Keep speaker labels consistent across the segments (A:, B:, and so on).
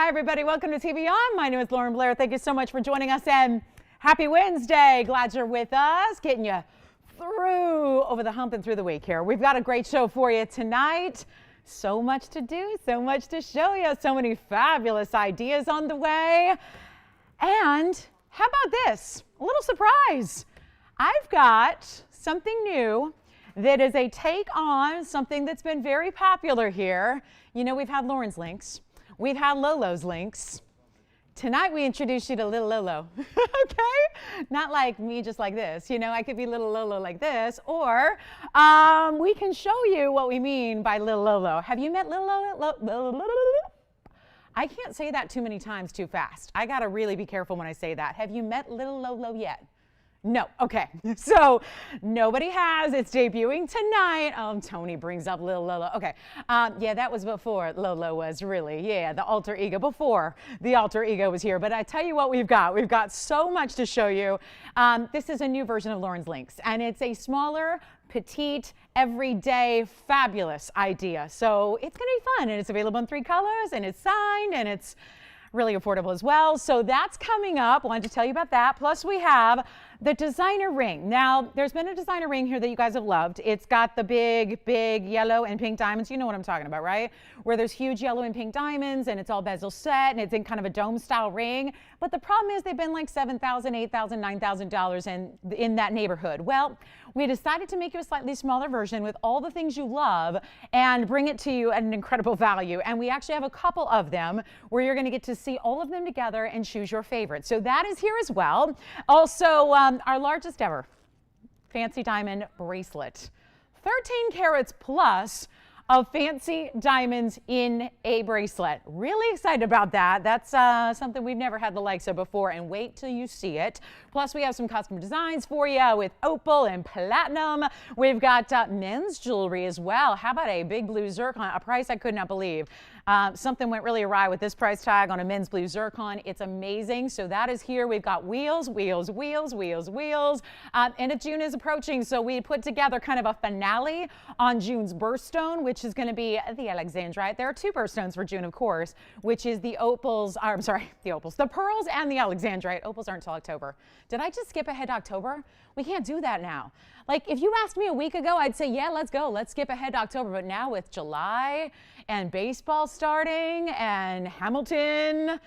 A: everybody. Welcome to TVON. My name is Lauren Blair. Thank you so much for joining us, and happy Wednesday. Glad you're with us, getting you through over the hump and through the week here. We've got a great show for you tonight. So much to do, so much to show you, so many fabulous ideas on the way. And how about this? A little surprise. I've got something new that is a take on something that's been very popular here. You know, we've had Lauren's links. We've had Lolo's links. Tonight we introduce you to little Lolo, okay? Not like me just like this, you know, I could be little Lolo like this, or we can show you what we mean by little Lolo. Have you met little Lolo? I can't say that too many times too fast. I gotta really be careful when I say that. Have you met little Lolo yet? No. Okay. So nobody has. It's debuting tonight. Tony brings up little Lolo. Okay. Yeah, that was before Lolo was really, the alter ego, before the alter ego was here. But I tell you what we've got. We've got so much to show you. This is a new version of Lauren's links, and it's a smaller, petite, everyday, fabulous idea. So it's going to be fun, and it's available in 3 colors, and it's signed, and it's really affordable as well. So that's coming up. Wanted to tell you about that. Plus we have the designer ring. Now, there's been a designer ring here that you guys have loved. It's got the big, big yellow and pink diamonds. You know what I'm talking about, right? Where there's huge yellow and pink diamonds, and it's all bezel set, and it's in kind of a dome style ring. But the problem is they've been like $7,000, $8,000, $9,000 and in that neighborhood. Well, we decided to make you a slightly smaller version with all the things you love and bring it to you at an incredible value. And we actually have a couple of them where you're going to get to see all of them together and choose your favorite. So that is here as well. Also, our largest ever fancy diamond bracelet. 13 carats plus of fancy diamonds in a bracelet. Really excited about that. That's something we've never had the likes of before, and wait till you see it. Plus we have some custom designs for you with opal and platinum. We've got men's jewelry as well. How about a big blue zircon, a price I could not believe. Something went really awry with this price tag on a men's blue zircon. It's amazing. So that is here. We've got wheels, wheels, wheels, wheels, wheels. And June is approaching, so we put together kind of a finale on June's birthstone, which is going to be the Alexandrite. There are 2 birthstones for June, of course, which is the opals, I'm sorry, the opals, the pearls and the Alexandrite. Opals aren't until October. Did I just skip ahead to October? We can't do that now. Like, if you asked me a week ago, I'd say, yeah, let's go. Let's skip ahead to October. But now with July and baseball starting and Hamilton,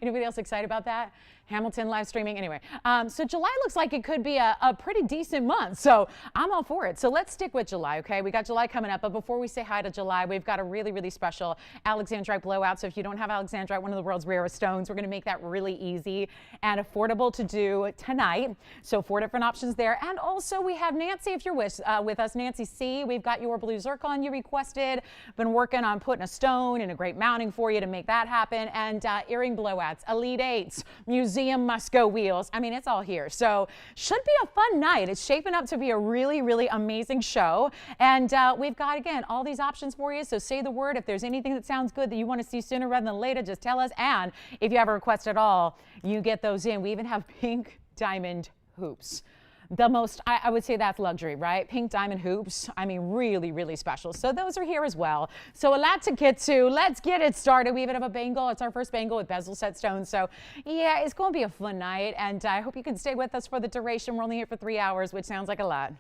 A: anybody else excited about that? Hamilton live streaming. Anyway, so July looks like it could be a pretty decent month. So I'm all for it. So let's stick with July, okay? We got July coming up. But before we say hi to July, we've got a really, really special Alexandrite Blowout. So if you don't have Alexandrite, one of the world's rarest stones, we're going to make that really easy and affordable to do tonight. So 4 different options there. And also we have Nancy, if you're with us, Nancy C. We've got your blue zircon you requested. Been working on putting a stone and a great mounting for you to make that happen. And earring blowouts, Elite 8s, museum must-go wheels. I mean, it's all here. So should be a fun night. It's shaping up to be a really, really amazing show. And we've got, again, all these options for you. So say the word. If there's anything that sounds good that you want to see sooner rather than later, just tell us. And if you have a request at all, you get those in. We even have pink diamond hoops. The most, I would say that's luxury, right? Pink diamond hoops. I mean, really, really special. So those are here as well. So a lot to get to. Let's get it started. We even have a bangle. It's our first bangle with bezel set stones. So yeah, it's going to be a fun night. And I hope you can stay with us for the duration. We're only here for 3 hours, which sounds like a lot.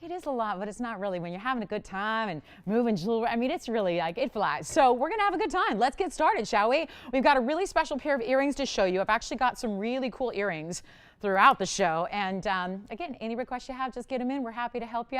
A: It is a lot, but it's not really. When you're having a good time and moving jewelry, I mean, it's really like, it flies. So we're going to have a good time. Let's get started, shall we? We've got a really special pair of earrings to show you. I've actually got some really cool earrings throughout the show. And again, any requests you have, just get them in. We're happy to help you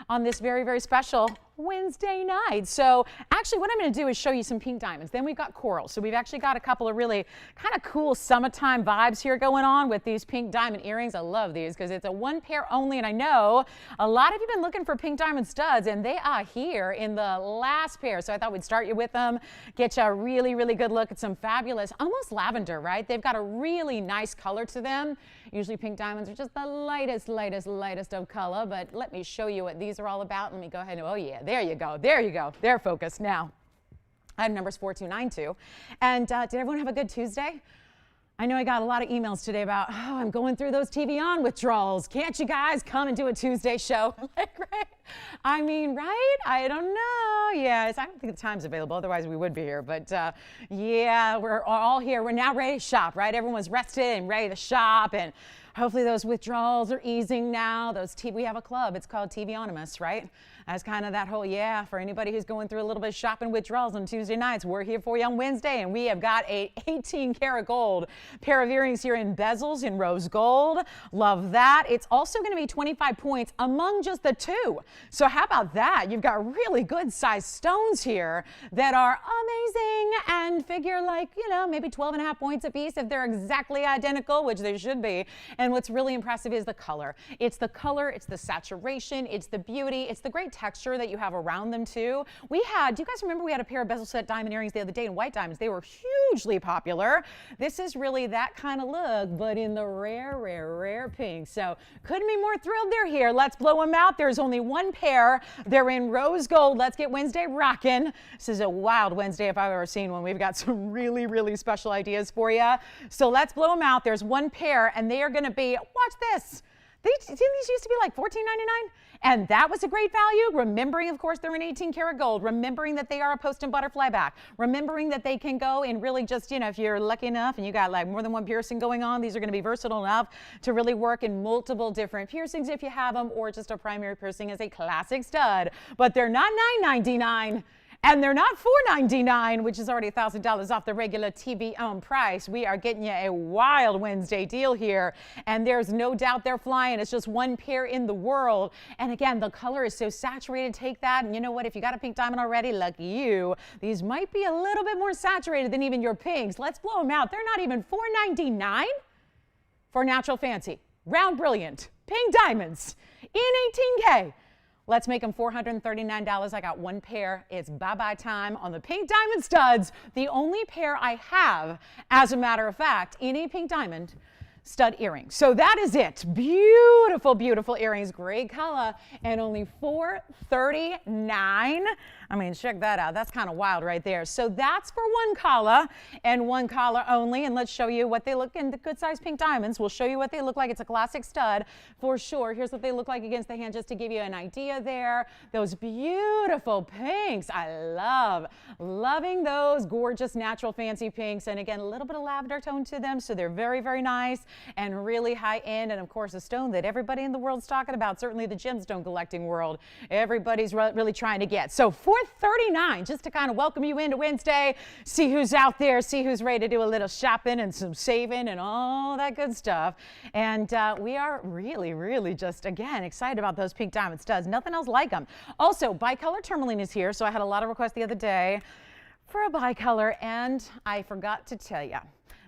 A: on this very, very special Wednesday night. So actually what I'm going to do is show you some pink diamonds. Then we've got coral. So we've actually got a couple of really kind of cool summertime vibes here going on with these pink diamond earrings. I love these because it's a 1 pair only. And I know a lot of you have been looking for pink diamond studs, and they are here in the last pair. So I thought we'd start you with them, get you a really, really good look at some fabulous, almost lavender, right? They've got a really nice color to them. Usually pink diamonds are just the lightest, lightest, lightest of color, but let me show you what these are all about. Let me go ahead and, oh yeah, there you go, there you go, they're focused now. Item number is 4292. And did everyone have a good Tuesday? I know I got a lot of emails today about, oh, I'm going through those TVON withdrawals. Can't you guys come and do a Tuesday show? Like, right? I mean, right? I don't know. yeah, I don't think the time's available. Otherwise, we would be here. But yeah, we're all here. We're now ready to shop, right? Everyone's rested and ready to shop. And hopefully those withdrawals are easing now. We have a club. It's called TVON, right? That's kind of that whole, yeah, for anybody who's going through a little bit of shopping withdrawals on Tuesday nights, we're here for you on Wednesday, and we have got a 18 karat gold pair of earrings here in bezels in rose gold. Love that. It's also going to be 25 points among just the two. So how about that? You've got really good sized stones here that are amazing and figure like, you know, maybe 12.5 points a piece if they're exactly identical, which they should be. And what's really impressive is the color. It's the color, it's the saturation, it's the beauty, it's the great texture that you have around them too. Do you guys remember we had a pair of bezel set diamond earrings the other day in white diamonds? They were hugely popular. This is really that kind of look, but in the rare, rare, rare pink. So couldn't be more thrilled they're here. Let's blow them out. There's only one pair. They're in rose gold. Let's get Wednesday rocking. This is a wild Wednesday if I've ever seen one. We've got some really, really special ideas for you. So let's blow them out. There's one pair, and they are going to be, watch this. Didn't these used to be like $14.99? And that was a great value. Remembering, of course, they're in 18 karat gold. Remembering that they are a post and butterfly back. Remembering that they can go and really just, you know, if you're lucky enough and you got like more than one piercing going on, these are going to be versatile enough to really work in multiple different piercings if you have them, or just a primary piercing as a classic stud. But they're not $9.99. And they're not $4.99, which is already $1,000 off the regular TVON price. We are getting you a wild Wednesday deal here. And there's no doubt they're flying. It's just one pair in the world. And again, the color is so saturated. Take that. And you know what? If you got a pink diamond already, lucky you. These might be a little bit more saturated than even your pinks. Let's blow them out. They're not even $4.99 for natural fancy, round brilliant, pink diamonds in 18K. Let's make them $439. I got one pair. It's bye-bye time on the pink diamond studs. The only pair I have, as a matter of fact, in a pink diamond stud earrings. So that is it. Beautiful, beautiful earrings. Great color. And only $439. I mean, check that out. That's kind of wild right there. So that's for one color and one color only. And let's show you what they look in the good size pink diamonds. We'll show you what they look like. It's a classic stud for sure. Here's what they look like against the hand, just to give you an idea there. Those beautiful pinks. Loving those gorgeous natural fancy pinks. And again, a little bit of lavender tone to them. So they're very, very nice and really high end. And of course, a stone that everybody in the world's talking about, certainly the gemstone collecting world, everybody's really trying to get. So $439, just to kind of welcome you into Wednesday, see who's out there, see who's ready to do a little shopping and some saving and all that good stuff. And we are really, really just, again, excited about those pink diamond studs. Nothing else like them. Also, Bicolor Tourmaline is here, so I had a lot of requests the other day for a bicolor, and I forgot to tell you.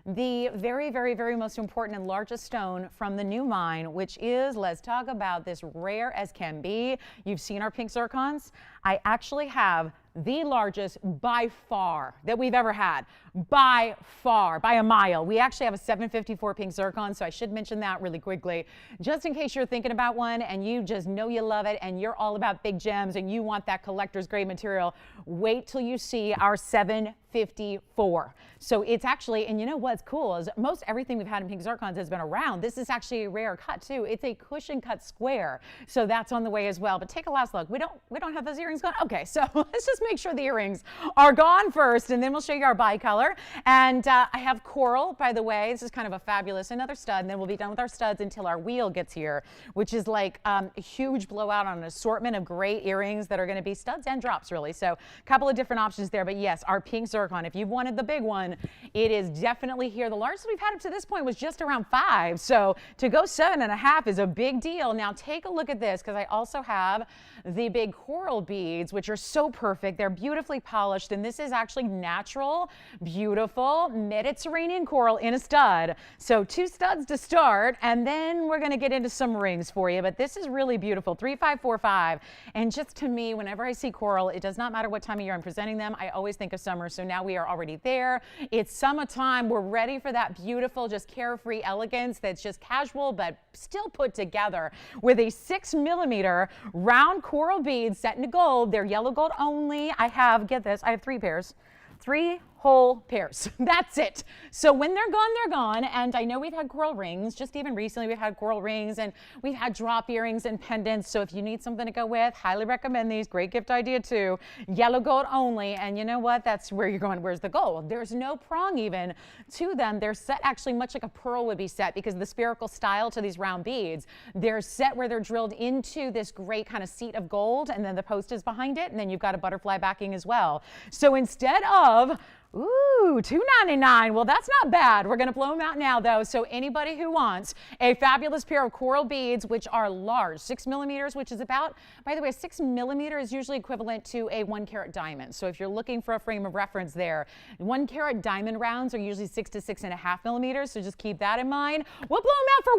A: The very, very, very most important and largest stone from the new mine, which is, let's talk about this rare as can be. You've seen our pink zircons. I actually have the largest by far that we've ever had, by far, by a mile. We actually have a 754 pink zircon, so I should mention that really quickly, just in case you're thinking about one and you just know you love it and you're all about big gems and you want that collector's grade material. Wait till you see our 754. So it's actually, and you know what's cool is most everything we've had in pink zircons has been around. This is actually a rare cut too. It's a cushion cut square, so that's on the way as well. But take a last look. We don't have those earrings gone. Okay, so let's just make sure the earrings are gone first, and then we'll show you our bicolor. And I have coral, by the way. This is kind of a fabulous another stud, and then we'll be done with our studs until our wheel gets here, which is like a huge blowout on an assortment of great earrings that are going to be studs and drops, really. So a couple of different options there, but yes, our pink zircon. If you've wanted the big one, it is definitely here. The largest we've had up to this point was just around 5, so to go 7.5 is a big deal. Now take a look at this, because I also have the big coral beads, which are so perfect. They're beautifully polished, and this is actually natural, beautiful Mediterranean coral in a stud. So 2 studs to start, and then we're going to get into some rings for you, but this is really beautiful. 3545, and just to me, whenever I see coral, it does not matter what time of year I'm presenting them, I always think of summer. So now we are already there. It's summertime. We're ready for that beautiful, just carefree elegance that's just casual but still put together with a 6mm round coral beads set into gold. They're yellow gold only. I have, get this, I have 3 pairs. 3 whole pairs. That's it. So when they're gone, they're gone. And I know we've had coral rings, just even recently we've had coral rings, and we've had drop earrings and pendants. So if you need something to go with, highly recommend these. Great gift idea too. Yellow gold only. And you know what? That's where you're going. Where's the gold? There's no prong even to them. They're set actually much like a pearl would be set because of the spherical style to these round beads. They're set where they're drilled into this great kind of seat of gold, and then the post is behind it, and then you've got a butterfly backing as well. So instead of ooh, $2.99. Well, that's not bad. We're going to blow them out now, though. So anybody who wants a fabulous pair of coral beads, which are large, 6 millimeters, which is about, by the way, 6 millimeter is usually equivalent to a 1 carat diamond. So if you're looking for a frame of reference there, 1 carat diamond rounds are usually 6 to 6.5 millimeters. So just keep that in mind. We'll blow them out for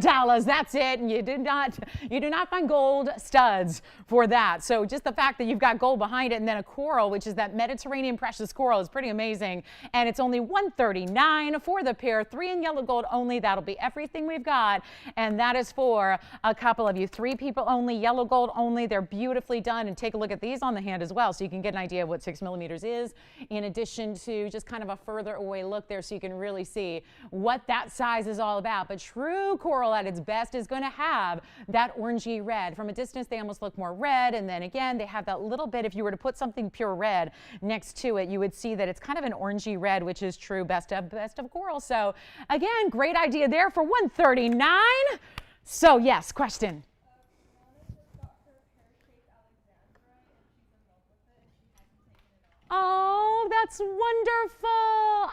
A: $139. That's it. And you do not find gold studs for that. So just the fact that you've got gold behind it and then a coral, which is that Mediterranean precious coral, is pretty amazing. And it's only $139 for the pair, 3 in yellow gold only. That'll be everything we've got. And that is for a couple of you. 3 people only, yellow gold only. They're beautifully done. And take a look at these on the hand as well, so you can get an idea of what 6 millimeters is, in addition to just kind of a further away look there, so you can really see what that size is all about. But true coral at its best is going to have that orangey red. From a distance, they almost look more red. And then again, they have that little bit, if you were to put something pure red next to it, you would see that it's kind of an orangey red, which is true best of coral. So again, great idea there for $139. So yes, question. Oh, that's wonderful.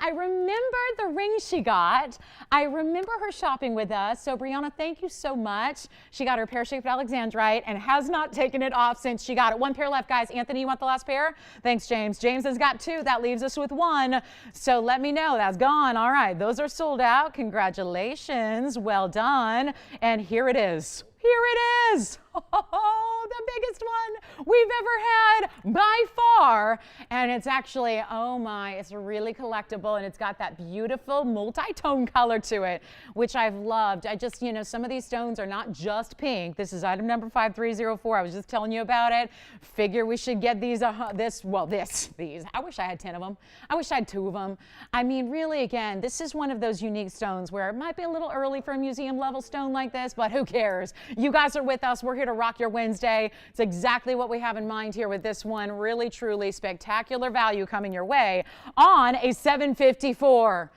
A: I remember the ring she got. I remember her shopping with us. So Brianna, thank you so much. She got her pear-shaped Alexandrite and has not taken it off since she got it. 1 pair left, guys. Anthony, you want the last pair? Thanks, James. James has got 2. That leaves us with 1. So let me know. That's gone. All right. Those are sold out. Congratulations. Well done. And here it is. Here it is. Oh, the biggest one we've ever had by far. And it's actually, oh my, it's really collectible, and it's got that beautiful multi-tone color to it, which I've loved. I just, some of these stones are not just pink. This is item number 5304. I was just telling you about it. Figure we should get these, these. I wish I had 10 of them. I wish I had 2 of them. I mean, really, again, this is one of those unique stones where it might be a little early for a museum level stone like this, but who cares? You guys are with us. We're here to rock your Wednesday. It's exactly what we have in mind here with this one. Really, truly spectacular value coming your way on a 754.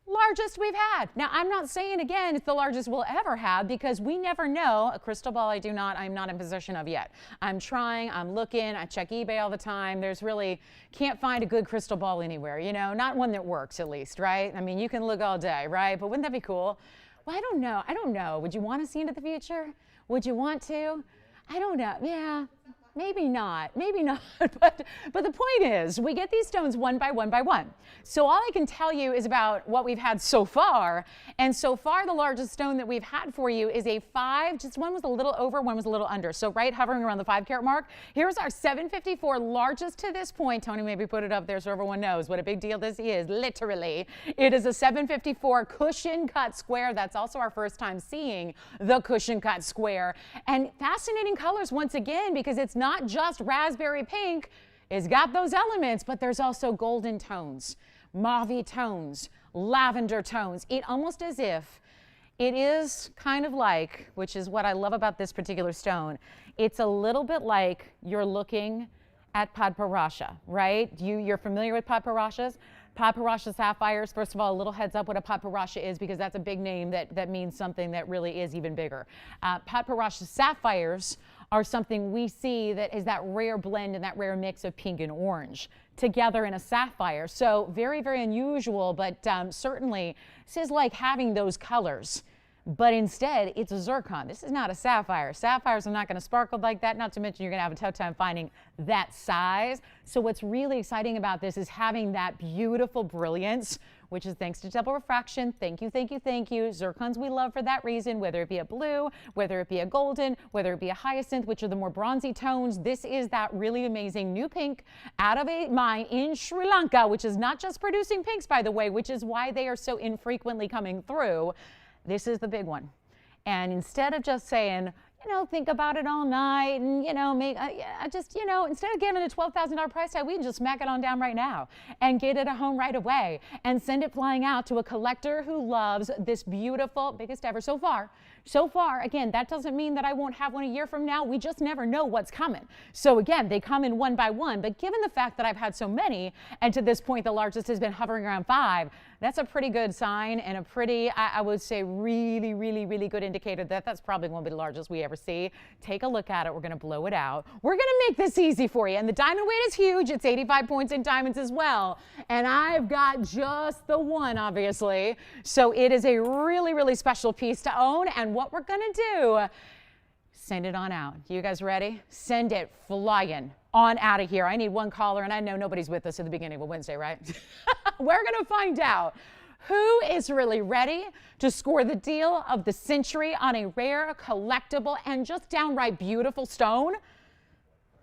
A: Largest we've had. Now, I'm not saying, again, it's the largest we'll ever have, because we never know. A crystal ball I'm not in possession of yet. I'm trying, I'm looking, I check eBay all the time. There's really, can't find a good crystal ball anywhere, not one that works, at least, right? I mean, you can look all day, right? But wouldn't that be cool? Well, I don't know. Would you want to see into the future? Would you want to? I don't know. Yeah. Maybe not, but the point is, we get these stones one by one. So all I can tell you is about what we've had so far, and so far the largest stone that we've had for you is a 5, just one was a little over, one was a little under, so right hovering around the 5 carat mark. Here's our 754, largest to this point. Tony maybe put it up there so everyone knows what a big deal this is, literally. It is a 754 cushion cut square. That's also our first time seeing the cushion cut square, and fascinating colors once again, because it's not just raspberry pink. It's got those elements, but there's also golden tones, mauve tones, lavender tones. It almost as if it is kind of like, which is what I love about this particular stone, it's a little bit like you're looking at Padparasha, right? You're familiar with Padparashas? Padparasha sapphires, first of all, a little heads up what a Padparasha is, because that's a big name that means something that really is even bigger. Padparasha sapphires are something we see that is that rare blend and that rare mix of pink and orange together in a sapphire. So very, very unusual, but certainly this is like having those colors. But instead, it's a zircon. This is not a sapphire. Sapphires are not going to sparkle like that, not to mention you're going to have a tough time finding that size. So what's really exciting about this is having that beautiful brilliance, which is thanks to double refraction. Thank you, thank you, thank you. Zircons we love for that reason, whether it be a blue, whether it be a golden, whether it be a hyacinth, which are the more bronzy tones. This is that really amazing new pink out of a mine in Sri Lanka, which is not just producing pinks, by the way, which is why they are so infrequently coming through. This is the big one. And instead of just saying, think about it all night and, instead of giving it a $12,000 price tag, we can just smack it on down right now and get it a home right away and send it flying out to a collector who loves this beautiful, biggest ever so far. So far, again, that doesn't mean that I won't have one a year from now. We just never know what's coming. So again, they come in one by one, but given the fact that I've had so many, and to this point, the largest has been hovering around 5, that's a pretty good sign and a pretty, I would say, really, really, really good indicator that that's probably going to be the largest we ever see. Take a look at it. We're going to blow it out. We're going to make this easy for you. And the diamond weight is huge. It's 85 points in diamonds as well. And I've got just the one, obviously. So it is a really, really special piece to own. And what we're going to do, send it on out. You guys ready? Send it flying on out of here. I need one caller, and I know nobody's with us at the beginning of a Wednesday, right? We're going to find out who is really ready to score the deal of the century on a rare, collectible, and just downright beautiful stone.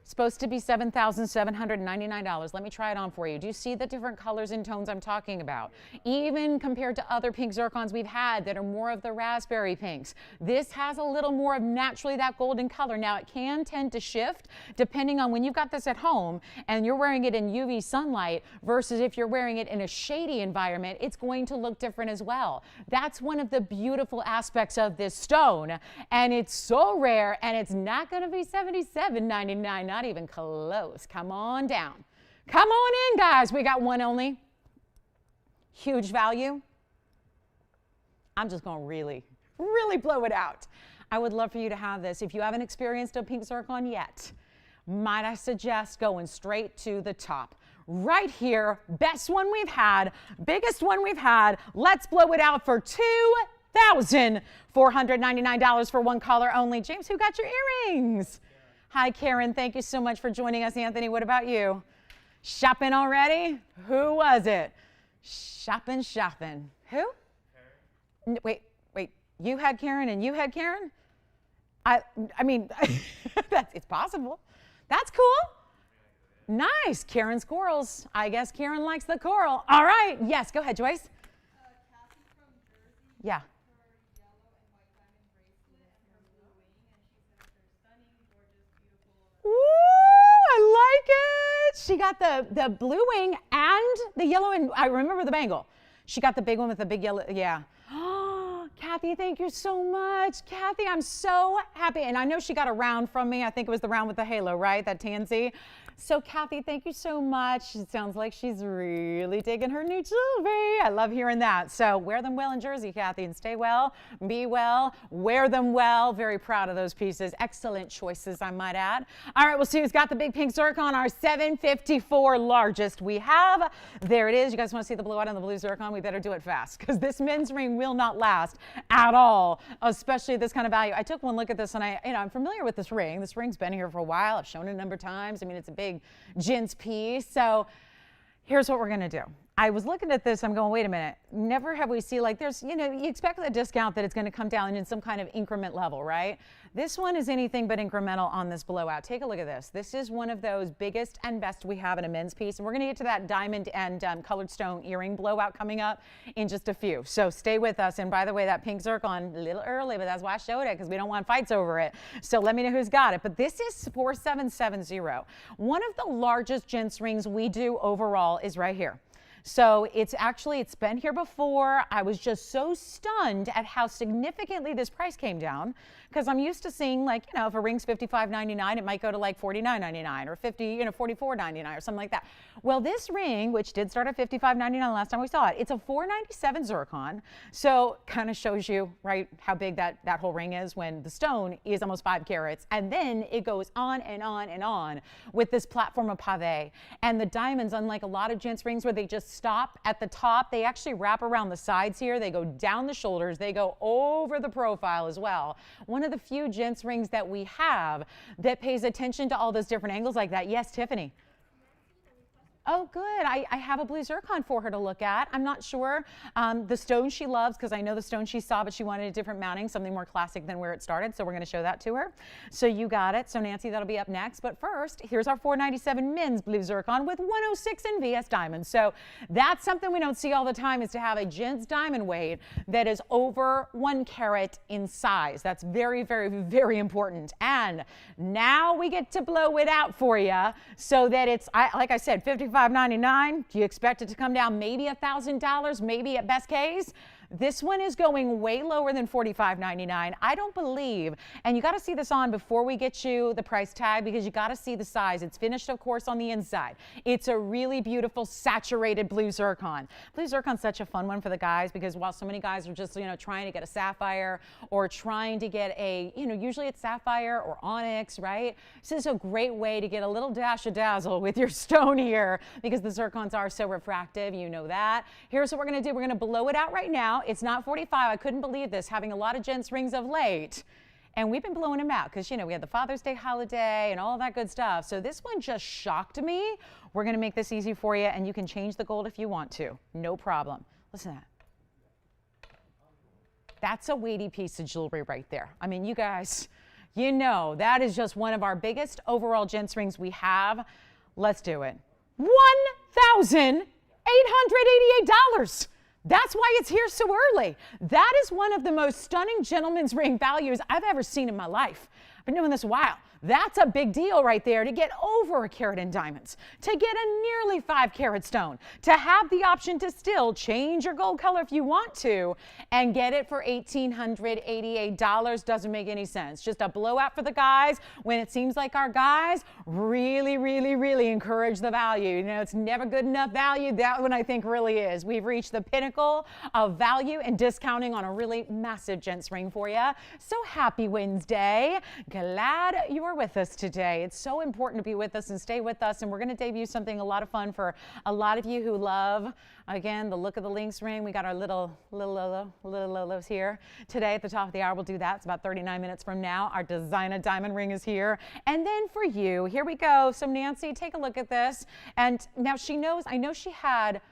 A: Supposed to be $7,799. Let me try it on for you. Do you see the different colors and tones I'm talking about? Even compared to other pink zircons we've had that are more of the raspberry pinks. This has a little more of naturally that golden color. Now it can tend to shift depending on when you've got this at home and you're wearing it in UV sunlight versus if you're wearing it in a shady environment, it's going to look different as well. That's one of the beautiful aspects of this stone. And it's so rare, and it's not going to be $77.99. Not even close. Come on down. Come on in, guys. We got one only. Huge value. I'm just going to really, really blow it out. I would love for you to have this. If you haven't experienced a pink zircon yet, might I suggest going straight to the top. Right here, best one we've had, biggest one we've had. Let's blow it out for $2,499 for one caller only. James, who got your earrings? Hi, Karen. Thank you so much for joining us. Anthony, what about you? Shopping already? Who was it? Shopping. Who? Karen. Wait. You had Karen and you had Karen? I mean, it's possible. That's cool. Nice. Karen's corals. I guess Karen likes the coral. All right. Yes, go ahead, Joyce.
B: Kathy from Jersey.
A: Yeah. Ooh, I like it. She got the blue wing and the yellow, and I remember the bangle. She got the big one with the big yellow, yeah. Oh, Kathy, thank you so much. Kathy, I'm so happy. And I know she got a round from me. I think it was the round with the halo, right? That tansy. So Kathy, thank you so much. It sounds like she's really digging her new jewelry. I love hearing that. So wear them well in Jersey, Kathy, and stay well, be well, wear them well. Very proud of those pieces. Excellent choices, I might add. All right, we'll see who's got the big pink zircon, our 754 largest we have. There it is. You guys want to see the blue out on the blue zircon? We better do it fast because this men's ring will not last at all, especially this kind of value. I took one look at this and I'm familiar with this ring. This ring's been here for a while. I've shown it a number of times. I mean, it's a big gents piece. So here's what we're going to do. I was looking at this, I'm going, wait a minute, never have we seen, like there's, you expect a discount that it's going to come down in some kind of increment level, right? This one is anything but incremental on this blowout. Take a look at this. This is one of those biggest and best we have in a men's piece. And we're going to get to that diamond and colored stone earring blowout coming up in just a few. So stay with us. And by the way, that pink zircon, a little early, but that's why I showed it because we don't want fights over it. So let me know who's got it. But this is 4770. One of the largest gents rings we do overall is right here. So it's been here before. I was just so stunned at how significantly this price came down because I'm used to seeing, like, if a ring's $55.99, it might go to like $49.99 or $44.99 or something like that. Well, this ring, which did start at $55.99 last time we saw it, it's a $497 zircon. So kind of shows you, right, how big that whole ring is when the stone is almost 5 carats. And then it goes on and on and on with this platform of pave. And the diamonds, unlike a lot of gents rings where they just stop at the top, they actually wrap around the sides here. They go down the shoulders. They go over the profile as well. One of the few gents rings that we have that pays attention to all those different angles like that. Yes, Tiffany. Oh, good. I have a blue zircon for her to look at. I'm not sure the stone she loves, because I know the stone she saw, but she wanted a different mounting, something more classic than where it started. So we're going to show that to her. So you got it. So Nancy, that'll be up next. But first, here's our $497 men's blue zircon with 106 in VS diamonds. So that's something we don't see all the time, is to have a gent's diamond weight that is over 1 carat in size. That's very, very, very important. And now we get to blow it out for you so that it's, like I said, $55.99. Do you expect it to come down maybe $1,000, maybe at best case? This one is going way lower than $45.99. I don't believe, and you got to see this on before we get you the price tag, because you got to see the size. It's finished, of course, on the inside. It's a really beautiful saturated blue zircon. Blue zircon's such a fun one for the guys, because while so many guys are just, trying to get a sapphire or trying to get a, usually it's sapphire or onyx, right? So this is a great way to get a little dash of dazzle with your stone here, because the zircons are so refractive, you know that. Here's what we're going to do. We're going to blow it out right now. It's not 45. I couldn't believe this, having a lot of gents rings of late. And we've been blowing them out because, we had the Father's Day holiday and all that good stuff. So this one just shocked me. We're going to make this easy for you, and you can change the gold if you want to. No problem. Listen to that. That's a weighty piece of jewelry right there. I mean, you guys, that is just one of our biggest overall gents rings we have. Let's do it. $1,888. That's why it's here so early. That is one of the most stunning gentleman's ring values I've ever seen in my life. I've been doing this a while. That's a big deal right there, to get over 1 carat in diamonds, to get a nearly 5 carat stone, to have the option to still change your gold color if you want to, and get it for $1,888 doesn't make any sense. Just a blowout for the guys when it seems like our guys really, really, really encourage the value. It's never good enough value. That one I think really is. We've reached the pinnacle of value and discounting on a really massive gents ring for you. So happy Wednesday. Glad you're with us today. It's so important to be with us and stay with us, and we're going to debut something a lot of fun for a lot of you who love, again, the look of the links ring. We got our little Lolos here today at the top of the hour. We'll do that. It's about 39 minutes from now. Our designer diamond ring is here. And then for you, here we go. So Nancy, take a look at this. And now she knows, I know she had,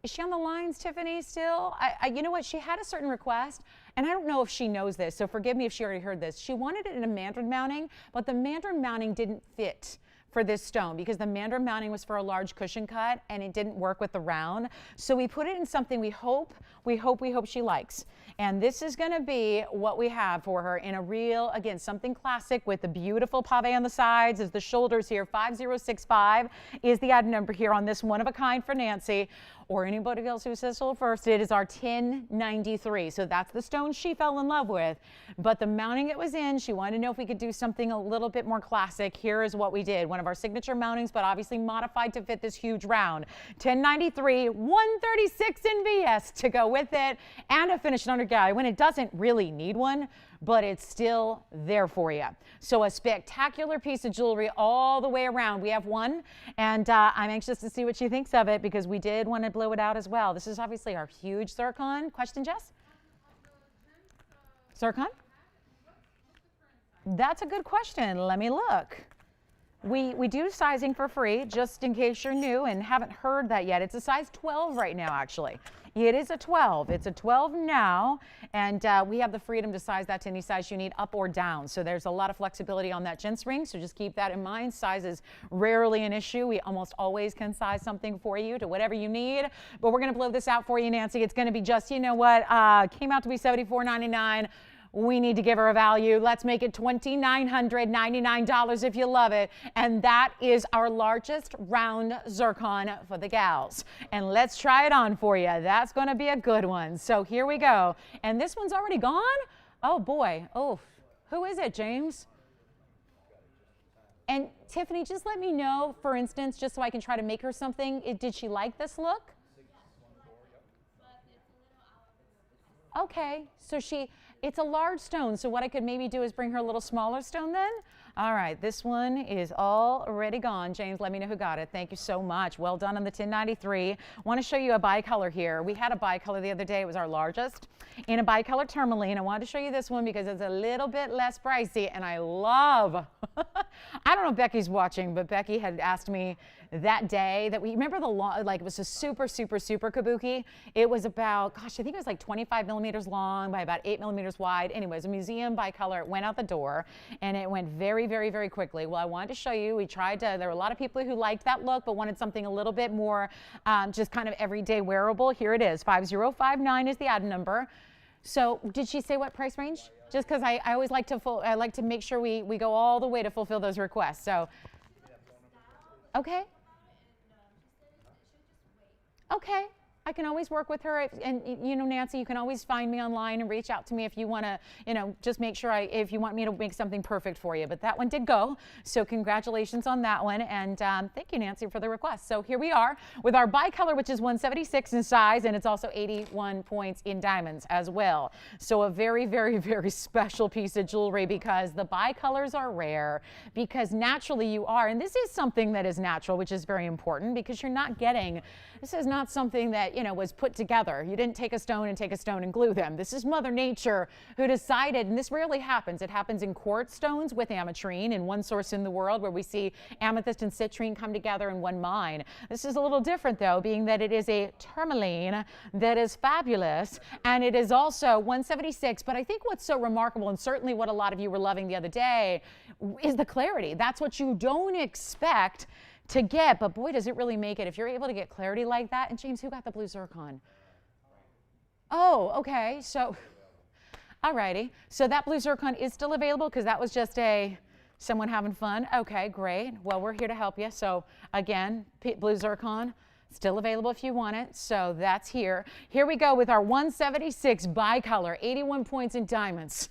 A: is she on the lines, Tiffany, still? You know what? She had a certain request, and I don't know if she knows this, so forgive me if she already heard this. She wanted it in a mandarin mounting, but the mandarin mounting didn't fit for this stone, because the mandarin mounting was for a large cushion cut, and it didn't work with the round. So we put it in something we hope she likes. And this is going to be what we have for her in a real, again, something classic with the beautiful pave on the sides. Is the shoulders here. 5065 is the item number here on this one of a kind for Nancy, or anybody else who says so first. It is our 1093. So that's the stone she fell in love with. But the mounting it was in, she wanted to know if we could do something a little bit more classic. Here is what we did. One of our signature mountings, but obviously modified to fit this huge round. 1093, 136 in VS to go with it, and a finished under gallery when it doesn't really need one, but it's still there for you. So a spectacular piece of jewelry all the way around. We have one, and I'm anxious to see what she thinks of it, because we did want to blow it out as well. This is obviously our huge zircon. Question, Jess? Zircon? That's a good question. Let me look. We do sizing for free, just in case you're new and haven't heard that yet. It's a size 12 right now, actually. It is a 12. It's a 12 now, and we have the freedom to size that to any size you need, up or down. So there's a lot of flexibility on that gents ring, so just keep that in mind. Size is rarely an issue. We almost always can size something for you to whatever you need, but we're going to blow this out for you, Nancy. It's going to be just, came out to be $74.99. We need to give her a value. Let's make it $2,999 if you love it. And that is our largest round zircon for the gals. And let's try it on for you. That's going to be a good one. So here we go. And this one's already gone? Oh, boy. Oh, who is it, James? And Tiffany, just let me know, for instance, just so I can try to make her something. Did she like this look? Okay, so it's a large stone, so what I could maybe do is bring her a little smaller stone then. All right, this one is already gone. James, let me know who got it. Thank you so much. Well done on the 1093. Want to show you a bicolor here. We had a bicolor the other day. It was our largest in a bicolor tourmaline. I wanted to show you this one because it's a little bit less pricey, and I love. I don't know if Becky's watching, but Becky had asked me that day that we remember it was a super kabuki. It was about, gosh, I think it was like 25 millimeters long by about 8 millimeters wide. Anyways, a museum bicolor. It went out the door, and it went very quickly. Well, I wanted to show you. There were a lot of people who liked that look, but wanted something a little bit more just kind of everyday wearable. Here it is. 5059 is the item number. So did she say what price range? Just because I always like to make sure we go all the way to fulfill those requests. So, okay. Okay, I can always work with her. And you know, Nancy, you can always find me online and reach out to me if you want to, just make sure if you want me to make something perfect for you. But that one did go. So congratulations on that one. And thank you, Nancy, for the request. So here we are with our bicolor, which is 176 in size, and it's also 81 points in diamonds as well. So a very special piece of jewelry because the bicolors are rare, because naturally you are, and this is something that is natural, which is very important because you're not getting, this is not something that, was put together. You didn't take a stone and glue them. This is Mother Nature who decided, and this rarely happens. It happens in quartz stones with ametrine in one source in the world where we see amethyst and citrine come together in one mine. This is a little different though, being that it is a tourmaline that is fabulous, and it is also 176. But I think what's so remarkable, and certainly what a lot of you were loving the other day, is the clarity. That's what you don't expect to get, but boy, does it really make it if you're able to get clarity like that. And James, who got the blue zircon? Oh, okay. So, all righty. So that blue zircon is still available because that was just someone having fun. Okay, great. Well, we're here to help you. So again, blue zircon, still available if you want it. So that's here. Here we go with our 176 bicolor, 81 points in diamonds.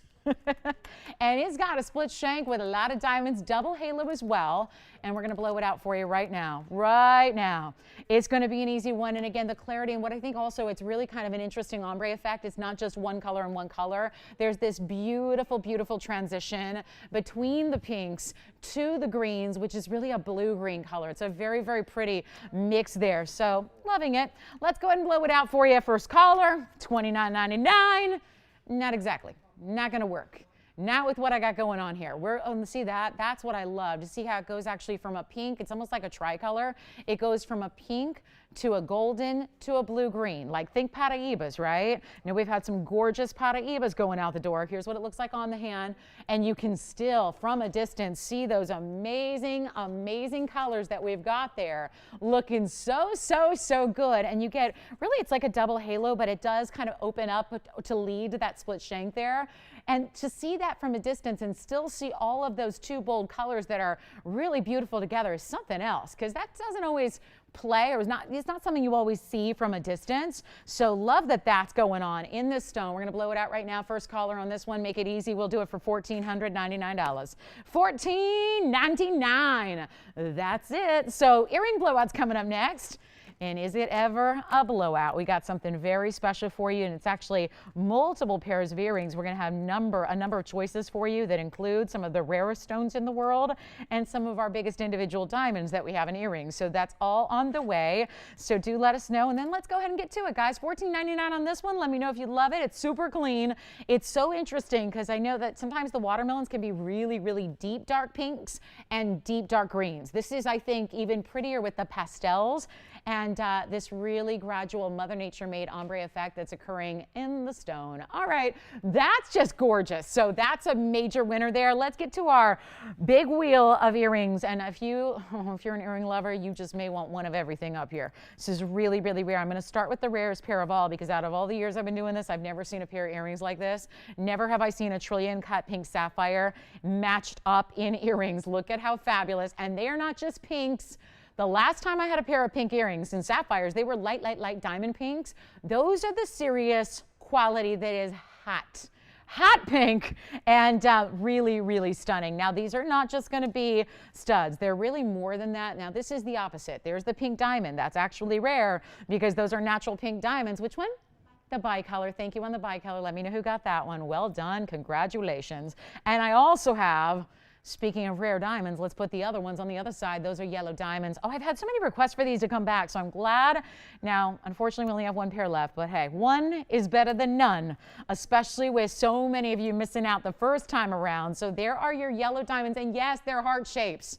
A: And it's got a split shank with a lot of diamonds, double halo as well. And we're going to blow it out for you right now. Right now. It's going to be an easy one. And again, the clarity, and what I think also it's really kind of an interesting ombre effect. It's not just one color and one color. There's this beautiful transition between the pinks to the greens, which is really a blue-green color. It's a very pretty mix there. So loving it. Let's go ahead and blow it out for you. First caller, $29.99. Not exactly. Not going to work. Not with what I got going on here. See that? That's what I love, to see how it goes actually from a pink. It's almost like a tricolor. It goes from a pink to a golden to a blue-green. Like think Paraibas, right? Now we've had some gorgeous Paraibas going out the door. Here's what it looks like on the hand. And you can still, from a distance, see those amazing colors that we've got there. Looking so good. And you get, really it's like a double halo, but it does kind of open up to lead to that split shank there. And to see that from a distance and still see all of those two bold colors that are really beautiful together is something else, because that doesn't always play, or it's not something you always see from a distance. So love that that's going on in this stone. We're going to blow it out right now. First caller on this one, make it easy. We'll do it for $1,499. $1,499. That's it. So earring blowout's coming up next. And is it ever a blowout? We got something very special for you, and it's actually multiple pairs of earrings. We're going to have a number of choices for you that include some of the rarest stones in the world and some of our biggest individual diamonds that we have in earrings. So that's all on the way. So do let us know, and then let's go ahead and get to it, guys. $14.99 on this one. Let me know if you love it. It's super clean. It's so interesting because I know that sometimes the watermelons can be really deep dark pinks and deep dark greens. This is, I think, even prettier with the pastels and this really gradual Mother Nature made ombre effect that's occurring in the stone. All right, that's just gorgeous. So that's a major winner there. Let's get to our big wheel of earrings. And if you're an earring lover, you just may want one of everything up here. This is really rare. I'm going to start with the rarest pair of all, because out of all the years I've been doing this, I've never seen a pair of earrings like this. Never have I seen a trillion cut pink sapphire matched up in earrings. Look at how fabulous. And they are not just pinks. The last time I had a pair of pink earrings in sapphires, they were light diamond pinks. Those are the serious quality that is hot pink, and really stunning. Now these are not just going to be studs. They're really more than that. Now this is the opposite. There's the pink diamond. That's actually rare because those are natural pink diamonds. Which one? The bicolor. Thank you on the bicolor. Let me know who got that one. Well done. Congratulations. And I also have Speaking of rare diamonds, let's put the other ones on the other side. Those are yellow diamonds. Oh, I've had so many requests for these to come back, so I'm glad. Now, unfortunately, we only have one pair left, but hey, one is better than none, especially with so many of you missing out the first time around. So there are your yellow diamonds, and yes, they're heart shapes.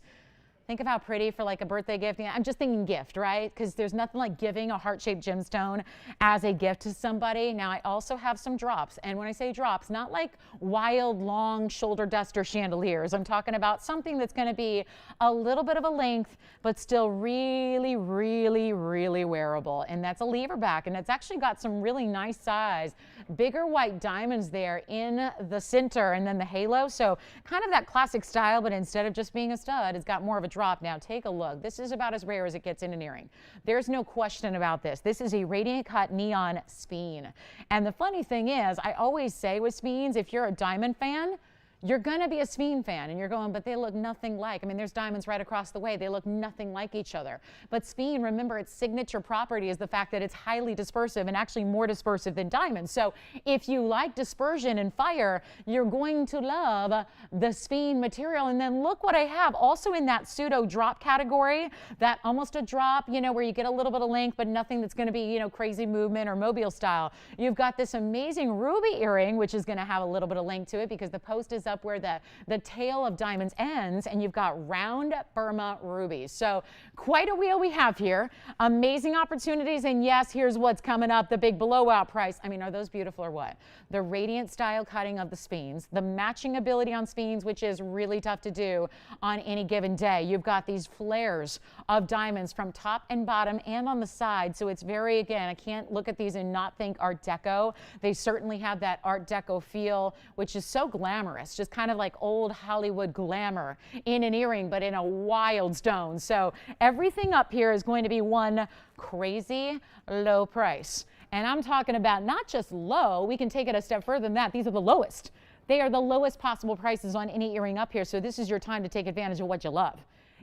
A: Think of how pretty for like a birthday gift. I'm just thinking gift, right? Because there's nothing like giving a heart-shaped gemstone as a gift to somebody. Now, I also have some drops. And when I say drops, not like wild, long shoulder duster chandeliers. I'm talking about something that's going to be a little bit of a length, but still really, really, really wearable. And that's a lever back. And it's actually got some really nice size, bigger white diamonds there in the center and then the halo. So kind of that classic style, but instead of just being a stud, it's got more of a drop. Now take a look. This is about as rare as it gets in an earring. There's no question about this. This is a radiant cut neon speen. And the funny thing is, I always say with speens, if you're a diamond fan, you're going to be a speen fan, and you're going, but they look nothing like. I mean, there's diamonds right across the way. They look nothing like each other. But speen, remember, its signature property is the fact that it's highly dispersive and actually more dispersive than diamonds. So if you like dispersion and fire, you're going to love the speen material. And then look what I have also in that pseudo drop category, that almost a drop, you know, where you get a little bit of length, but nothing that's going to be, you know, crazy movement or mobile style. You've got this amazing ruby earring, which is going to have a little bit of length to it because the post is up where the tail of diamonds ends, and you've got round Burma rubies. So quite a wheel we have here. Amazing opportunities, and yes, here's what's coming up, the big blowout price. I mean, are those beautiful or what? The radiant style cutting of the speens, the matching ability on speens, which is really tough to do on any given day. You've got these flares of diamonds from top and bottom and on the side. So it's very, again, I can't look at these and not think Art Deco. They certainly have that Art Deco feel, which is so glamorous, just kind of like old Hollywood glamour in an earring, but in a wild stone. So everything up here is going to be one crazy low price. And I'm talking about not just low, we can take it a step further than that. These are the lowest. They are the lowest possible prices on any earring up here. So this is your time to take advantage of what you love.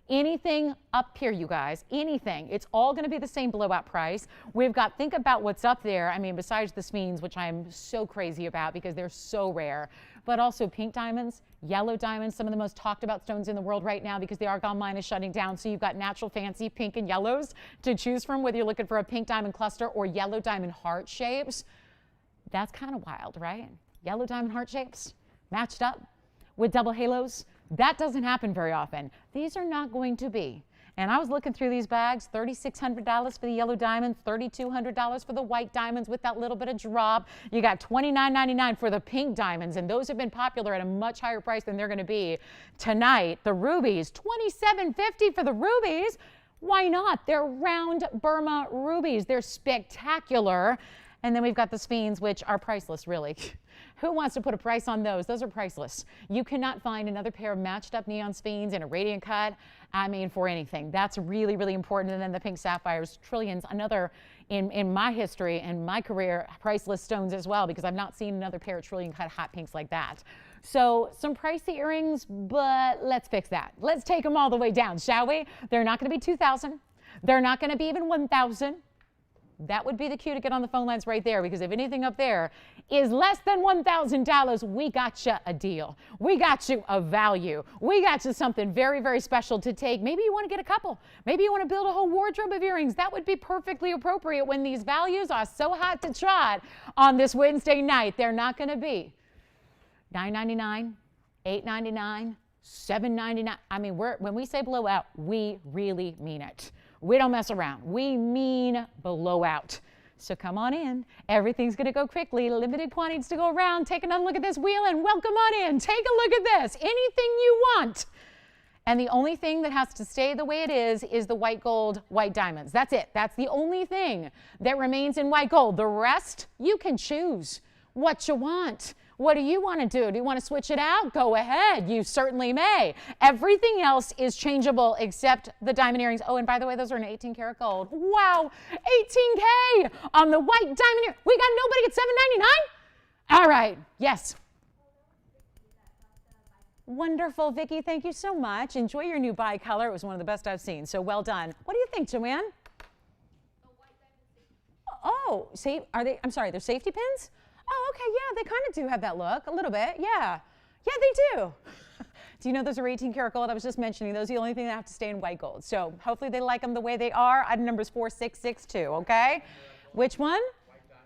A: Anything up here, you guys, anything. It's all going to be the same blowout price. We've got, think about what's up there. I mean, besides the speens, which I'm so crazy about because they're so rare, but also pink diamonds, yellow diamonds, some of the most talked about stones in the world right now because the argon mine is shutting down. So you've got natural fancy pink and yellows to choose from, whether you're looking for a pink diamond cluster or yellow diamond heart shapes. That's kind of wild, right? Yellow diamond heart shapes matched up with double halos. That doesn't happen very often. These are not going to be. And I was looking through these bags, $3,600 for the yellow diamonds, $3,200 for the white diamonds with that little bit of drop. You got $29.99 for the pink diamonds, and those have been popular at a much higher price than they're going to be tonight. The rubies, $27.50 for the rubies. Why not? They're round Burma rubies. They're spectacular. And then we've got the speens, which are priceless, really. Who wants to put a price on those? Those are priceless. You cannot find another pair of matched up neon speens in a radiant cut, I mean, for anything. That's really, really important. And then the pink sapphires, trillions, another in my history and my career, priceless stones as well, because I've not seen another pair of trillion cut hot pinks like that. So some pricey earrings, but let's fix that. Let's take them all the way down, shall we? They're not going to be $2,000. They're not going to be even $1,000. That would be the cue to get on the phone lines right there, because if anything up there is less than $1,000, we got you a deal. We got you a value. We got you something very, very special to take. Maybe you want to get a couple. Maybe you want to build a whole wardrobe of earrings. That would be perfectly appropriate when these values are so hot to trot on this Wednesday night. They're not going to be $9.99, $8.99, $7.99. I mean, when we say blowout, we really mean it. We don't mess around. We mean blowout. So come on in. Everything's going to go quickly. Limited quantities to go around. Take another look at this wheel and welcome on in. Take a look at this. Anything you want. And the only thing that has to stay the way it is the white gold, white diamonds. That's it. That's the only thing that remains in white gold. The rest, you can choose what you want. What do you want to do? Do you want to switch it out? Go ahead. You certainly may. Everything else is changeable except the diamond earrings. Oh, and by the way, those are an 18 karat gold. Wow, 18K on the white diamond earring. We got nobody at $7.99? All right, yes. Wonderful, Vicki. Thank you so much. Enjoy your new bicolor. It was one of the best I've seen, so well done. What do you think, Joanne? Oh, see, are they, I'm sorry, they're safety pins? Oh, okay, yeah, they kind of do have that look, a little bit, yeah. Yeah, they do. Do you know those are 18 karat gold? I was just mentioning those are the only thing that have to stay in white gold. So hopefully they like them the way they are. Item number is 4662, okay? Which one?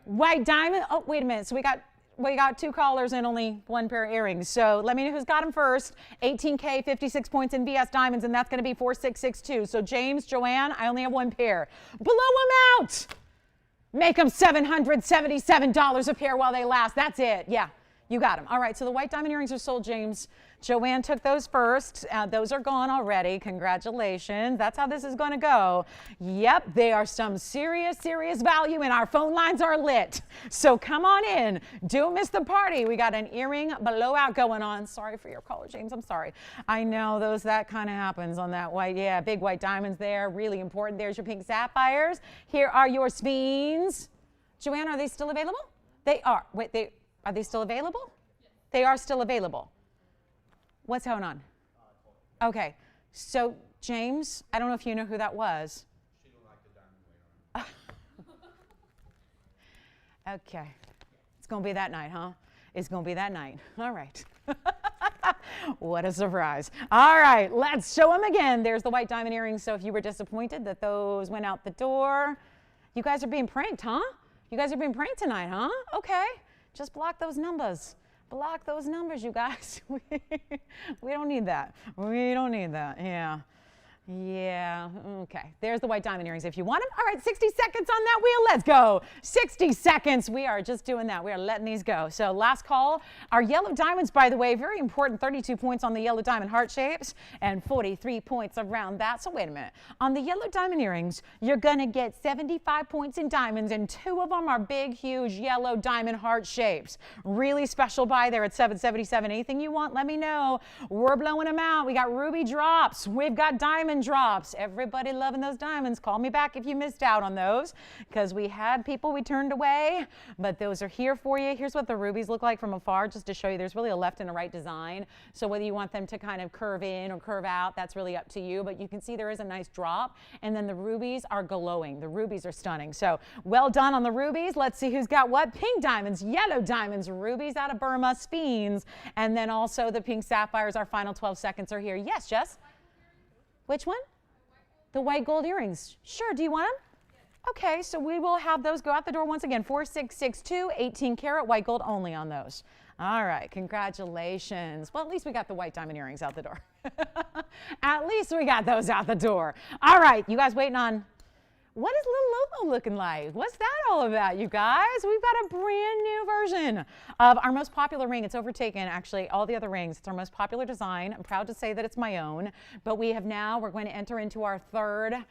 A: White diamond. Oh, wait a minute. So we got 2 callers and only 1 pair of earrings. So let me know who's got them first. 18K, 56 points in VS diamonds, and that's going to be 4662. So James, Joanne, I only have 1 pair. Blow them out. Make them $777 a pair while they last. That's it. Yeah, you got them. All right, so the white diamond earrings are sold, James. Joanne took those first. Those are gone already. Congratulations. That's how this is going to go. Yep, they are some serious, serious value, and our phone lines are lit. So come on in. Don't miss the party. We got an earring blowout going on. Sorry for your caller, James. I'm sorry. I know that kind of happens on that white. Yeah, big white diamonds there. Really important. There's your pink sapphires. Here are your sphenes. Joanne, are they still available? They are. Wait, are they still available? They are still available. What's going on? Okay, so James, I don't know if you know who that was.
C: She don't like the diamond weight on it.
A: Okay, it's gonna be that night, huh? It's gonna be that night. All right. What a surprise. All right, let's show them again. There's the white diamond earrings. So if you were disappointed that those went out the door, you guys are being pranked, huh? You guys are being pranked tonight, huh? Okay, just block those numbers. Block those numbers, you guys. We don't need that. We don't need that. Yeah. Yeah, okay. There's the white diamond earrings if you want them. All right, 60 seconds on that wheel. Let's go. 60 seconds. We are just doing that. We are letting these go. So last call. Our yellow diamonds, by the way, very important. 32 points on the yellow diamond heart shapes and 43 points around that. So wait a minute. On the yellow diamond earrings, you're going to get 75 points in diamonds, and 2 of them are big, huge yellow diamond heart shapes. Really special buy there at 777. Anything you want, let me know. We're blowing them out. We got ruby drops. We've got diamond drops. Everybody loving those diamonds. Call me back if you missed out on those, because we had people we turned away, but those are here for you. Here's what the rubies look like from afar, just to show you there's really a left and a right design. So whether you want them to kind of curve in or curve out, that's really up to you, but you can see there is a nice drop, and then the rubies are glowing. The rubies are stunning. So well done on the rubies. Let's see who's got what. Pink diamonds, yellow diamonds, rubies out of Burma, sphenes, and then also the pink sapphires. Our final 12 seconds are here. Yes, Jess? Which one? The white gold earrings. Sure, do you want them? Yes. Okay, so we will have those go out the door once again. 4662, 18 karat white gold only on those. All right, congratulations. Well, at least we got the white diamond earrings out the door. At least we got those out the door. All right, you guys waiting on, what is little Lobo looking like? What's that all about, you guys? We've got a brand new version of our most popular ring. It's overtaken, actually, all the other rings. It's our most popular design. I'm proud to say that it's my own. But we're going to enter into our 3rd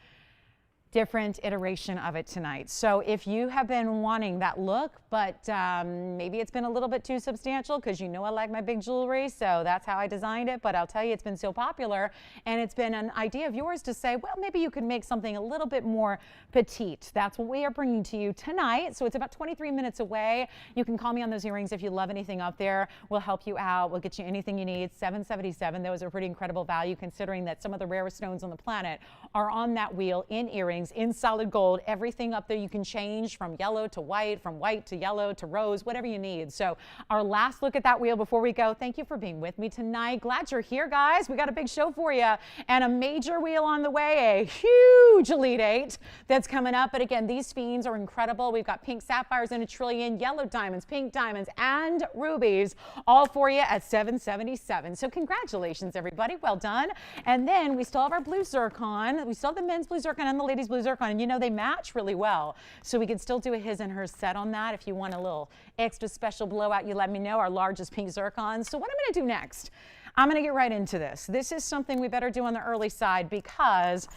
A: different iteration of it tonight. So if you have been wanting that look, but maybe it's been a little bit too substantial, because you know I like my big jewelry, so that's how I designed it. But I'll tell you, it's been so popular, and it's been an idea of yours to say, well, maybe you could make something a little bit more petite. That's what we are bringing to you tonight. So it's about 23 minutes away. You can call me on those earrings if you love anything up there. We'll help you out. We'll get you anything you need. 777. Those are pretty incredible value, considering that some of the rarest stones on the planet are on that wheel in earrings, in solid gold. Everything up there you can change from yellow to white, from white to yellow to rose, whatever you need. So our last look at that wheel before we go. Thank you for being with me tonight. Glad you're here, guys. We got a big show for you, and a major wheel on the way, a huge Elite 8 that's coming up. But again, these sphenes are incredible. We've got pink sapphires in a trillion, yellow diamonds, pink diamonds, and rubies, all for you at 777. So congratulations, everybody. Well done. And then we still have our blue zircon. We still have the men's blue zircon and the ladies' blue zircon. And you know, they match really well. So we can still do a his and her set on that. If you want a little extra special blowout, you let me know. Our largest pink zircon. So what I'm going to do next, I'm going to get right into this. This is something we better do on the early side, because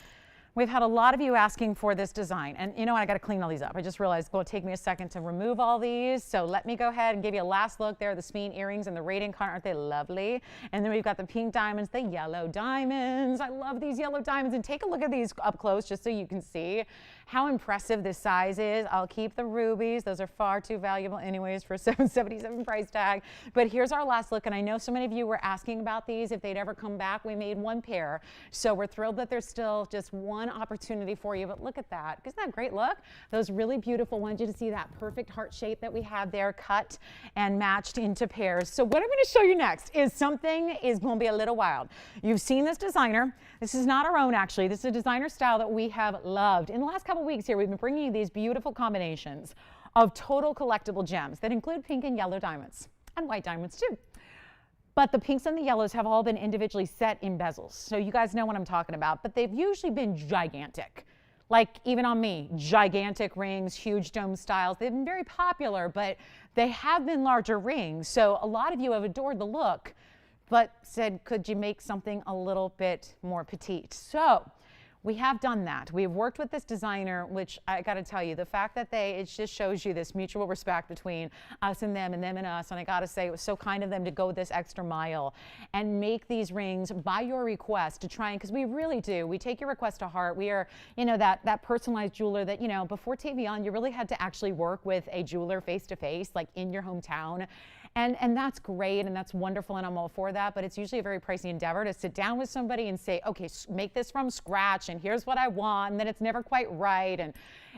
A: we've had a lot of you asking for this design. And you know what? I got to clean all these up. I just realized it's going to take me a second to remove all these. So let me go ahead and give you a last look there. The speen earrings and the radiant color, aren't they lovely? And then we've got the pink diamonds, the yellow diamonds. I love these yellow diamonds. And take a look at these up close just so you can see how impressive this size is. I'll keep the rubies. Those are far too valuable anyways for a $777 price tag. But here's our last look. And I know so many of you were asking about these, if they'd ever come back. We made 1 pair. So we're thrilled that there's still just 1 one opportunity for you, but look at that. Isn't that a great look? Those really beautiful. Wanted you to see that perfect heart shape that we have there, cut and matched into pairs. So what I'm going to show you next is something is going to be a little wild. You've seen this designer. This is not our own, actually. This is a designer style that we have loved. In the last couple weeks here, we've been bringing you these beautiful combinations of total collectible gems that include pink and yellow diamonds and white diamonds too. But the pinks and the yellows have all been individually set in bezels. So you guys know what I'm talking about, but they've usually been gigantic. Like even on me, gigantic rings, huge dome styles. They've been very popular, but they have been larger rings. So a lot of you have adored the look, but said, could you make something a little bit more petite? So we have done that. We've worked with this designer, which I got to tell you, the fact that it just shows you this mutual respect between us and them and us. And I got to say, it was so kind of them to go this extra mile and make these rings by your request to try and, because we really do. We take your request to heart. We are, you know, that personalized jeweler that, you know, before TVON, you really had to actually work with a jeweler face to face, like in your hometown. And that's great and that's wonderful and I'm all for that, but it's usually a very pricey endeavor to sit down with somebody and say, okay, make this from scratch and here's what I want, and then it's never quite right. And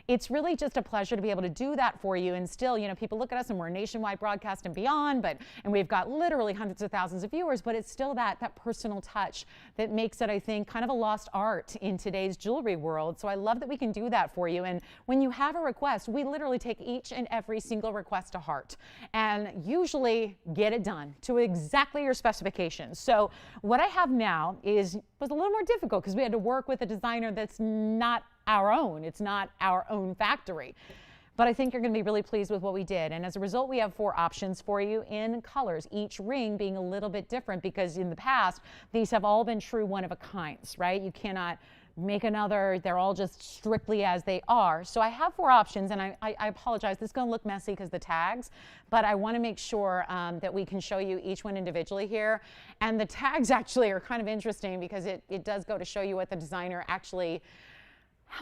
A: it's really just a pleasure to be able to do that for you. And still, you know, people look at us and we're a nationwide broadcast and beyond, and we've got literally hundreds of thousands of viewers, but it's still that personal touch that makes it, I think, kind of a lost art in today's jewelry world. So I love that we can do that for you. And when you have a request, we literally take each and every single request to heart and usually get it done to exactly your specifications. So what I have now was a little more difficult because we had to work with a designer that's not our own. It's not our own factory. But I think you're going to be really pleased with what we did. And as a result, we have 4 options for you in colors, each ring being a little bit different because in the past, these have all been true one of a kinds, right? You cannot make another. They're all just strictly as they are. So I have 4 options, and I apologize. This is going to look messy because the tags, but I want to make sure that we can show you each one individually here. And the tags actually are kind of interesting because it does go to show you what the designer actually,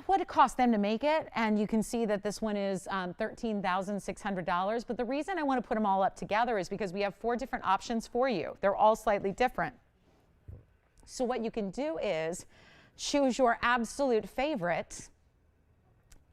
A: what it cost them to make it. And you can see that this one is $13,600. But the reason I want to put them all up together is because we have 4 different options for you. They're all slightly different. So what you can do is choose your absolute favorite,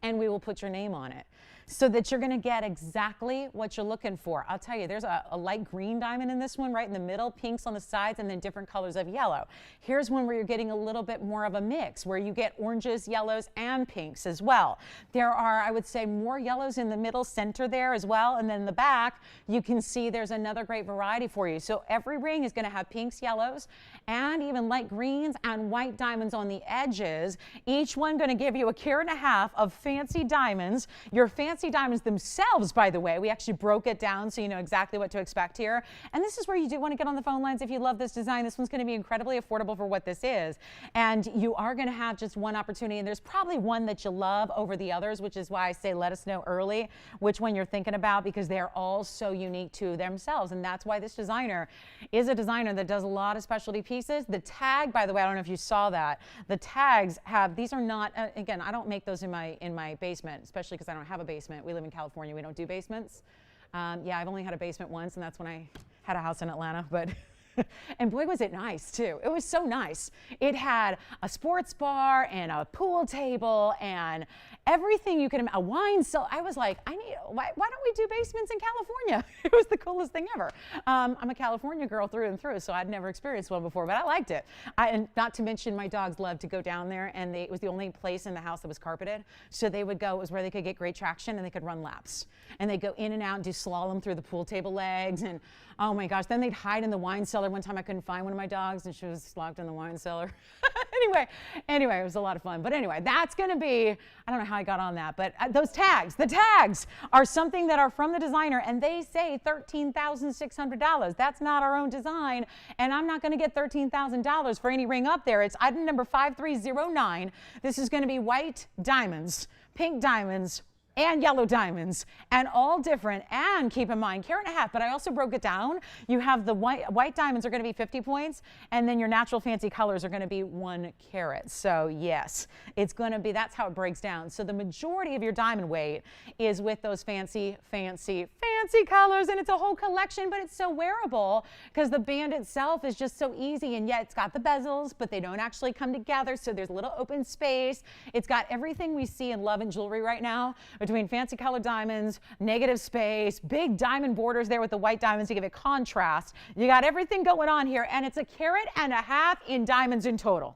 A: and we will put your name on it so that you're going to get exactly what you're looking for. I'll tell you, there's a light green diamond in this one right in the middle, pinks on the sides, and then different colors of yellow. Here's one where you're getting a little bit more of a mix, where you get oranges, yellows, and pinks as well. There are, I would say, more yellows in the middle center there as well, and then in the back, you can see there's another great variety for you. So every ring is going to have pinks, yellows, and even light greens and white diamonds on the edges. Each one going to give you 1.5 carats of fancy diamonds. Your fancy diamonds themselves, by the way, we actually broke it down so you know exactly what to expect here. And this is where you do want to get on the phone lines if you love this design. This one's going to be incredibly affordable for what this is. And you are going to have just one opportunity, and there's probably one that you love over the others, which is why I say let us know early which one you're thinking about, because they're all so unique to themselves. And that's why this designer is a designer that does a lot of specialty pieces. The tag, by the way, I don't know if you saw that. The tags have, these are not, again, I don't make those in my basement, especially because I don't have a basement. We live in California. We don't do basements. Yeah, I've only had a basement once, and that's when I had a house in Atlanta. But and boy, was it nice, too. It was so nice. It had a sports bar and a pool table and everything you could imagine, a wine cellar. I was like, why don't we do basements in California? It was the coolest thing ever. I'm a California girl through and through, so I'd never experienced one before, but I liked it. And not to mention, my dogs loved to go down there, and it was the only place in the house that was carpeted. So they would go, it was where they could get great traction, and they could run laps. And they'd go in and out and do slalom through the pool table legs, and oh my gosh, then they'd hide in the wine cellar. One time I couldn't find one of my dogs, and she was locked in the wine cellar. Anyway, it was a lot of fun. But anyway, that's going to be, I don't know how I got on that, but those tags, the tags are something that are from the designer, and they say $13,600. That's not our own design, and I'm not going to get $13,000 for any ring up there. It's item number 5309. This is going to be white diamonds, pink diamonds, and yellow diamonds, and all different. And keep in mind, 1.5 carats, but I also broke it down. You have the white diamonds are going to be 50 points, and then your natural fancy colors are going to be 1 carat. So yes, it's going to be, that's how it breaks down. So the majority of your diamond weight is with those fancy fancy colors, and it's a whole collection, but it's so wearable because the band itself is just so easy, and yet it's got the bezels, but they don't actually come together, so there's a little open space. It's got everything we see and love in jewelry right now, between fancy colored diamonds, negative space, big diamond borders there with the white diamonds to give it contrast. You got everything going on here, and it's 1.5 carats in diamonds in total.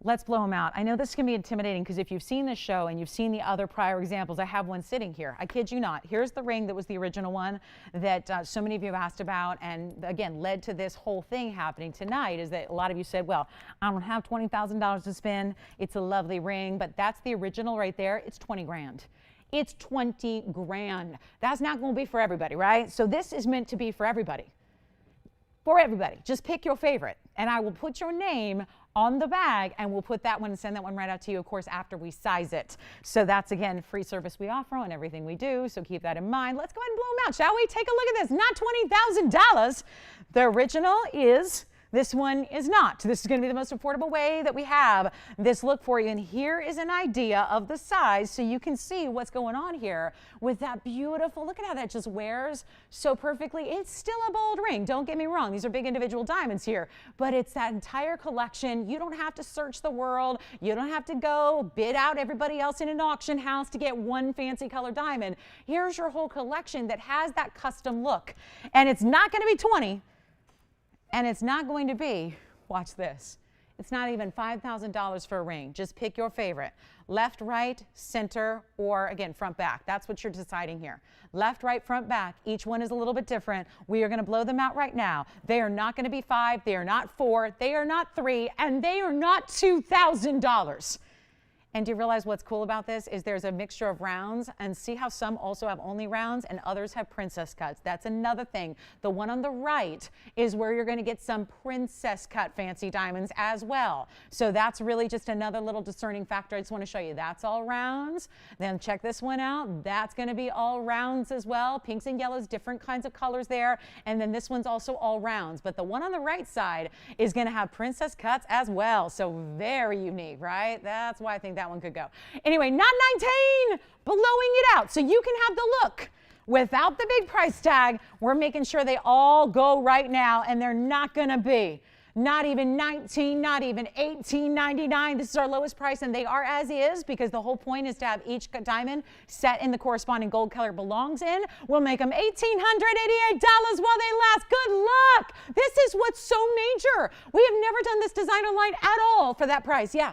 A: Let's blow them out. I know this can be intimidating because if you've seen this show and you've seen the other prior examples, I have one sitting here. I kid you not. Here's the ring that was the original one that so many of you have asked about, and again led to this whole thing happening tonight, is that a lot of you said, well, I don't have $20,000 to spend. It's a lovely ring, but that's the original right there. It's 20 grand. It's 20 grand. That's not going to be for everybody, right? So this is meant to be for everybody. For everybody. Just pick your favorite, and I will put your name on the bag, and we'll put that one and send that one right out to you, of course, after we size it. So that's, again, free service we offer on everything we do, so keep that in mind. Let's go ahead and blow them out, shall we? Take a look at this. Not $20,000. The original is, this one is not. This is going to be the most affordable way that we have this look for you. And here is an idea of the size so you can see what's going on here with that beautiful, look at how that just wears so perfectly. It's still a bold ring. Don't get me wrong. These are big individual diamonds here, but it's that entire collection. You don't have to search the world. You don't have to go bid out everybody else in an auction house to get one fancy color diamond. Here's your whole collection that has that custom look. And it's not going to be 20. And it's not going to be, watch this, it's not even $5,000 for a ring. Just pick your favorite. Left, right, center, or again, front, back. That's what you're deciding here. Left, right, front, back. Each one is a little bit different. We are going to blow them out right now. They are not going to be 5, they are not 4, they are not 3, and they are not $2,000. And do you realize what's cool about this is there's a mixture of rounds, and see how some also have only rounds and others have princess cuts. That's another thing. The one on the right is where you're going to get some princess cut fancy diamonds as well. So that's really just another little discerning factor. I just want to show you that's all rounds. Then check this one out. That's going to be all rounds as well. Pinks and yellows, different kinds of colors there. And then this one's also all rounds. But the one on the right side is going to have princess cuts as well. So very unique, right? That's why I think that one could go. Anyway, not 19, blowing it out so you can have the look without the big price tag. We're making sure they all go right now, and they're not going to be not even $19, not even $18.99. This is our lowest price, and they are as is because the whole point is to have each diamond set in the corresponding gold color it belongs in. We'll make them $1,888 while they last. Good luck. This is what's so major. We have never done this designer line at all for that price. Yeah.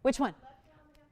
A: Which one?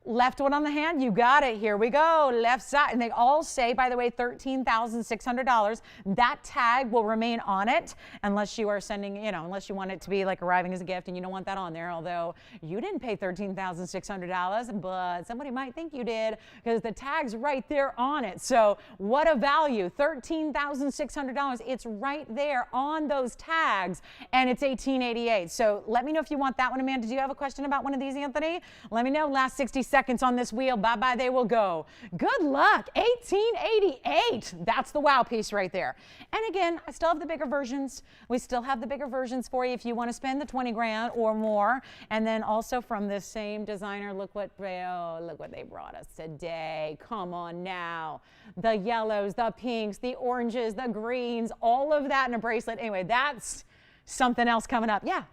A: Left one on the hand, you got it. Here we go, left side. And they all say, by the way, $13,600. That tag will remain on it unless you are sending, unless you want it to be like arriving as a gift and you don't want that on there. Although you didn't pay $13,600, but somebody might think you did because the tag's right there on it. So what a value, $13,600. It's right there on those tags, and it's $1,888. So let me know if you want that one. Amanda, do you have a question about one of these, Anthony? Let me know. Last 60 seconds on this wheel. Bye-bye, they will go. Good luck. $1,888. That's the wow piece right there. And again, I still have the bigger versions. We still have the bigger versions for you if you want to spend the 20 grand or more. And then also from this same designer, look what they brought us today. Come on now. The yellows, the pinks, the oranges, the greens, all of that in a bracelet. Anyway, that's something else coming up. Yeah.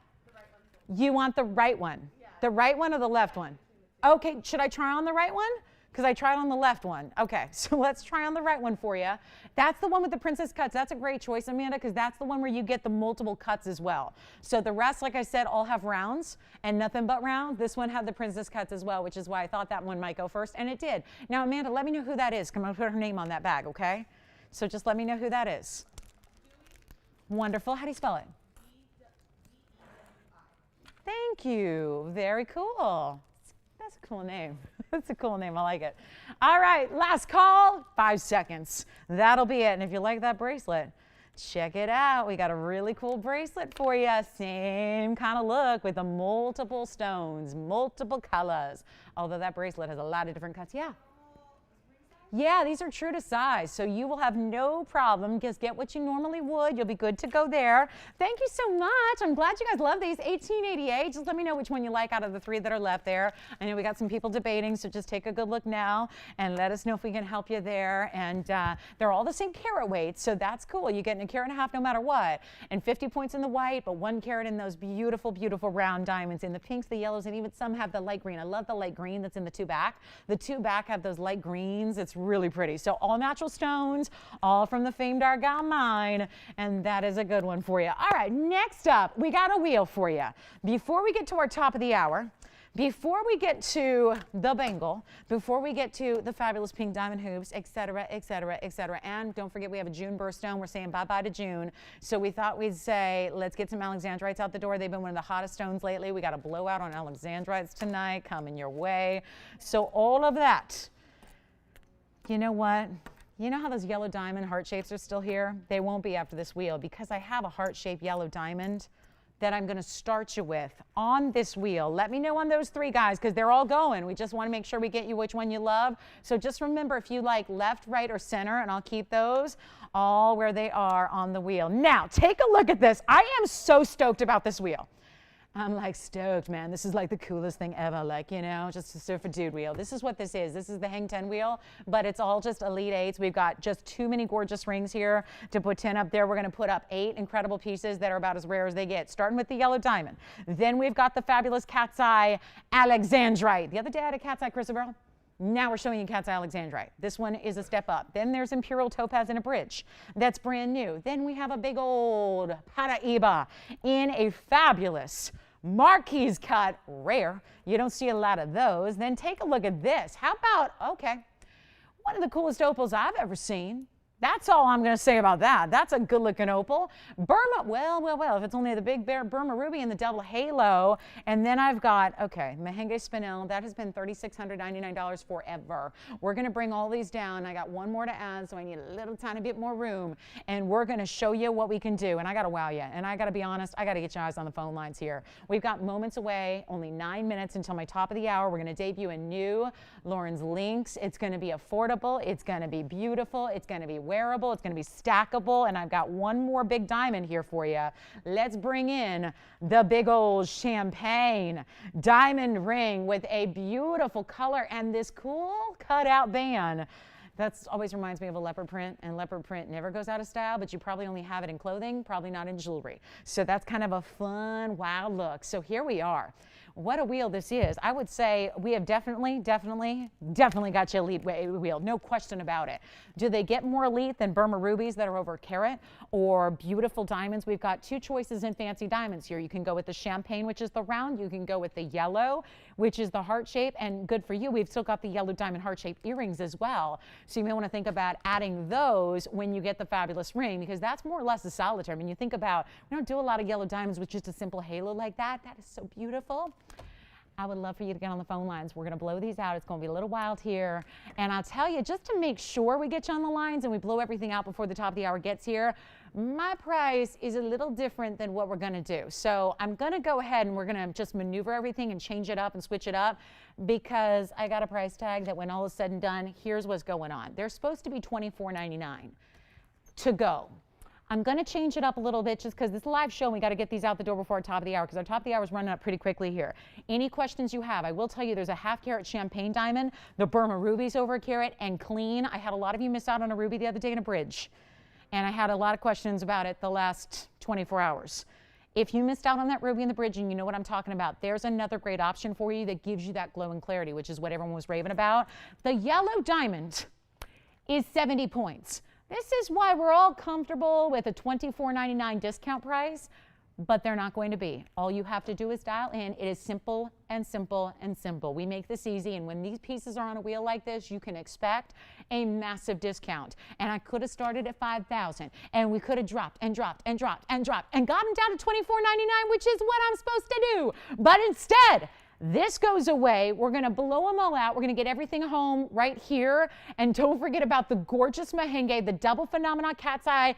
A: You want the right one? Yeah. The right one or the left one? Okay, should I try on the right one? Because I tried on the left one. Okay, so let's try on the right one for you. That's the one with the princess cuts. That's a great choice, Amanda, because that's the one where you get the multiple cuts as well. So the rest, like I said, all have rounds and nothing but rounds. This one had the princess cuts as well, which is why I thought that one might go first, and it did. Now, Amanda, let me know who that is. Come on, put her name on that bag, okay? So just let me know who that is. Wonderful. How do you spell it? Thank you. Very cool. That's a cool name. That's a cool name. I like it. All right, last call, 5 seconds. That'll be it. And if you like that bracelet, check it out. We got a really cool bracelet for you. Same kind of look with the multiple stones, multiple colors. Although that bracelet has a lot of different cuts. Yeah. Yeah, these are true to size, so you will have no problem. Just get what you normally would. You'll be good to go there. Thank you so much. I'm glad you guys love these. $18.88. Just let me know which one you like out of the 3 that are left there. I know we got some people debating, so just take a good look now and let us know if we can help you there. And they're all the same carat weight, so that's cool. You're getting 1.5 carats no matter what. And 50 points in the white, but 1 carat in those beautiful, beautiful round diamonds in the pinks, the yellows, and even some have the light green. I love the light green that's in the 2 back. The 2 back have those light greens. It's really pretty. So all natural stones, all from the famed Argyle mine, and that is a good one for you. All right, next up, we got a wheel for you. Before we get to our top of the hour, before we get to the bangle, before we get to the fabulous pink diamond hoops, et cetera, et cetera, et cetera, and don't forget we have a June birthstone. We're saying bye-bye to June. So we thought we'd say, let's get some Alexandrites out the door. They've been one of the hottest stones lately. We got a blowout on Alexandrites tonight coming your way. So all of that. You know what? You know how those yellow diamond heart shapes are still here? They won't be after this wheel because I have a heart-shaped yellow diamond that I'm going to start you with on this wheel. Let me know on those 3 guys because they're all going. We just want to make sure we get you which one you love. So just remember if you like left, right, or center, and I'll keep those all where they are on the wheel. Now, take a look at this. I am so stoked about this wheel. I'm like stoked, man. This is like the coolest thing ever. Like, you know, just a surfer dude wheel. This is what this is. This is the Hang 10 wheel, but it's all just Elite 8s. We've got just too many gorgeous rings here to put 10 up there. We're going to put up 8 incredible pieces that are about as rare as they get, starting with the yellow diamond. Then we've got the fabulous cat's eye Alexandrite. The other day I had a cat's eye chrysoberyl. Now we're showing you cat's eye Alexandrite. This one is a step up. Then there's Imperial Topaz in a bridge. That's brand new. Then we have a big old Paraiba in a fabulous Marquise cut, rare. You don't see a lot of those. Then take a look at this. How about, okay, one of the coolest opals I've ever seen. That's all I'm going to say about that. That's a good-looking opal. Burma, well, if it's only the big bear Burma ruby and the double halo. And then I've got, okay, Mahenge Spinel. That has been $3,699 forever. We're going to bring all these down. I got one more to add, so I need a little tiny bit more room. And we're going to show you what we can do. And I got to wow you. And I got to be honest, I got to get your eyes on the phone lines here. We've got moments away, only 9 minutes until my top of the hour. We're going to debut a new Lauren's Links. It's going to be affordable. It's going to be beautiful. It's going to be wearable. It's going to be stackable. And I've got one more big diamond here for you. Let's bring in the big old champagne diamond ring with a beautiful color and this cool cutout band. That always reminds me of a leopard print, and leopard print never goes out of style, but you probably only have it in clothing, probably not in jewelry. So that's kind of a fun, wild look. So here we are. What a wheel this is. I would say we have definitely got you elite wheel. No question about it. Do they get more elite than Burma rubies that are over a carat or beautiful diamonds? We've got 2 choices in fancy diamonds here. You can go with the champagne, which is the round. You can go with the yellow, which is the heart shape. And good for you, we've still got the yellow diamond heart shaped earrings as well. So you may want to think about adding those when you get the fabulous ring, because that's more or less a solitaire. I mean, you think about, we don't do a lot of yellow diamonds with just a simple halo like that. That is so beautiful. I would love for you to get on the phone lines. We're going to blow these out. It's going to be a little wild here. And I'll tell you, just to make sure we get you on the lines and we blow everything out before the top of the hour gets here, my price is a little different than what we're going to do. So I'm going to go ahead and we're going to just maneuver everything and change it up and switch it up, because I got a price tag that when all is said and done, here's what's going on. They're supposed to be $24.99 to go. I'm going to change it up a little bit just because this live show, we got to get these out the door before our top of the hour, because our top of the hour is running up pretty quickly here. Any questions you have, I will tell you there's a 1/2 carat champagne diamond, the Burma rubies over a carat and clean. I had a lot of you miss out on a ruby the other day in a bridge, and I had a lot of questions about it the last 24 hours. If you missed out on that ruby in the bridge and you know what I'm talking about, there's another great option for you that gives you that glow and clarity, which is what everyone was raving about. The yellow diamond is 70 points. This is why we're all comfortable with a $24.99 discount price, but they're not going to be. All you have to do is dial in. It is simple and simple and simple. We make this easy, and when these pieces are on a wheel like this, you can expect a massive discount. And I could have started at $5,000, and we could have dropped and dropped and dropped and dropped and gotten down to $24.99, which is what I'm supposed to do. But instead, this goes away. We're going to blow them all out. We're going to get everything home right here. And don't forget about the gorgeous Mahenge, the double phenomenon cat's eye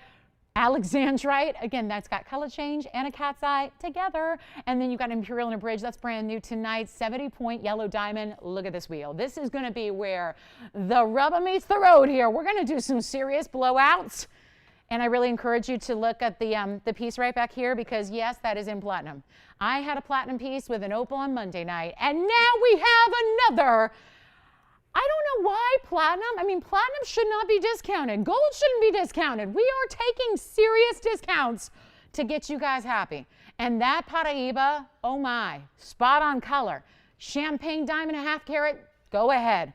A: Alexandrite, again, that's got color change and a cat's eye together. And then you've got Imperial and a bridge. That's brand new tonight. 70-point yellow diamond. Look at this wheel. This is going to be where the rubber meets the road here. We're going to do some serious blowouts. And I really encourage you to look at the piece right back here because, yes, that is in platinum. I had a platinum piece with an opal on Monday night. And now we have another. I don't know why platinum. I mean, platinum should not be discounted. Gold shouldn't be discounted. We are taking serious discounts to get you guys happy. And that Paraiba, oh my, spot on color. Champagne diamond, a half carat, go ahead.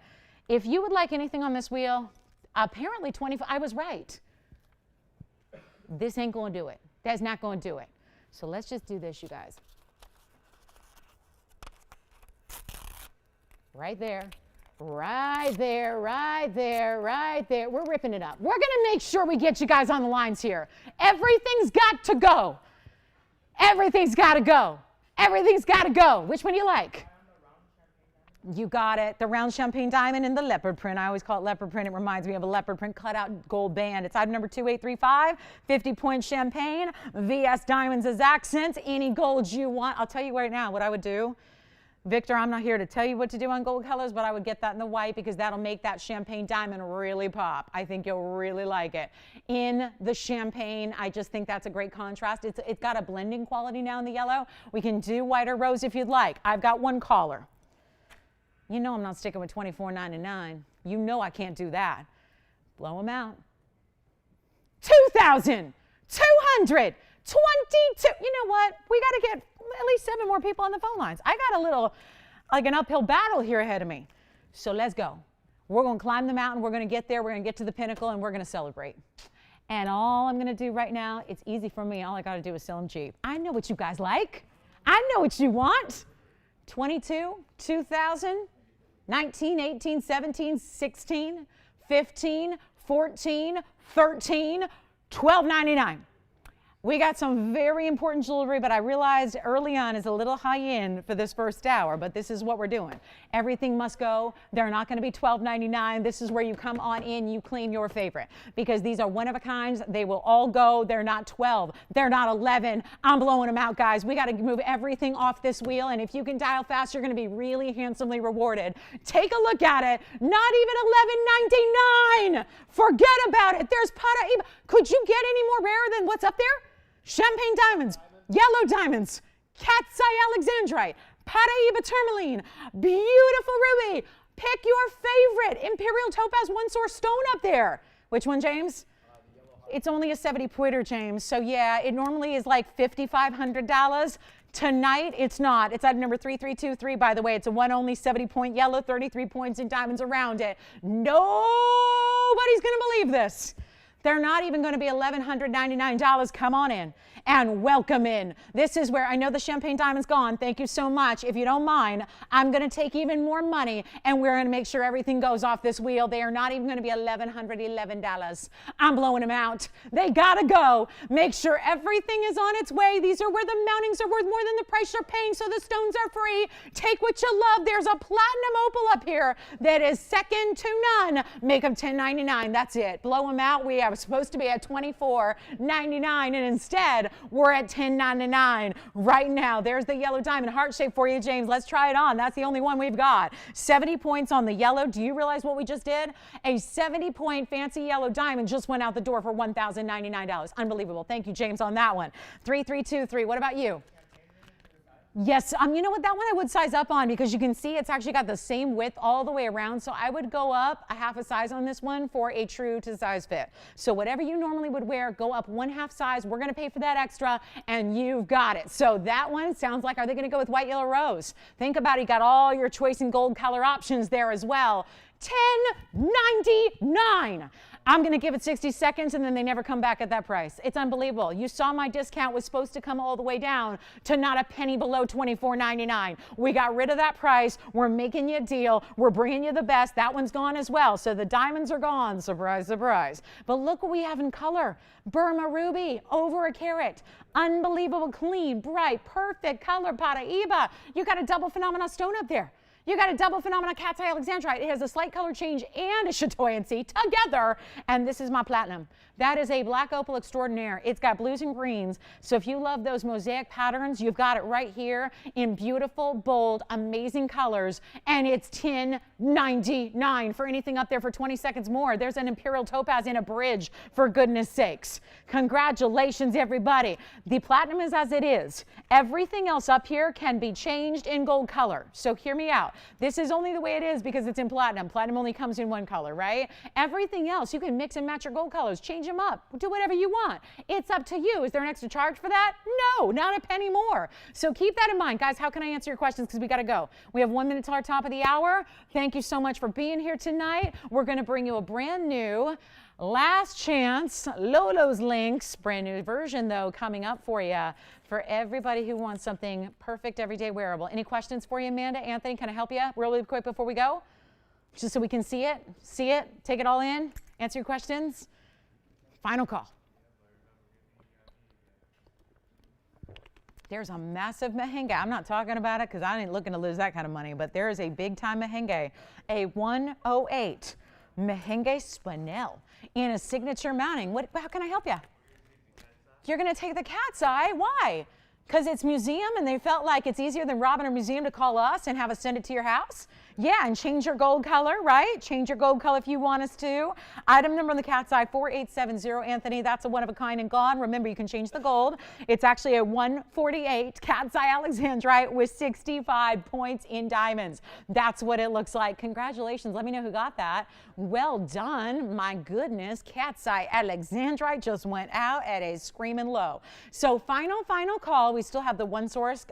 A: If you would like anything on this wheel, apparently 25, I was right. This ain't going to do it. That's not going to do it. So let's just do this, you guys. Right there. Right there, right there, right there. We're ripping it up. We're going to make sure we get you guys on the lines here. Everything's got to go. Everything's got to go. Everything's got to go. Which one do you like? You got it. The round champagne diamond in the leopard print. I always call it leopard print. It reminds me of a leopard print cutout gold band. It's item number 2835, 50-point champagne, VS diamonds as accents, any gold you want. I'll tell you right now what I would do. Victor, I'm not here to tell you what to do on gold colors, but I would get that in the white because that'll make that champagne diamond really pop. I think you'll really like it. In the champagne, I just think that's a great contrast. It's got a blending quality now in the yellow. We can do white or rose if you'd like. I've got one caller. You know I'm not sticking with $24.99. You know I can't do that. Blow them out. 2,222. You know what? We got to get at least 7 more people on the phone lines. I got a little, like an uphill battle here ahead of me. So let's go. We're going to climb the mountain. We're going to get there. We're going to get to the pinnacle, and we're going to celebrate. And all I'm going to do right now, it's easy for me. All I got to do is sell them cheap. I know what you guys like. I know what you want. 22, 2000, 19, 18, 17, 16, 15, 14, 13, $12.99. We got some very important jewelry, but I realized early on is a little high end for this first hour, but this is what we're doing. Everything must go. They're not going to be $12.99. This is where you come on in, you claim your favorite, because these are one of a kinds. They will all go. They're not 12. They're not 11. I'm blowing them out, guys. We got to move everything off this wheel, and if you can dial fast, you're going to be really handsomely rewarded. Take a look at it. Not even $11.99. Forget about it. There's Paraiba. Could you get any more rare than what's up there? Champagne diamonds, yellow diamonds, cat's eye alexandrite, Paraiba tourmaline, beautiful ruby. Pick your favorite. Imperial Topaz one source stone up there. Which one, James? It's only a 70-pointer, James. So yeah, it normally is like $5,500. Tonight, it's not. It's item number 3323, by the way. It's a one-only 70-point yellow, 33 points in diamonds around it. Nobody's going to believe this. They're not even going to be $1,199. Come on in and welcome in. This is where I know the champagne diamond's gone. Thank you so much. If you don't mind, I'm going to take even more money and we're going to make sure everything goes off this wheel. They are not even going to be $1,111. I'm blowing them out. They got to go. Make sure everything is on its way. These are where the mountings are worth more than the price you're paying, so the stones are free. Take what you love. There's a platinum opal up here that is second to none. Make them $10.99. That's it. Blow them out. We are supposed to be at $24.99 and instead we're at $10.99 right now. There's the yellow diamond heart shape for you, James. Let's try it on. That's the only one we've got. 70 points on the yellow. Do you realize what we just did? A 70-point fancy yellow diamond just went out the door for $1,099. Unbelievable. Thank you, James, on that one. 3323. What about you? Yes, you know what, that one I would size up on because you can see it's actually got the same width all the way around. So I would go up a half a size on this one for a true to size fit. So whatever you normally would wear, go up 1/2 size. We're going to pay for that extra and you've got it. So that one sounds like, are they going to go with white, yellow, rose? Think about it. You got all your choice in gold color options there as well. $10.99. I'm going to give it 60 seconds and then they never come back at that price. It's unbelievable. You saw my discount was supposed to come all the way down to not a penny below $24.99. We got rid of that price. We're making you a deal. We're bringing you the best. That one's gone as well. So the diamonds are gone. Surprise, surprise. But look what we have in color. Burma ruby, over a carat. Unbelievable, clean, bright, perfect color, Paraiba. You got a double phenomena stone up there. You got a double phenomenal cat's eye Alexandrite. It has a slight color change and a chatoyancy together. And this is my platinum. That is a black opal extraordinaire. It's got blues and greens. So if you love those mosaic patterns, you've got it right here in beautiful, bold, amazing colors. And it's $10.99 for anything up there for 20 seconds more. There's an Imperial Topaz in a bridge, for goodness sakes. Congratulations, everybody. The platinum is as it is. Everything else up here can be changed in gold color. So hear me out. This is only the way it is because it's in platinum. Platinum only comes in one color, right? Everything else, you can mix and match your gold colors, change them up, do whatever you want. It's up to you. Is there an extra charge for that? No, not a penny more. So keep that in mind. Guys, how can I answer your questions? Because we got to go. We have 1 minute till our top of the hour. Thank you so much for being here tonight. We're going to bring you a brand new last chance Lolo's Links, brand new version though, coming up for you, for everybody who wants something perfect everyday wearable. Any questions for you, Amanda? Anthony, can I help you really quick before we go? Just so we can see it, take it all in, answer your questions. Final call. There's a massive Mahenge. I'm not talking about it because I ain't looking to lose that kind of money, but there is a big time Mahenge, a 108 Mahenge Spinel in a signature mounting. How can I help you? You're going to take the cat's eye. Why? Because it's museum and they felt like it's easier than robbing a museum to call us and have us send it to your house? Yeah, and change your gold color, right? Change your gold color if you want us to. Item number on the cat's eye, 4870. Anthony, that's a one of a kind and gone. Remember, you can change the gold. It's actually a 148 cat's eye Alexandrite with 65 points in diamonds. That's what it looks like. Congratulations. Let me know who got that. Well done. My goodness, cat's eye Alexandrite just went out at a screaming low. So final call. We still have the one source,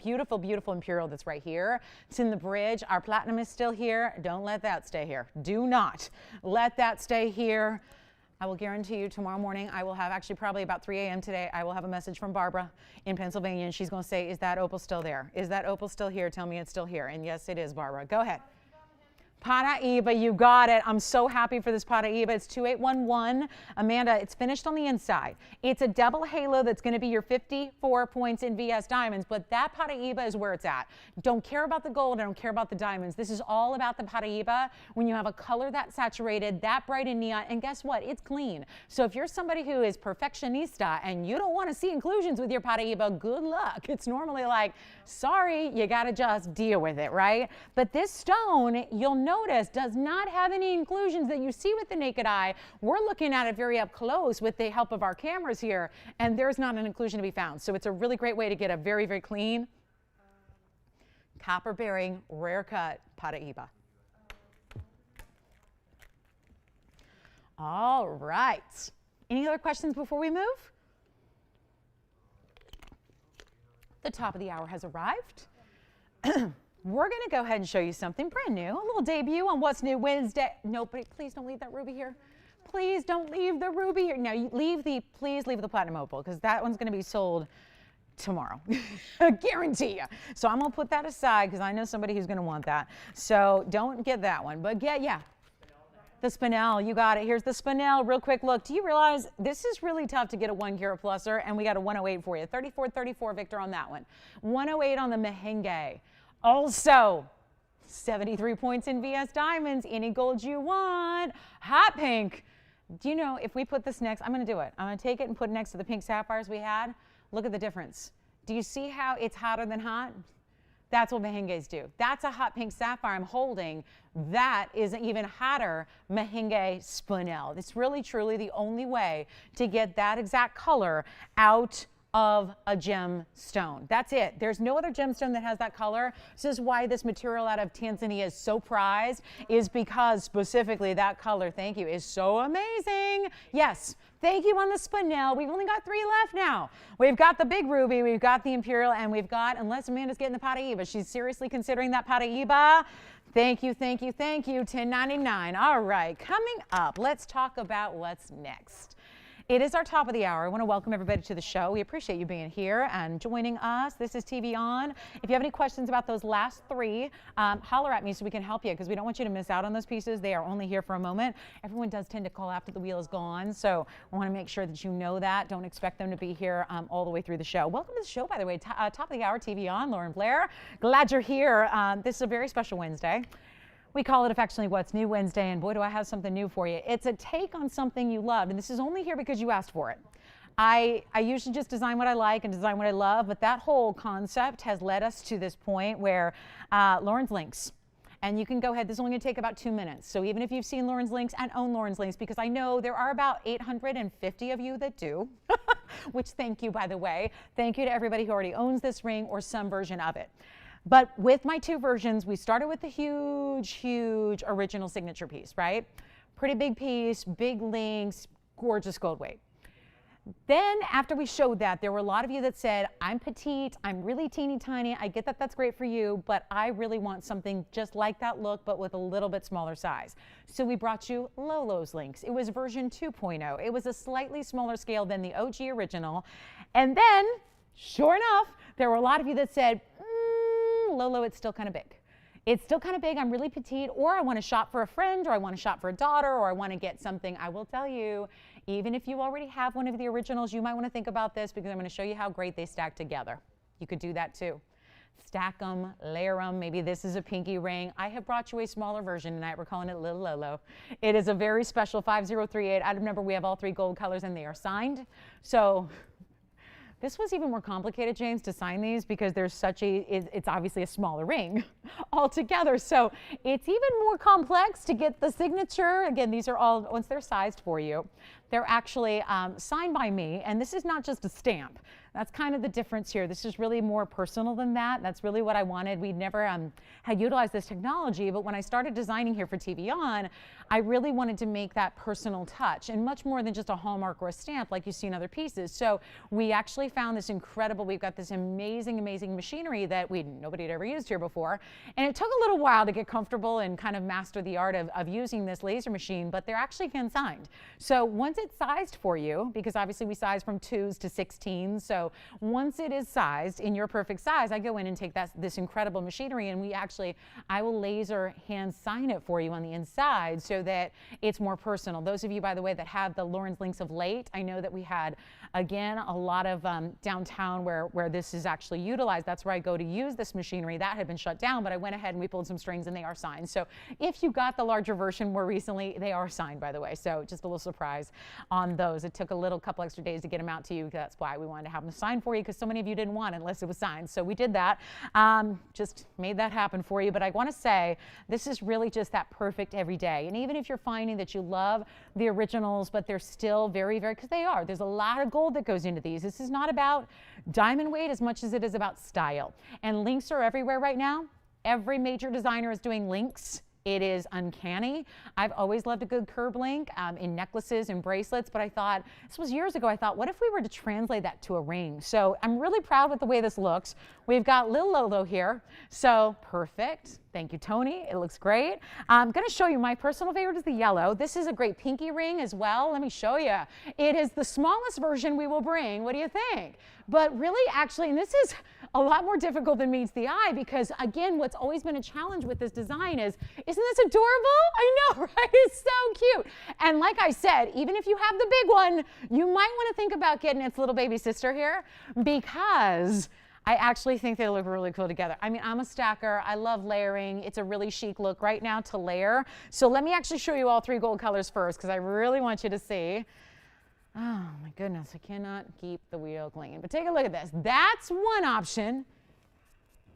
A: beautiful, beautiful Imperial that's right here. It's in the bridge. Our platinum is still here. Don't let that stay here. Do not let that stay here. I will guarantee you tomorrow morning I will have, actually probably about 3 a.m. today, I will have a message from Barbara in Pennsylvania, and she's going to say, is that opal still there? Is that opal still here? Tell me it's still here. And yes, it is, Barbara. Go ahead. Paraiba, you got it. I'm so happy for this Paraiba. It's 2811. Amanda, it's finished on the inside. It's a double halo that's going to be your 54 points in VS diamonds, but that Paraiba is where it's at. Don't care about the gold. I don't care about the diamonds. This is all about the Paraiba. When you have a color that saturated, that bright and neon, and guess what? It's clean. So if you're somebody who is perfectionista and you don't want to see inclusions with your Paraiba, good luck. It's normally like, sorry, you got to just deal with it, right? But this stone, you'll notice, does not have any inclusions that you see with the naked eye. We're looking at it very up close with the help of our cameras here, and there's not an inclusion to be found. So it's a really great way to get a very, very clean, copper-bearing, rare cut Paraiba. All right. Any other questions before we move? The top of the hour has arrived. We're going to go ahead and show you something brand new, a little debut on What's New Wednesday. No, but please don't leave that ruby here. Please don't leave the ruby here. Now, please leave the platinum opal, because that one's going to be sold tomorrow. I guarantee you. So I'm going to put that aside because I know somebody who's going to want that. So don't get that one, but the Spinel, you got it. Here's the Spinel. Real quick look. Do you realize this is really tough to get a 1 carat pluser, and we got a 108 for you. 34, Victor, on that one. 108 on the Mahenge. Also, 73 points in VS diamonds. Any gold you want. Hot pink. Do you know, if we put this next, I'm going to do it. I'm going to take it and put it next to the pink sapphires we had. Look at the difference. Do you see how it's hotter than hot? That's what Mahenges do. That's a hot pink sapphire I'm holding. That is an even hotter Mahenge Spinel. It's really, truly the only way to get that exact color out of a gemstone. That's it. There's no other gemstone that has that color. This is why this material out of Tanzania is so prized, is because specifically that color, thank you, is so amazing. Yes, thank you on the Spinel. We've only got 3 left now. We've got the big ruby, we've got the Imperial, and we've got, unless Amanda's getting the Paraiba, she's seriously considering that Paraiba. Thank you, thank you, thank you. $10.99. All right, coming up, let's talk about what's next. It is our top of the hour. I want to welcome everybody to the show. We appreciate you being here and joining us. This is TVON. If you have any questions about those last three, holler at me so we can help you, because we don't want you to miss out on those pieces. They are only here for a moment. Everyone does tend to call after the wheel is gone, so I want to make sure that you know that. Don't expect them to be here all the way through the show. Welcome to the show, by the way. Top of the hour, TVON, Lauren Blair. Glad you're here. This is a very special Wednesday. We call it affectionately What's New Wednesday, and boy, do I have something new for you. It's a take on something you loved, and this is only here because you asked for it. I usually just design what I like and design what I love, but that whole concept has led us to this point where Lauren's links. And you can go ahead, this is only gonna take about 2 minutes. So even if you've seen Lauren's links and own Lauren's links, because I know there are about 850 of you that do, which thank you, by the way. Thank you to everybody who already owns this ring or some version of it. But with my two versions, we started with the huge original signature piece, right? Pretty big piece, big links, gorgeous gold weight. Then after we showed that, there were a lot of you that said, I'm petite, I'm really teeny tiny, I get that that's great for you, but I really want something just like that look, but with a little bit smaller size. So we brought you Lolo's links. It was version 2.0. It was a slightly smaller scale than the OG original. And then, sure enough, there were a lot of you that said, Lolo, it's still kind of big. It's still kind of big. I'm really petite, or I want to shop for a friend, or I want to shop for a daughter, or I want to get something. I will tell you, even if you already have one of the originals, you might want to think about this, because I'm going to show you how great they stack together. You could do that too. Stack them, layer them. Maybe this is a pinky ring. I have brought you a smaller version tonight. We're calling it Little Lolo. It is a very special 5038. I remember we have all three gold colors and they are signed. So this was even more complicated, James, to sign these, because there's such it's obviously a smaller ring altogether. So it's even more complex to get the signature. Again, these are all, once they're sized for you, they're actually signed by me. And this is not just a stamp. That's kind of the difference here. This is really more personal than that. That's really what I wanted. We never had utilized this technology, but when I started designing here for TVON, I really wanted to make that personal touch, and much more than just a hallmark or a stamp like you see in other pieces. So we actually found this incredible, we've got this amazing machinery that nobody had ever used here before. And it took a little while to get comfortable and kind of master the art of using this laser machine, but they're actually hand signed. So once it's sized for you, because obviously we size from 2s to 16s, so once it is sized in your perfect size, I go in and take this incredible machinery, and I will laser hand sign it for you on the inside so that it's more personal. Those of you, by the way, that have the Lauren's links of late, I know that we had, again, a lot of downtown where this is actually utilized. That's where I go to use this machinery. That had been shut down, but I went ahead and we pulled some strings and they are signed. So if you got the larger version more recently, they are signed, by the way. So just a little surprise on those. It took a couple extra days to get them out to you. That's why we wanted to have them signed for you, because so many of you didn't want it unless it was signed. So we did that. Just made that happen for you. But I want to say this is really just that perfect every day. And even if you're finding that you love the originals, but they're still very, because they are. There's a lot of gold that goes into these. This is not about diamond weight as much as it is about style. And links are everywhere right now. Every major designer is doing links. It is uncanny. I've always loved a good curb link in necklaces and bracelets, but I thought, this was years ago, I thought, what if we were to translate that to a ring? So I'm really proud with the way this looks. We've got Lil Lolo here, so perfect. Thank you, Tony. It looks great. I'm going to show you my personal favorite is the yellow. This is a great pinky ring as well. Let me show you. It is the smallest version we will bring. What do you think? But really, actually, and this is a lot more difficult than meets the eye, because again, what's always been a challenge with this design is, isn't this adorable? I know, right? It's so cute. And like I said, even if you have the big one, you might want to think about getting its little baby sister here, because I actually think they look really cool together. I mean, I'm a stacker. I love layering. It's a really chic look right now to layer. So let me actually show you all three gold colors first, because I really want you to see. Oh my goodness, I cannot keep the wheel clean. But take a look at this. That's one option.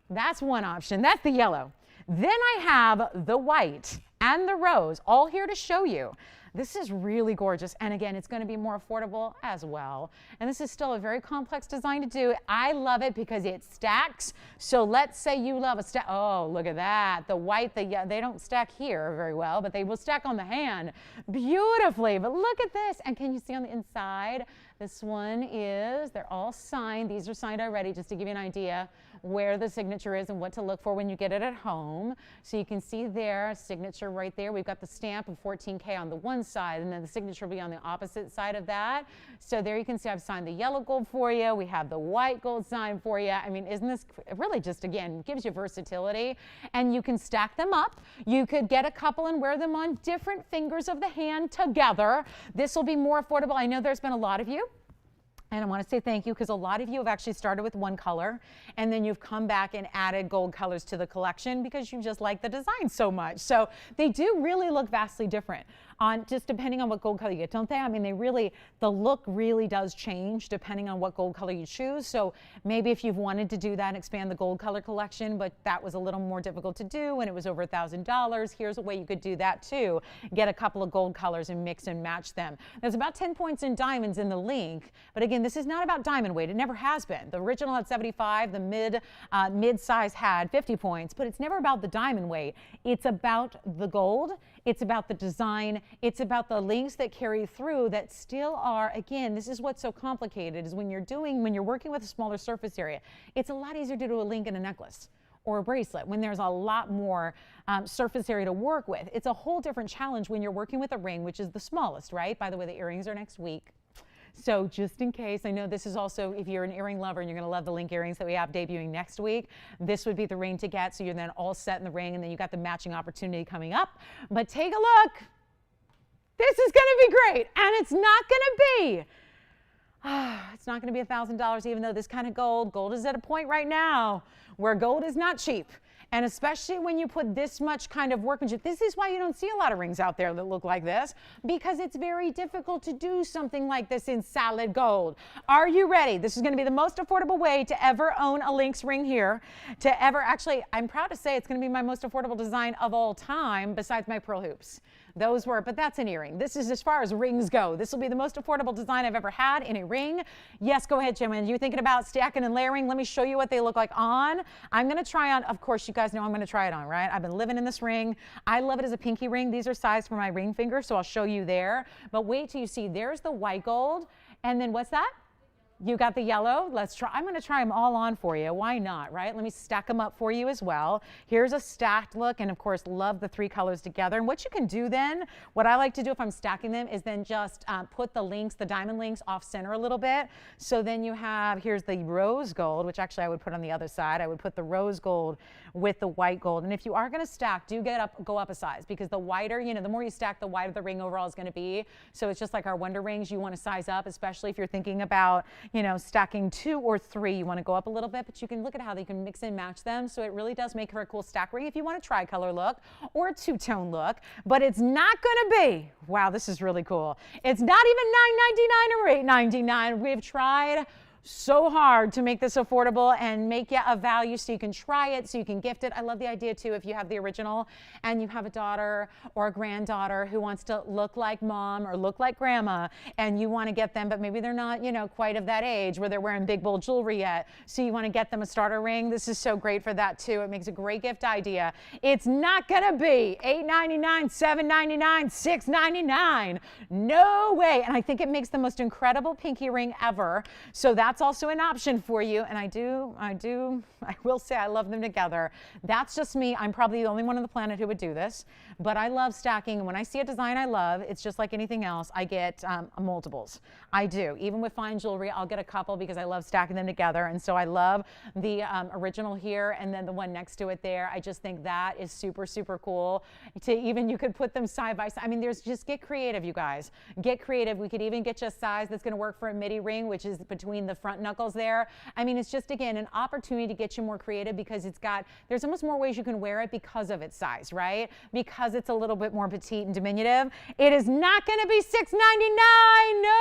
A: That's one option. That's the yellow. Then I have the white and the rose, all here to show you. This is really gorgeous. And again, it's going to be more affordable as well. And this is still a very complex design to do. I love it because it stacks. So let's say you love a stack. Oh, look at that. The white, they don't stack here very well, but they will stack on the hand beautifully. But look at this. And can you see on the inside? This one is, they're all signed. These are signed already, just to give you an idea. where the signature is and what to look for when you get it at home. So you can see there, signature right there. We've got the stamp of 14K on the one side, and then the signature will be on the opposite side of that. So there you can see I've signed the yellow gold for you. We have the white gold sign for you. I mean, isn't this really just, again, gives you versatility? And you can stack them up. You could get a couple and wear them on different fingers of the hand together. This will be more affordable. I know there's been a lot of you. And I want to say thank you because a lot of you have actually started with one color and then you've come back and added gold colors to the collection because you just like the design so much. So they do really look vastly different on just depending on what gold color you get, don't they? I mean, the look really does change depending on what gold color you choose. So maybe if you've wanted to do that and expand the gold color collection, but that was a little more difficult to do and it was over $1,000, here's a way you could do that too. Get a couple of gold colors and mix and match them. There's about 10 points in diamonds in the link, but again, this is not about diamond weight. It never has been. The original had 75, the mid-size had 50 points, but it's never about the diamond weight. It's about the gold. It's about the design. It's about the links that carry through that still are, again, this is what's so complicated is when you're working with a smaller surface area, it's a lot easier to do a link in a necklace or a bracelet when there's a lot more surface area to work with. It's a whole different challenge when you're working with a ring, which is the smallest, right? By the way, the earrings are next week. So just in case, I know this is also, if you're an earring lover and you're going to love the link earrings that we have debuting next week, this would be the ring to get. So you're then all set in the ring and then you got the matching opportunity coming up. But take a look. This is going to be great. And it's not going to be, it's not going to be $1,000 even though this kind of gold is at a point right now where gold is not cheap. And especially when you put this much kind of workmanship, this is why you don't see a lot of rings out there that look like this, because it's very difficult to do something like this in solid gold. Are you ready? This is going to be the most affordable way to ever own a Lynx ring here, to ever, actually, I'm proud to say it's going to be my most affordable design of all time besides my pearl hoops. Those were, but that's an earring. This is as far as rings go. This will be the most affordable design I've ever had in a ring. Yes, go ahead, Jim. And you're thinking about stacking and layering. Let me show you what they look like on. I'm going to try on, of course, you guys know I'm going to try it on, right? I've been living in this ring. I love it as a pinky ring. These are sized for my ring finger, so I'll show you there. But wait till you see, there's the white gold. And then what's that? You got the yellow. Let's try. I'm going to try them all on for you. Why not, right? Let me stack them up for you as well. Here's a stacked look, and of course, love the three colors together. And what you can do then, what I like to do if I'm stacking them is then just put the links, the diamond links off center a little bit. So then you have, here's the rose gold, which actually I would put on the other side. I would put the rose gold with the white gold. And if you are going to stack, do go up a size because the wider, the more you stack, the wider the ring overall is going to be. So it's just like our Wonder Rings. You want to size up, especially if you're thinking about, stacking 2 or 3, you want to go up a little bit, but you can look at how they can mix and match them. So it really does make for a cool stack ring if you want a tri-color look or a two-tone look, but it's not going to be, wow, this is really cool. It's not even $9.99 or $8.99. We've tried so hard to make this affordable and make you a value so you can try it, so you can gift it. I love the idea too if you have the original and you have a daughter or a granddaughter who wants to look like mom or look like grandma and you want to get them, but maybe they're not, quite of that age where they're wearing big bold jewelry yet. So you want to get them a starter ring. This is so great for that too. It makes a great gift idea. It's not going to be $8.99, $7.99, $6.99. No way. And I think it makes the most incredible pinky ring ever. So that's also an option for you. And I will say I love them together. That's just me. I'm probably the only one on the planet who would do this, but I love stacking. And when I see a design I love, it's just like anything else. I get multiples. I do. Even with fine jewelry, I'll get a couple because I love stacking them together. And so I love the original here and then the one next to it there. I just think that is super, super cool. You could put them side by side. I mean, just get creative, you guys. Get creative. We could even get you a size that's going to work for a midi ring, which is between the front knuckles there. I mean, it's just, again, an opportunity to get you more creative because there's almost more ways you can wear it because of its size, right? Because it's a little bit more petite and diminutive. It is not going to be $6.99. No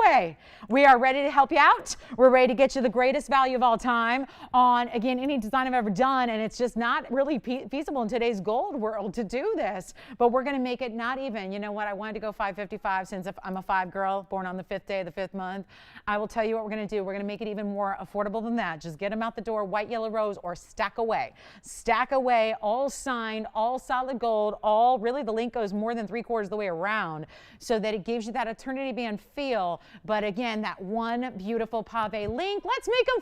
A: way. We are ready to help you out. We're ready to get you the greatest value of all time on, again, any design I've ever done, and it's just not really feasible in today's gold world to do this, but we're going to make it not even, you know what, I wanted to go $555 since I'm a 5 girl, born on the 5th day of the 5th month. I will tell you what we're going to do. We're going to make it even more affordable than that. Just get them out the door, white, yellow, rose, or stack away. Stack away, all signed, all solid gold, really the link goes more than 3/4 of the way around so that it gives you that eternity band feel, But again, that one beautiful pave link, let's make them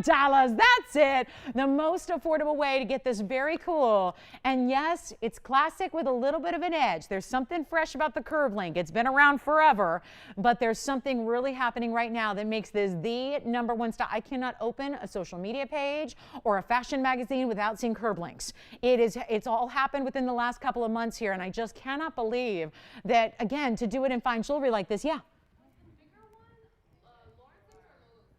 A: $499. That's it. The most affordable way to get this very cool. And yes, it's classic with a little bit of an edge. There's something fresh about the curve link. It's been around forever, but there's something really happening right now that makes this the #1 style. I cannot open a social media page or a fashion magazine without seeing curve links. It's all happened within the last couple of months here, and I just cannot believe that, again, to do it in fine jewelry like this. Yeah.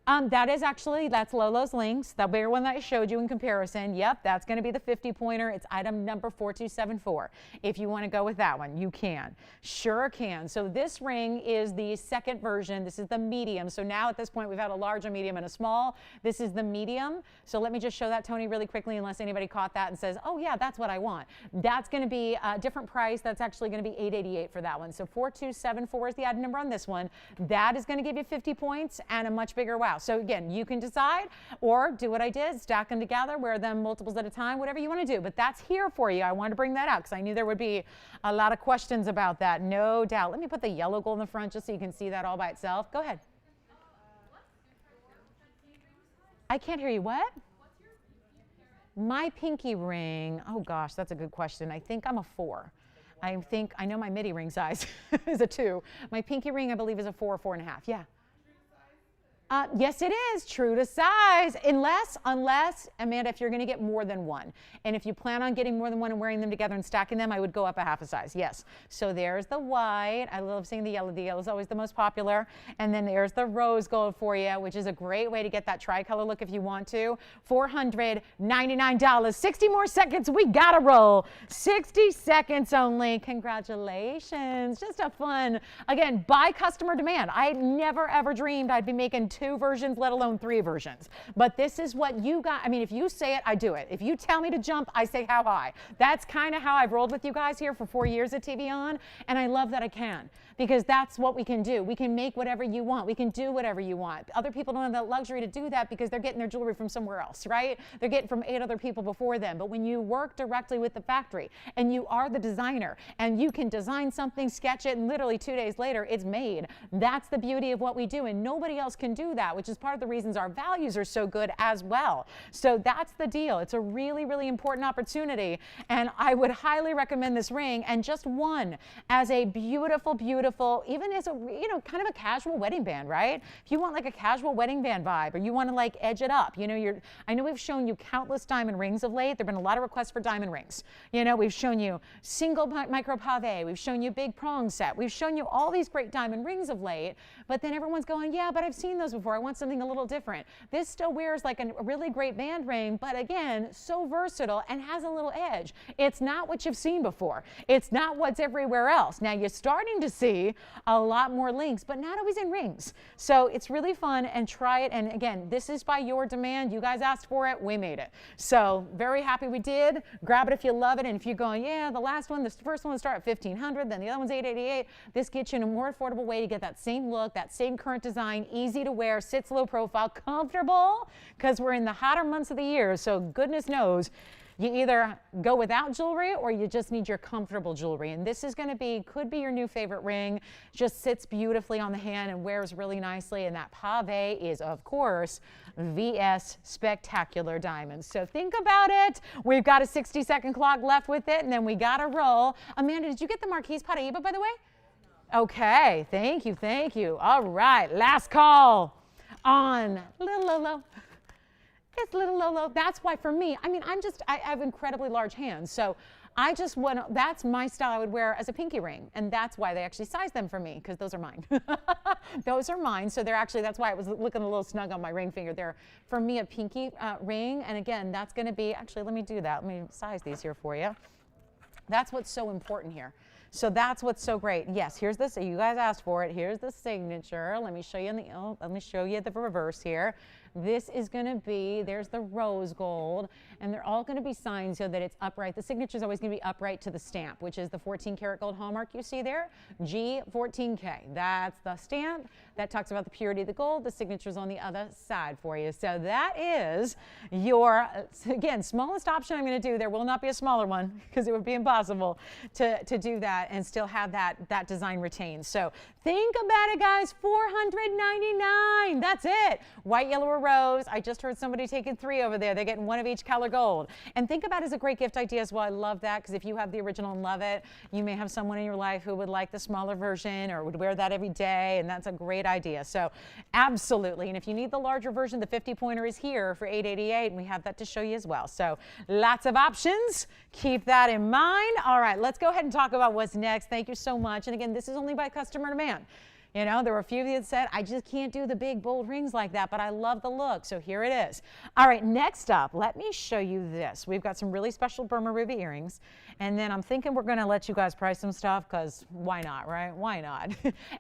A: That's Lolo's links, the bigger one that I showed you in comparison. Yep, that's going to be the 50-pointer. It's item number 4274. If you want to go with that one, you can. Sure can. So this ring is the second version. This is the medium. So now at this point, we've had a large, a medium, and a small. This is the medium. So let me just show that, Tony, really quickly, unless anybody caught that and says, oh, yeah, that's what I want. That's going to be a different price. That's actually going to be $888 for that one. So 4274 is the item number on this one. That is going to give you 50 points and a much bigger wow. So again, you can decide or do what I did, stack them together, wear them multiples at a time, whatever you want to do. But that's here for you. I wanted to bring that out because I knew there would be a lot of questions about that, no doubt. Let me put the yellow gold in the front just so you can see that all by itself. Go ahead. I can't hear you. What? My pinky ring. Oh gosh, that's a good question. I think I'm a 4. I know my midi ring size is a 2. My pinky ring, I believe, is a 4 or 4.5. Yeah. Yes, it is true to size, unless, Amanda, if you're going to get more than one. And if you plan on getting more than one and wearing them together and stacking them, I would go up a half a size, yes. So there's the white. I love seeing the yellow. The yellow is always the most popular. And then there's the rose gold for you, which is a great way to get that tricolor look if you want to. $499. 60 more seconds. We got to roll. 60 seconds only. Congratulations. Just a fun, again, by customer demand. I never, ever dreamed I'd be making 2 versions, let alone 3 versions. But this is what you got. I mean, if you say it, I do it. If you tell me to jump, I say how high. That's kind of how I've rolled with you guys here for 4 years at TVON, and I love that I can, because that's what we can do. We can make whatever you want. We can do whatever you want. Other people don't have that luxury to do that because they're getting their jewelry from somewhere else, right? They're getting from 8 other people before them. But when you work directly with the factory and you are the designer and you can design something, sketch it, and literally 2 days later, it's made. That's the beauty of what we do, and nobody else can do that, which is part of the reasons our values are so good as well. So that's the deal. It's a really, really important opportunity, and I would highly recommend this ring, and just one as a beautiful, beautiful, even as a, kind of a casual wedding band, right? If you want like a casual wedding band vibe, or you want to like edge it up, I know we've shown you countless diamond rings of late. There've been a lot of requests for diamond rings. We've shown you single micro pave. We've shown you big prong set. We've shown you all these great diamond rings of late, but then everyone's going, yeah, but I've seen those before. I want something a little different. This still wears like a really great band ring, but again, so versatile and has a little edge. It's not what you've seen before. It's not what's everywhere else. Now you're starting to see a lot more links, but not always in rings. So it's really fun, and try it. And again, this is by your demand. You guys asked for it. We made it. So very happy we did. Grab it if you love it. And if you're going, yeah, the first one will start at $1,500, then the other one's $888. This gets you in a more affordable way to get that same look, that same current design, easy to wear, sits low profile, comfortable, because we're in the hotter months of the year. So goodness knows, you either go without jewelry or you just need your comfortable jewelry. And this is could be your new favorite ring. Just sits beautifully on the hand and wears really nicely. And that pave is, of course, VS Spectacular Diamonds. So think about it. We've got a 60-second clock left with it, and then we got to roll. Amanda, did you get the Marquise Paraíba, by the way? Okay, thank you, thank you. All right, last call on Little Lolo. It's Little Lolo. That's why for me, I have incredibly large hands. So that's my style I would wear as a pinky ring. And that's why they actually size them for me, because those are mine. Those are mine. So that's why it was looking a little snug on my ring finger there. For me, a pinky ring. And again, that's going to be, actually, let me do that. Let me size these here for you. That's what's so important here. So that's what's so great. Yes, here's this. You guys asked for it. Here's the signature. Let me show you let me show you the reverse here. This is going to be, there's the rose gold, and they're all going to be signed so that it's upright. The signature is always going to be upright to the stamp, which is the 14 karat gold hallmark you see there, G14K. That's the stamp that talks about the purity of the gold. The signature's on the other side for you. So that is your, again, smallest option I'm going to do. There will not be a smaller one because it would be impossible to do that and still have that design retained. So think about it, guys, $499. That's it. White, yellow, or rose. I just heard somebody taking 3 over there. They're getting 1 of each color gold. And think about it as a great gift idea as well. I love that because if you have the original and love it, you may have someone in your life who would like the smaller version or would wear that every day, and that's a great idea. So absolutely. And if you need the larger version, the 50 pointer is here for $888, and we have that to show you as well. So lots of options. Keep that in mind. All right, let's go ahead and talk about what's next. Thank you so much. And again, this is only by customer demand. You know, there were a few of you that said, I just can't do the big, bold rings like that, but I love the look. So here it is. All right, next up, let me show you this. We've got some really special Burma ruby earrings. And then I'm thinking we're going to let you guys price some stuff because why not, right? Why not?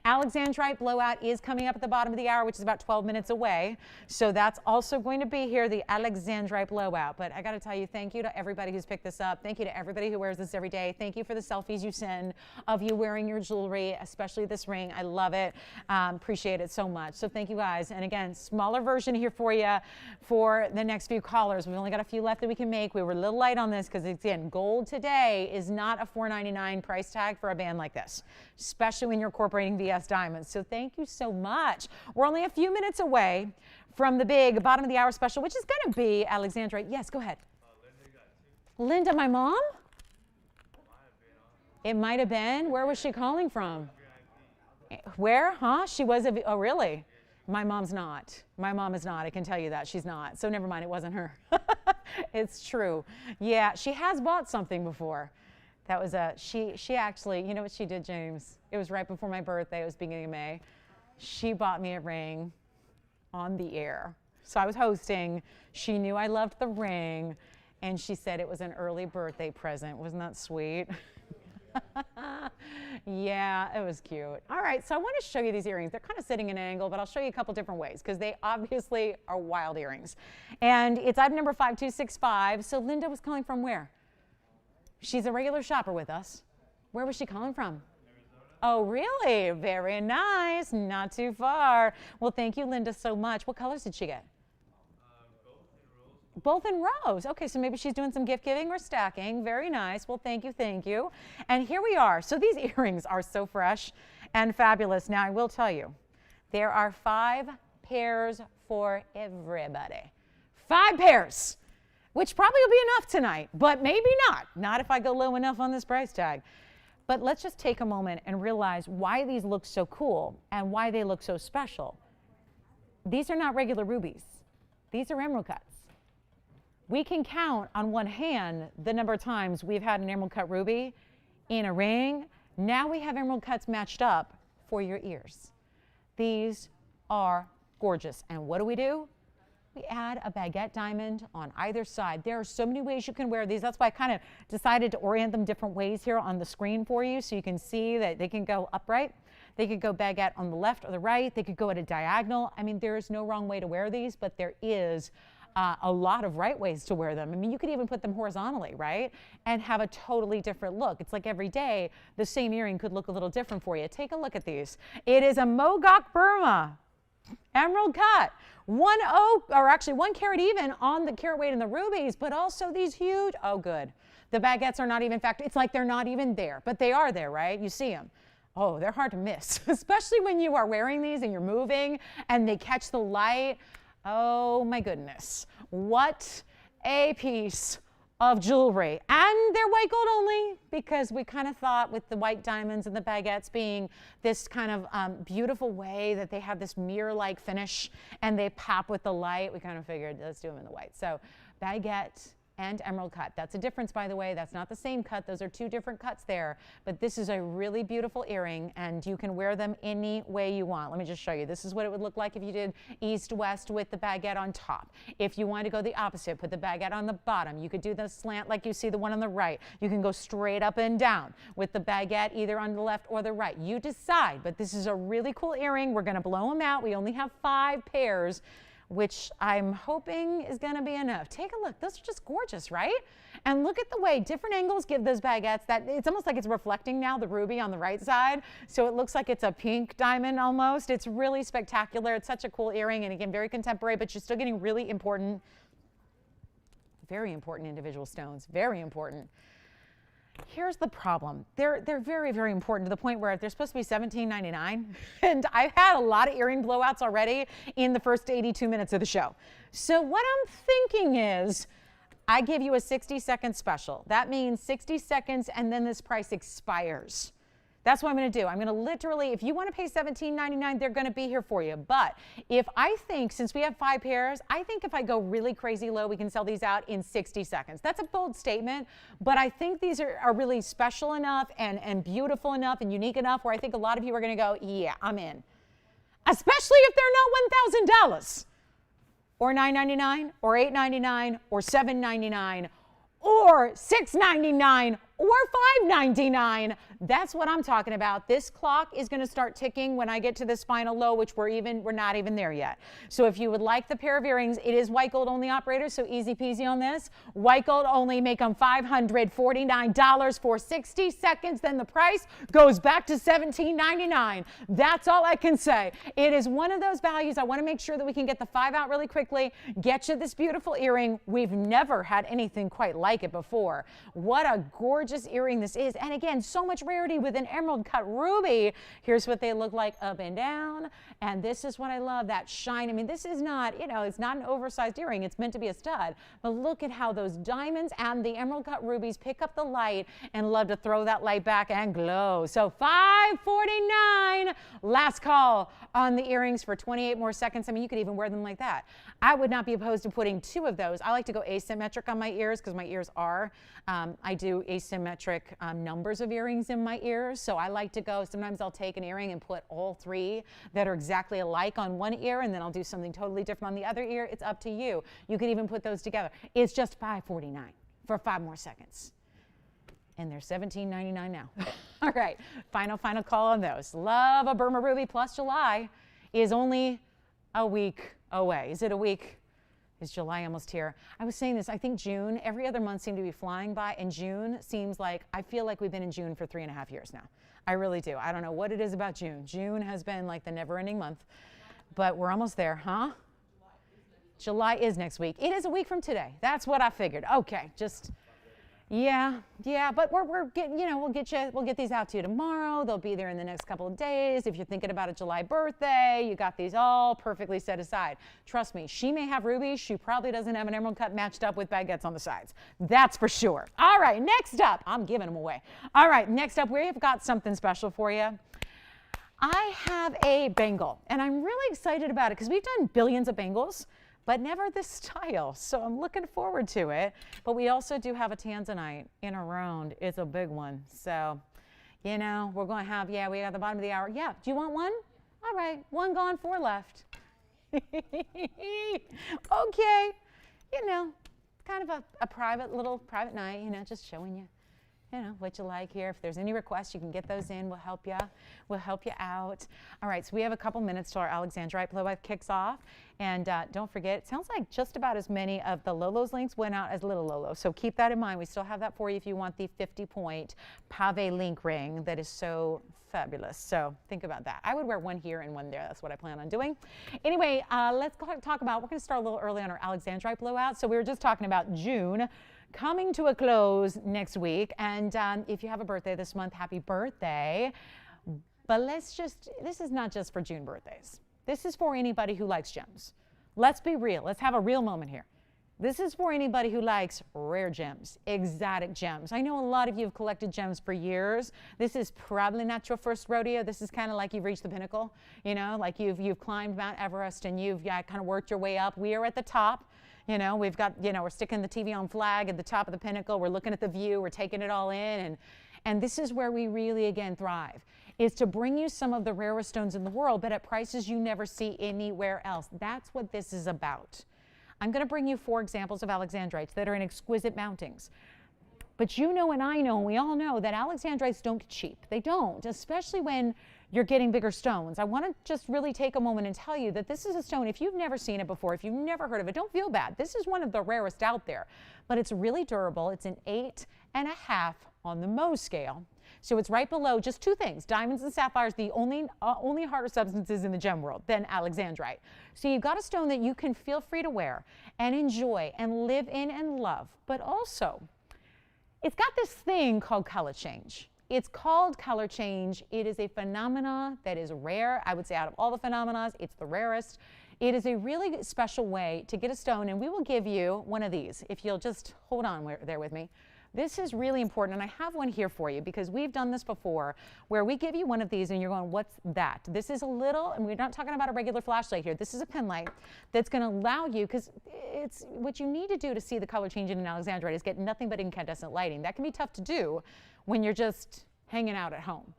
A: Alexandrite Blowout is coming up at the bottom of the hour, which is about 12 minutes away. So that's also going to be here, the Alexandrite Blowout. But I got to tell you, thank you to everybody who's picked this up. Thank you to everybody who wears this every day. Thank you for the selfies you send of you wearing your jewelry, especially this ring. I love it. Appreciate it so much. So thank you guys. And again, smaller version here for you for the next few callers. We've only got a few left that we can make. We were a little light on this because, again, gold today is not a $499 price tag for a band like this, especially when you're incorporating VS diamonds. So thank you so much. We're only a few minutes away from the big bottom of the hour special, which is going to be Alexandrite. Yes, go ahead. Linda, my mom? It might have been. Where was she calling from? Where? Huh? She was a, oh, really? My mom's not. My mom is not. I can tell you that. She's not. So never mind. It wasn't her. It's true. Yeah, she has bought something before. That was a, she actually, you know what she did, James? It was right before my birthday. It was beginning of May. She bought me a ring on the air. So I was hosting. She knew I loved the ring. And she said it was an early birthday present. Wasn't that sweet? Yeah, it was cute. All right, so I want to show you these earrings. They're kind of sitting in an angle, but I'll show you a couple different ways because they obviously are wild earrings. And it's item number 5265. So Linda was calling from where? She's a regular shopper with us. Where was she calling from? Arizona. Oh, really? Very nice. Not too far. Well, thank you, Linda, so much. What colors did she get? Both in rows. Okay, so maybe she's doing some gift giving or stacking. Very nice. Well, thank you, thank you. And here we are. So these earrings are so fresh and fabulous. Now, I will tell you, there are 5 pairs for everybody. 5 pairs, which probably will be enough tonight, but maybe not. Not if I go low enough on this price tag. But let's just take a moment and realize why these look so cool and why they look so special. These are not regular rubies. These are emerald cuts. We can count on one hand the number of times we've had an emerald cut ruby in a ring. Now we have emerald cuts matched up for your ears. These are gorgeous. And what do? We add a baguette diamond on either side. There are so many ways you can wear these. That's why I kind of decided to orient them different ways here on the screen for you so you can see that they can go upright. They could go baguette on the left or the right. They could go at a diagonal. I mean, there is no wrong way to wear these, but there is a lot of right ways to wear them. I mean, you could even put them horizontally, right? And have a totally different look. It's like every day, the same earring could look a little different for you. Take a look at these. It is a Mogok Burma emerald cut. 1 carat even on the carat weight in the rubies, but also these huge, oh good. The baguettes are not even factored. It's like they're not even there, but they are there, right? You see them. Oh, they're hard to miss, especially when you are wearing these and you're moving and they catch the light. Oh my goodness, what a piece of jewelry. And they're white gold only because we kind of thought with the white diamonds and the baguettes being this kind of beautiful way that they have this mirror-like finish and they pop with the light, we kind of figured let's do them in the white. So baguette and emerald cut. That's a difference, by the way. That's not the same cut. Those are 2 different cuts there. But this is a really beautiful earring, and you can wear them any way you want. Let me just show you. This is what it would look like if you did east-west with the baguette on top. If you wanted to go the opposite, put the baguette on the bottom. You could do the slant like you see the one on the right. You can go straight up and down with the baguette either on the left or the right. You decide, but this is a really cool earring. We're going to blow them out. We only have 5 pairs. which I'm hoping is going to be enough. Take a look. Those are just gorgeous, right? And look at the way different angles give those baguettes that it's almost like it's reflecting now the ruby on the right side. So it looks like it's a pink diamond almost. It's really spectacular. It's such a cool earring, and again, very contemporary, but you're still getting really important, very important individual stones. Very important. Here's the problem. They're very, very important to the point where they're supposed to be $17.99. And I've had a lot of earring blowouts already in the first 82 minutes of the show. So what I'm thinking is I give you a 60-second special. That means 60 seconds and then this price expires. That's what I'm going to do. I'm going to literally, if you want to pay $17.99, they're going to be here for you. But if I think, since we have 5 pairs, I think if I go really crazy low, we can sell these out in 60 seconds. That's a bold statement, but I think these are really special enough and beautiful enough and unique enough where I think a lot of you are going to go, yeah, I'm in. Especially if they're not $1,000 or $9.99 or $8.99 or $7.99 or $6.99 or $5.99. That's what I'm talking about. This clock is going to start ticking when I get to this final low, which we're not even there yet. So if you would like the pair of earrings, it is white gold only, operator, so easy peasy on this. White gold only, make them $549 for 60 seconds. Then the price goes back to $17.99. That's all I can say. It is one of those values. I want to make sure that we can get the 5 out really quickly, get you this beautiful earring. We've never had anything quite like it before. What a gorgeous earring this is. And again, so much rarity with an emerald cut ruby. Here's what they look like up and down. And this is what I love, that shine. I mean, this is not, it's not an oversized earring. It's meant to be a stud. But look at how those diamonds and the emerald cut rubies pick up the light and love to throw that light back and glow. So $549. Last call on the earrings for 28 more seconds. I mean, you could even wear them like that. I would not be opposed to putting 2 of those. I like to go asymmetric on my ears because my ears are. I do asymmetric numbers of earrings in my ears. So I like to go, sometimes I'll take an earring and put all 3 that are exactly alike on one ear, and then I'll do something totally different on the other ear. It's up to you. You can even put those together. It's just $549 for 5 more seconds. And they're $17.99 now. All right, final call on those. Love a Burma Ruby plus July is only a week away. Is it a week? Is July almost here? I was saying this, I think June, every other month seemed to be flying by, and June seems like, I feel like we've been in June for 3.5 years now. I really do. I don't know what it is about June. June has been like the never-ending month, but we're almost there, huh? July is next week. It is a week from today. That's what I figured. Okay, just... Yeah, but we're getting, we'll get these out to you tomorrow. They'll be there in the next couple of days. If you're thinking about a July birthday, you got these all perfectly set aside. Trust me, she may have rubies. She probably doesn't have an emerald cut matched up with baguettes on the sides. That's for sure. All right, next up, I'm giving them away. All right, next up, we have got something special for you. I have a bangle, and I'm really excited about it because we've done billions of bangles, but never this style. So I'm looking forward to it. But we also do have a tanzanite in a round. It's a big one. So, we're going to have, we got the bottom of the hour. Yeah, do you want one? All right, 1 gone, 4 left. Okay, kind of a private night, just showing you. What you like here. If there's any requests, you can get those in. We'll help you. We'll help you out. All right, so we have a couple minutes till our Alexandrite Blowout kicks off. And don't forget, it sounds like just about as many of the Lolo's links went out as Little Lolo. So keep that in mind. We still have that for you if you want the 50-point pave link ring that is so fabulous. So think about that. I would wear one here and one there. That's what I plan on doing. Anyway, let's talk about, we're going to start a little early on our Alexandrite Blowout. So we were just talking about June coming to a close next week. And if you have a birthday this month, happy birthday. But this is not just for June birthdays. This is for anybody who likes gems. Let's be real. Let's have a real moment here. This is for anybody who likes rare gems, exotic gems. I know a lot of you have collected gems for years. This is probably not your first rodeo. This is kind of like you've reached the pinnacle, like you've climbed Mount Everest and you've kind of worked your way up. We are at the top. We've got, we're sticking the TVON flag at the top of the pinnacle. We're looking at the view. We're taking it all in. And this is where we really, again, thrive, is to bring you some of the rarest stones in the world, but at prices you never see anywhere else. That's what this is about. I'm going to bring you 4 examples of Alexandrites that are in exquisite mountings. But and I know, and we all know that Alexandrites don't get cheap. They don't, especially when you're getting bigger stones. I want to just really take a moment and tell you that this is a stone, if you've never seen it before, if you've never heard of it, don't feel bad. This is one of the rarest out there, but it's really durable. It's an 8.5 on the Mohs scale. So it's right below just two things, diamonds and sapphires, the only harder substances in the gem world than Alexandrite. So you've got a stone that you can feel free to wear and enjoy and live in and love, but also it's got this thing called color change. It's called color change. It is a phenomena that is rare. I would say out of all the phenomena, it's the rarest. It is a really special way to get a stone, and we will give you one of these if you'll just hold on there with me. This is really important, and I have one here for you because we've done this before where we give you one of these and you're going, what's that? This is a little, and we're not talking about a regular flashlight here. This is a pen light that's going to allow you, because it's what you need to do to see the color change in an Alexandrite is get nothing but incandescent lighting. That can be tough to do when you're just hanging out at home.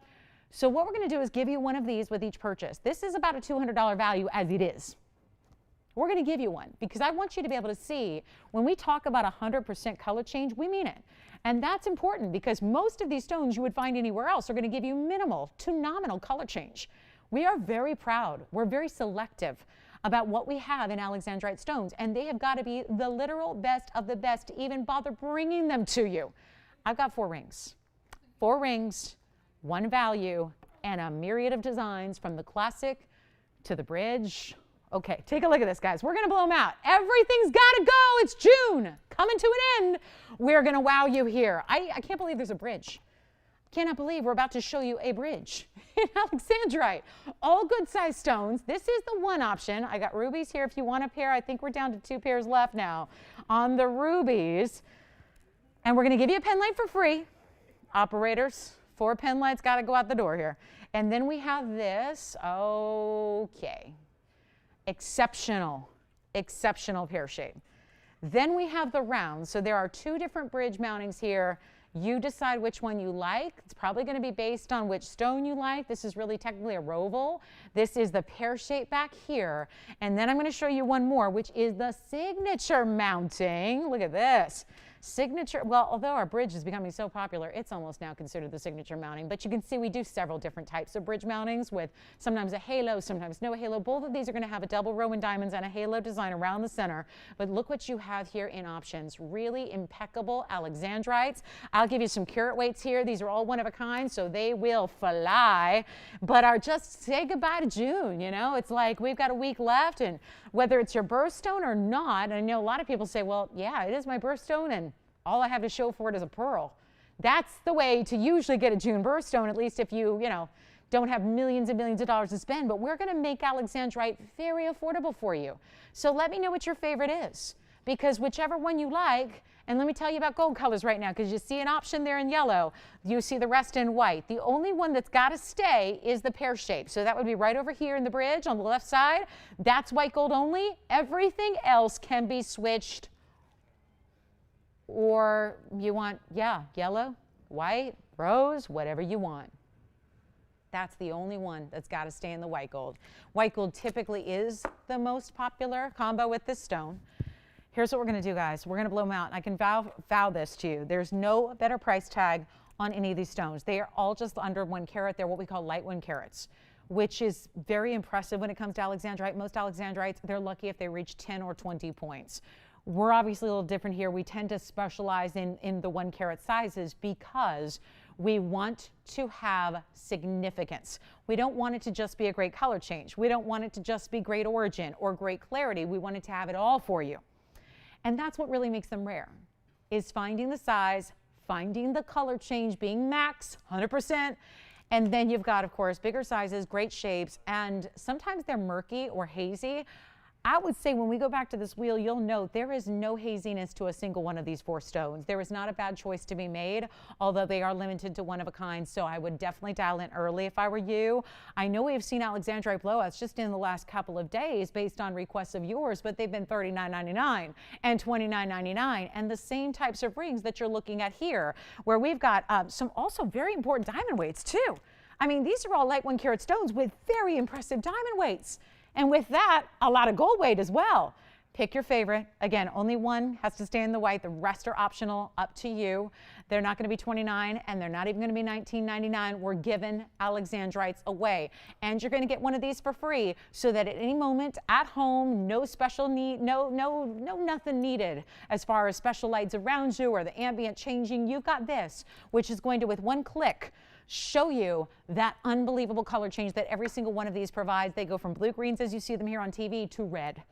A: So what we're going to do is give you one of these with each purchase. This is about a $200 value as it is. We're going to give you one because I want you to be able to see when we talk about 100% color change, we mean it. And that's important because most of these stones you would find anywhere else are going to give you minimal to nominal color change. We are very proud. We're very selective about what we have in Alexandrite stones, and they have got to be the literal best of the best to even bother bringing them to you. I've got 4 rings. 4 rings, 1 value, and a myriad of designs from the classic to the bridge. Okay, take a look at this, guys. We're going to blow them out. Everything's got to go. It's June, coming to an end. We're going to wow you here. I can't believe there's a bridge. Cannot believe we're about to show you a bridge in Alexandrite. All good size stones. This is the one option. I got rubies here if you want a pair. I think we're down to 2 pairs left now on the rubies. And we're going to give you a pen light for free. Operators, 4 pen lights got to go out the door here. And then we have this. Okay. Exceptional pear shape. Then we have the round. So there are 2 different bridge mountings here. You decide which one you like. It's probably going to be based on which stone you like. This is really technically a roval. This is the pear shape back here. And then I'm going to show you one more, which is the signature mounting. Look at this. Signature, well, although our bridge is becoming so popular, it's almost now considered the signature mounting. But you can see we do several different types of bridge mountings with sometimes a halo, sometimes no halo. Both of these are going to have a double row in diamonds and a halo design around the center. But look what you have here in options. Really impeccable Alexandrites. I'll give you some carat weights here. These are all one of a kind, so they will fly. But are just say goodbye to June, you know? It's like we've got a week left, and whether it's your birthstone or not, I know a lot of people say, well, yeah, it is my birthstone, and all I have to show for it is a pearl. That's the way to usually get a June birthstone, at least if you don't have millions and millions of dollars to spend. But we're going to make Alexandrite very affordable for you. So let me know what your favorite is, because whichever one you like, and let me tell you about gold colors right now, because you see an option there in yellow. You see the rest in white. The only one that's got to stay is the pear shape. So that would be right over here in the bridge on the left side. That's white gold only. Everything else can be switched. Or you want, yellow, white, rose, whatever you want. That's the only one that's got to stay in the white gold. White gold typically is the most popular combo with this stone. Here's what we're going to do, guys. We're going to blow them out. I can vow this to you. There's no better price tag on any of these stones. They are all just under 1 carat. They're what we call light 1 carats, which is very impressive when it comes to Alexandrite. Most Alexandrites, they're lucky if they reach 10 or 20 points. We're obviously a little different here. We tend to specialize in the 1 carat sizes because we want to have significance. We don't want it to just be a great color change. We don't want it to just be great origin or great clarity. We want it to have it all for you. And that's what really makes them rare, is finding the size, finding the color change, being max, 100%. And then you've got, of course, bigger sizes, great shapes, and sometimes they're murky or hazy. I would say when we go back to this wheel, you'll note there is no haziness to a single one of these 4 stones. There is not a bad choice to be made, although they are limited to 1 of a kind, so I would definitely dial in early if I were you. I know we've seen Alexandrite Blowouts just in the last couple of days based on requests of yours, but they've been $39.99 and $29.99, and the same types of rings that you're looking at here, where we've got some also very important diamond weights too. I mean, these are all light 1 carat stones with very impressive diamond weights. And with that, a lot of gold weight as well. Pick your favorite. Again, only one has to stay in the white. The rest are optional, up to you. They're not going to be $29, and they're not even going to be $19.99. We're giving Alexandrites away. And you're going to get one of these for free so that at any moment at home, no special need, no nothing needed as far as special lights around you or the ambient changing. You've got this, which is going to, with one click, show you that unbelievable color change that every single one of these provides. They go from blue greens as you see them here on TV to red.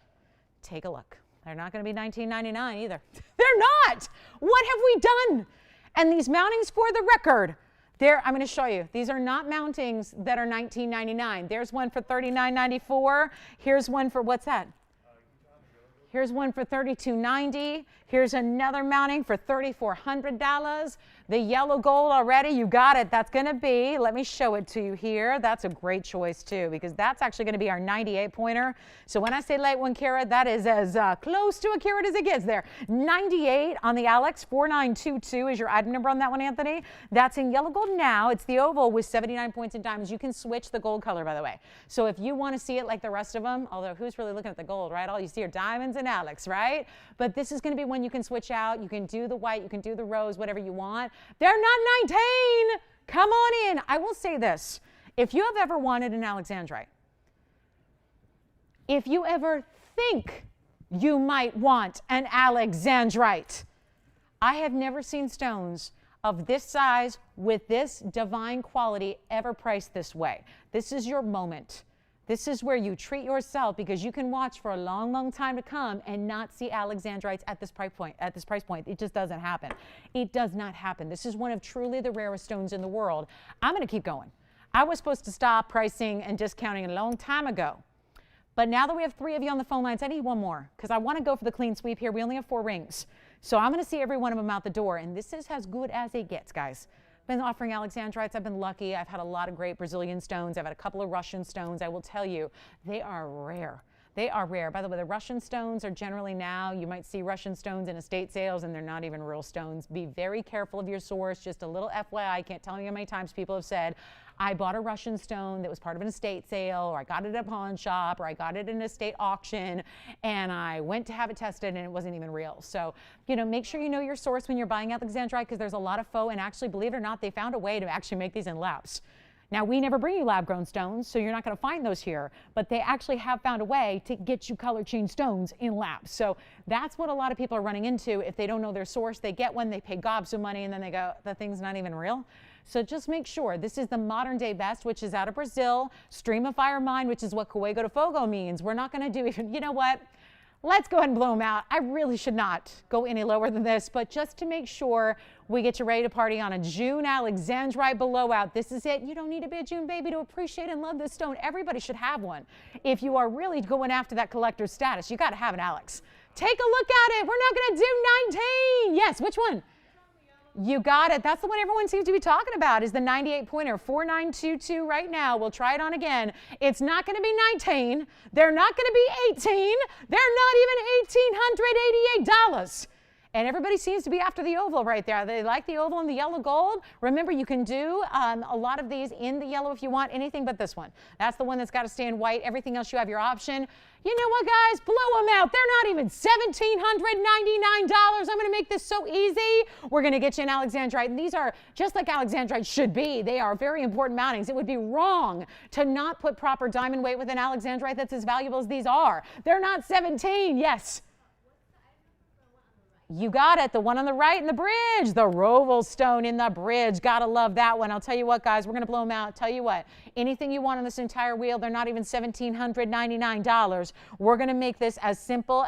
A: Take a look. They're not going to be $19.99 either. They're not. What have we done? And these mountings, for the record, I'm going to show you. These are not mountings that are $19.99. There's one for $39.94. Here's one for, what's that? Here's one for $32.90. Here's another mounting for $3,400. The yellow gold already, you got it. That's going to be, let me show it to you here. That's a great choice too, because that's actually going to be our 98 pointer. So when I say light 1 carat, that is as close to a carat as it gets there. 98 on the Alex, 4922 is your item number on that one, Anthony. That's in yellow gold now. It's the oval with 79 points in diamonds. You can switch the gold color, by the way. So if you want to see it like the rest of them, although who's really looking at the gold, right? All you see are diamonds and Alex, right? But this is going to be one you can switch out. You can do the white, you can do the rose, whatever you want. They're not 19. Come on in. I will say this. If you have ever wanted an Alexandrite, if you ever think you might want an Alexandrite, I have never seen stones of this size with this divine quality ever priced this way. This is your moment. This is where you treat yourself, because you can watch for a long, long time to come and not see Alexandrites at this price point. It just doesn't happen. It does not happen. This is one of truly the rarest stones in the world. I'm going to keep going. I was supposed to stop pricing and discounting a long time ago. But now that we have 3 of you on the phone lines, I need one more, because I want to go for the clean sweep here. We only have 4 rings. So I'm going to see every one of them out the door. And this is as good as it gets, guys. Been offering Alexandrites. I've been lucky. I've had a lot of great Brazilian stones. I've had a couple of Russian stones. I will tell you, they are rare. They are rare. By the way, the Russian stones are generally now, you might see Russian stones in estate sales, and they're not even real stones. Be very careful of your source. Just a little FYI, I can't tell you how many times people have said, I bought a Russian stone that was part of an estate sale, or I got it at a pawn shop, or I got it in an estate auction, and I went to have it tested and it wasn't even real. So, make sure you know your source when you're buying Alexandrite, because there's a lot of faux, and actually, believe it or not, they found a way to actually make these in labs. Now, we never bring you lab-grown stones, so you're not going to find those here, but they actually have found a way to get you color change stones in labs. So that's what a lot of people are running into. If they don't know their source, they get one, they pay gobs of money, and then they go, the thing's not even real. So just make sure. This is the modern day best, which is out of Brazil. Stream of Fire Mine, which is what Cuego de Fogo means. We're not going to do even, you know what? Let's go ahead and blow them out. I really should not go any lower than this, but just to make sure we get you ready to party on a June Alexandrite Blowout. This is it. You don't need to be a June baby to appreciate and love this stone. Everybody should have one. If you are really going after that collector's status, you got to have an Alex. Take a look at it. We're not going to do 19. Yes, which one? You got it. That's the one everyone seems to be talking about, is the 98 pointer, 4922 right now. We'll try it on again. It's not going to be 19. They're not going to be 18. They're not even $1,888. And everybody seems to be after the oval right there. They like the oval and the yellow gold. Remember, you can do a lot of these in the yellow if you want, anything but this one. That's the one that's got to stay in white. Everything else you have your option. You know what, guys? Blow them out. They're not even $1,799. I'm going to make this so easy. We're going to get you an Alexandrite. And these are just like Alexandrite should be. They are very important mountings. It would be wrong to not put proper diamond weight with an Alexandrite that's as valuable as these are. They're not 17. Yes. You got it. The one on the right in the bridge. The Roval stone in the bridge. Gotta love that one. I'll tell you what, guys. We're going to blow them out. Tell you what. Anything you want on this entire wheel, they're not even $1,799. We're going to make this as simple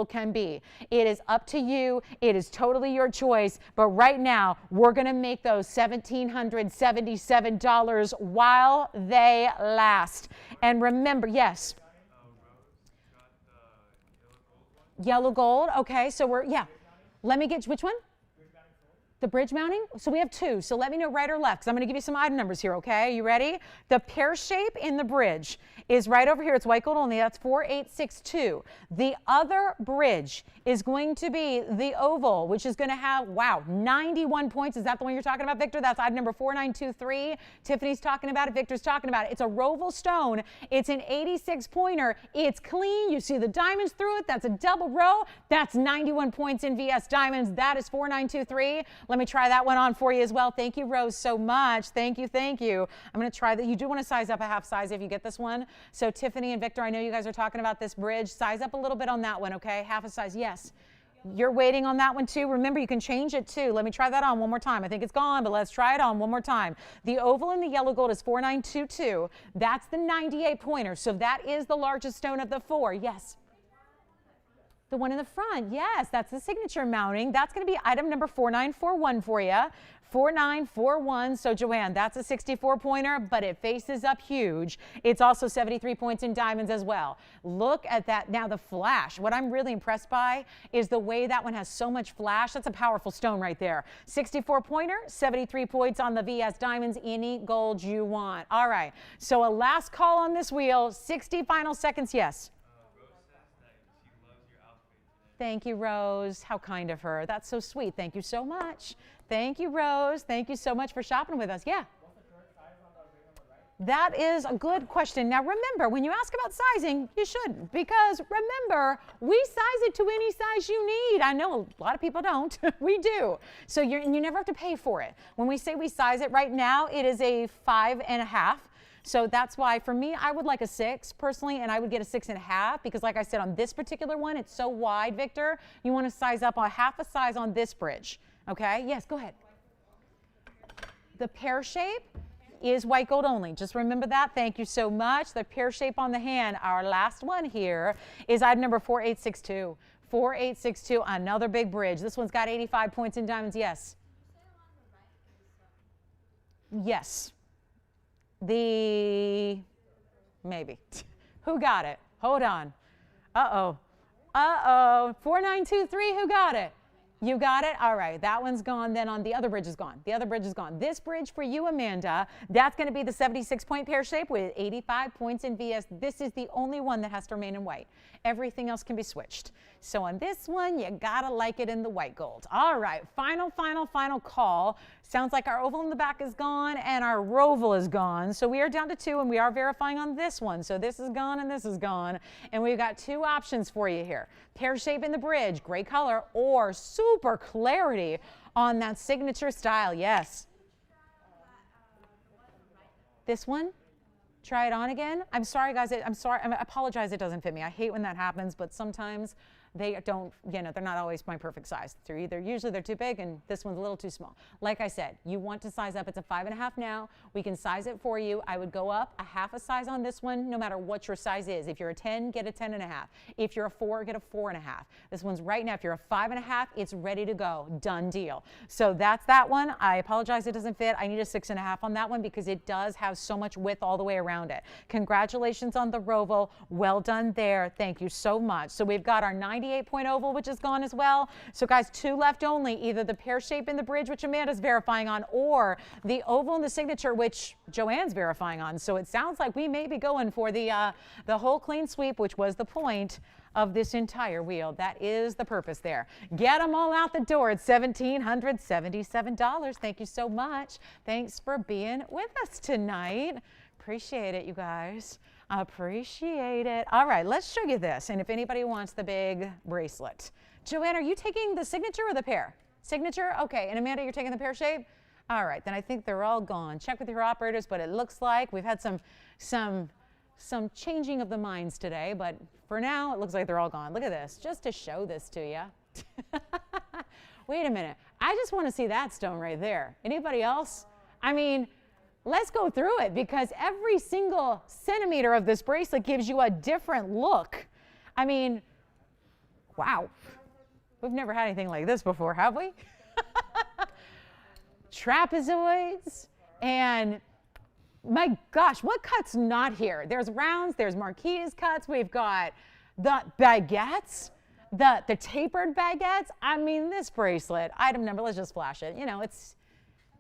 A: can be. It is up to you. It is totally your choice. But right now, we're going to make those $1,777 while they last. And remember, yes. Yellow gold. Okay, so we're, yeah. Let me get, which one? The bridge mounting? So we have two. So let me know right or left, because I'm going to give you some item numbers here, okay? You ready? The pear shape in the bridge is right over here. It's white gold only. That's 4862. The other bridge is going to be the oval, which is going to have, wow, 91 points. Is that the one you're talking about, Victor? That's item number 4923. Tiffany's talking about it. Victor's talking about it. It's a roval stone. It's an 86 pointer. It's clean. You see the diamonds through it. That's a double row. That's 91 points in VS Diamonds. That is 4923. Let me try that one on for you as well. Thank you, Rose, so much. Thank you, thank you. I'm going to try that. You do want to size up a half size if you get this one. So Tiffany and Victor, I know you guys are talking about this bridge. Size up a little bit on that one, okay? Half a size, yes. You're waiting on that one too. Remember, you can change it too. Let me try that on one more time. I think it's gone, but let's try it on one more time. The oval in the yellow gold is 4922. That's the 98 pointer. So that is the largest stone of the four. Yes. The one in the front, yes, that's the signature mounting. That's going to be item number 4941 for you. 4941. So Joanne, that's a 64 pointer, but it faces up huge. It's also 73 points in diamonds as well. Look at that. Now the flash, what I'm really impressed by is the way that one has so much flash. That's a powerful stone right there. 64 pointer, 73 points on the VS Diamonds, any gold you want. All right, so a last call on this wheel, 60 final seconds, yes. Thank you, Rose. How kind of her. That's so sweet. Thank you so much. Thank you, Rose. Thank you so much for shopping with us. Yeah. That is a good question. Now, remember, when you ask about sizing, you shouldn't, because remember, we size it to any size you need. I know a lot of people don't. We do. So you never have to pay for it. When we say we size it right now, it is a 5.5. So that's why, for me, I would like a 6 personally, and I would get a 6.5 because, like I said, on this particular one, it's so wide, Victor. You want to size up a half a size on this bridge. Okay? Yes, go ahead. The pear shape is white gold only. Just remember that. Thank you so much. The pear shape on the hand, our last one here, is item number 4862. 4862, another big bridge. This one's got 85 points in diamonds. Yes. Yes. Maybe. Who got it? Hold on. Uh-oh. Uh-oh. 4923, who got it? You got it? All right. That one's gone. Then on the other bridge is gone. The other bridge is gone. This bridge for you, Amanda, that's going to be the 76-point pear shape with 85 points in VS. This is the only one that has to remain in white. Everything else can be switched. So on this one, you got to like it in the white gold. All right. Final call. Sounds like our oval in the back is gone and our roval is gone. So we are down to 2, and we are verifying on this one. So this is gone and this is gone. And we've got 2 options for you here. Pear shape in the bridge, gray color, or super clarity on that signature style. Yes. This one? Try it on again. I'm sorry, guys. I'm sorry. I apologize. It doesn't fit me. I hate when that happens, but sometimes they don't, they're not always my perfect size. Usually they're too big, and this one's a little too small. Like I said, you want to size up. It's a 5.5 now. We can size it for you. I would go up a half a size on this one, no matter what your size is. If you're a 10, get a 10.5. If you're a 4, get a 4.5. This one's right now. If you're a 5.5, it's ready to go. Done deal. So that's that one. I apologize it doesn't fit. I need a 6.5 on that one because it does have so much width all the way around it. Congratulations on the roval. Well done there. Thank you so much. So we've got our 98-point oval, which is gone as well. So guys, 2 left only, either the pear shape in the bridge, which Amanda's verifying on, or the oval in the signature, which Joanne's verifying on. So it sounds like we may be going for the whole clean sweep, which was the point of this entire wheel. That is the purpose there. Get them all out the door at $1,777. Thank you so much. Thanks for being with us tonight. Appreciate it, you guys. Appreciate it. All right, let's show you this. And if anybody wants the big bracelet. Joanne, are you taking the signature or the pear? Signature? Okay. And Amanda, you're taking the pear shape? All right, then I think they're all gone. Check with your operators, but it looks like we've had some changing of the minds today, but for now, it looks like they're all gone. Look at this, just to show this to you. Wait a minute. I just want to see that stone right there. Anybody else? I mean, let's go through it because every single centimeter of this bracelet gives you a different look. I mean, wow. We've never had anything like this before, have we? Trapezoids, and my gosh, what cut's not here? There's rounds, there's marquise cuts, we've got the baguettes. The tapered baguettes, I mean, this bracelet, item number, let's just flash it. You know,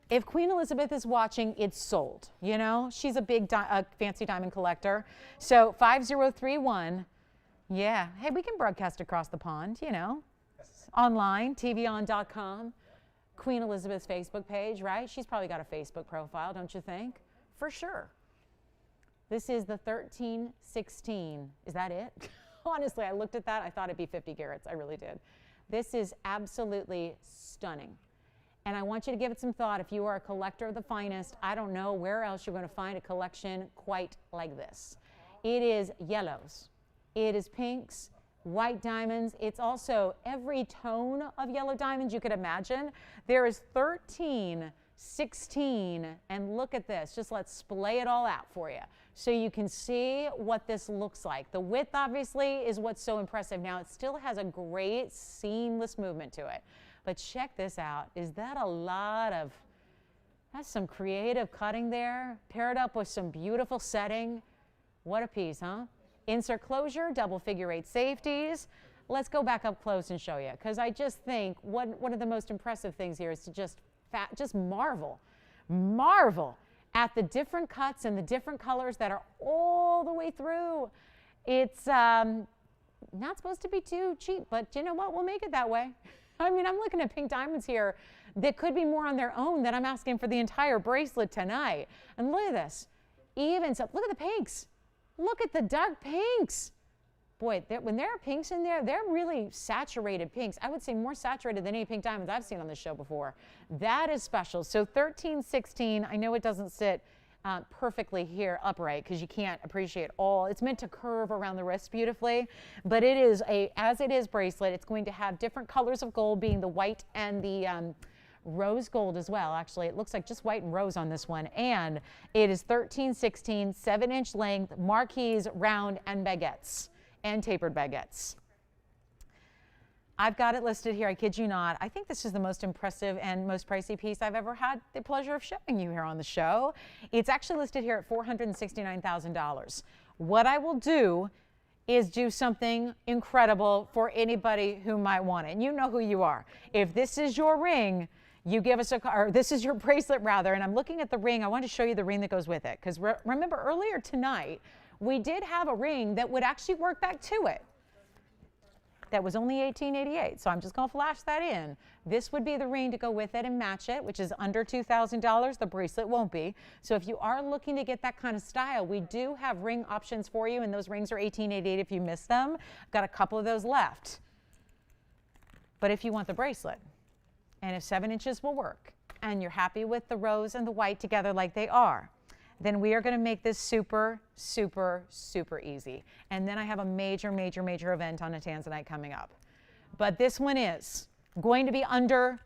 A: if Queen Elizabeth is watching, it's sold. You know, she's a big fancy diamond collector. So 5031, yeah. Hey, we can broadcast across the pond, you know, online, TVON.com, Queen Elizabeth's Facebook page, right? She's probably got a Facebook profile, don't you think? For sure. This is the 1316. Is that it? Honestly, I looked at that. I thought it'd be 50 carats. I really did. This is absolutely stunning. And I want you to give it some thought. If you are a collector of the finest, I don't know where else you're going to find a collection quite like this. It is yellows. It is pinks, white diamonds. It's also every tone of yellow diamonds you could imagine. There is 13, 16, and look at this. Just let's splay it all out for you so you can see what this looks like. The width, obviously, is what's so impressive. Now, it still has a great seamless movement to it. But check this out. Is that a lot of, that's some creative cutting there, paired up with some beautiful setting. What a piece, huh? Insert closure, double figure 8 safeties. Let's go back up close and show you, because I just think one of the most impressive things here is to just marvel at the different cuts and the different colors that are all the way through. It's not supposed to be too cheap, but you know what? We'll make it that way. I mean, I'm looking at pink diamonds here that could be more on their own than I'm asking for the entire bracelet tonight. And look at this. Even so, look at the pinks. Look at the dark pinks. Boy, when there are pinks in there, they're really saturated pinks. I would say more saturated than any pink diamonds I've seen on this show before. That is special. So 1316, I know it doesn't sit perfectly here upright because you can't appreciate all. It's meant to curve around the wrist beautifully, but it is as it is bracelet, it's going to have different colors of gold, being the white and the rose gold as well. Actually, it looks like just white and rose on this one. And it is 1316, 7-inch length, marquise, round, and baguettes. And tapered baguettes. I've got it listed here, I kid you not. I think this is the most impressive and most pricey piece I've ever had the pleasure of showing you here on the show. It's actually listed here at $469,000. What I will do is do something incredible for anybody who might want it. And you know who you are. If this is your ring, you give us or this is your bracelet rather, and I'm looking at the ring. I want to show you the ring that goes with it. Because remember earlier tonight, we did have a ring that would actually work back to it. That was only $1,888, so I'm just going to flash that in. This would be the ring to go with it and match it, which is under $2,000. The bracelet won't be. So if you are looking to get that kind of style, we do have ring options for you, and those rings are $1,888 if you miss them. I've got a couple of those left. But if you want the bracelet, and if 7 inches will work, and you're happy with the rose and the white together like they are, then we are going to make this super, super, super easy. And then I have a major, major, major event on a Tanzanite coming up. But this one is going to be under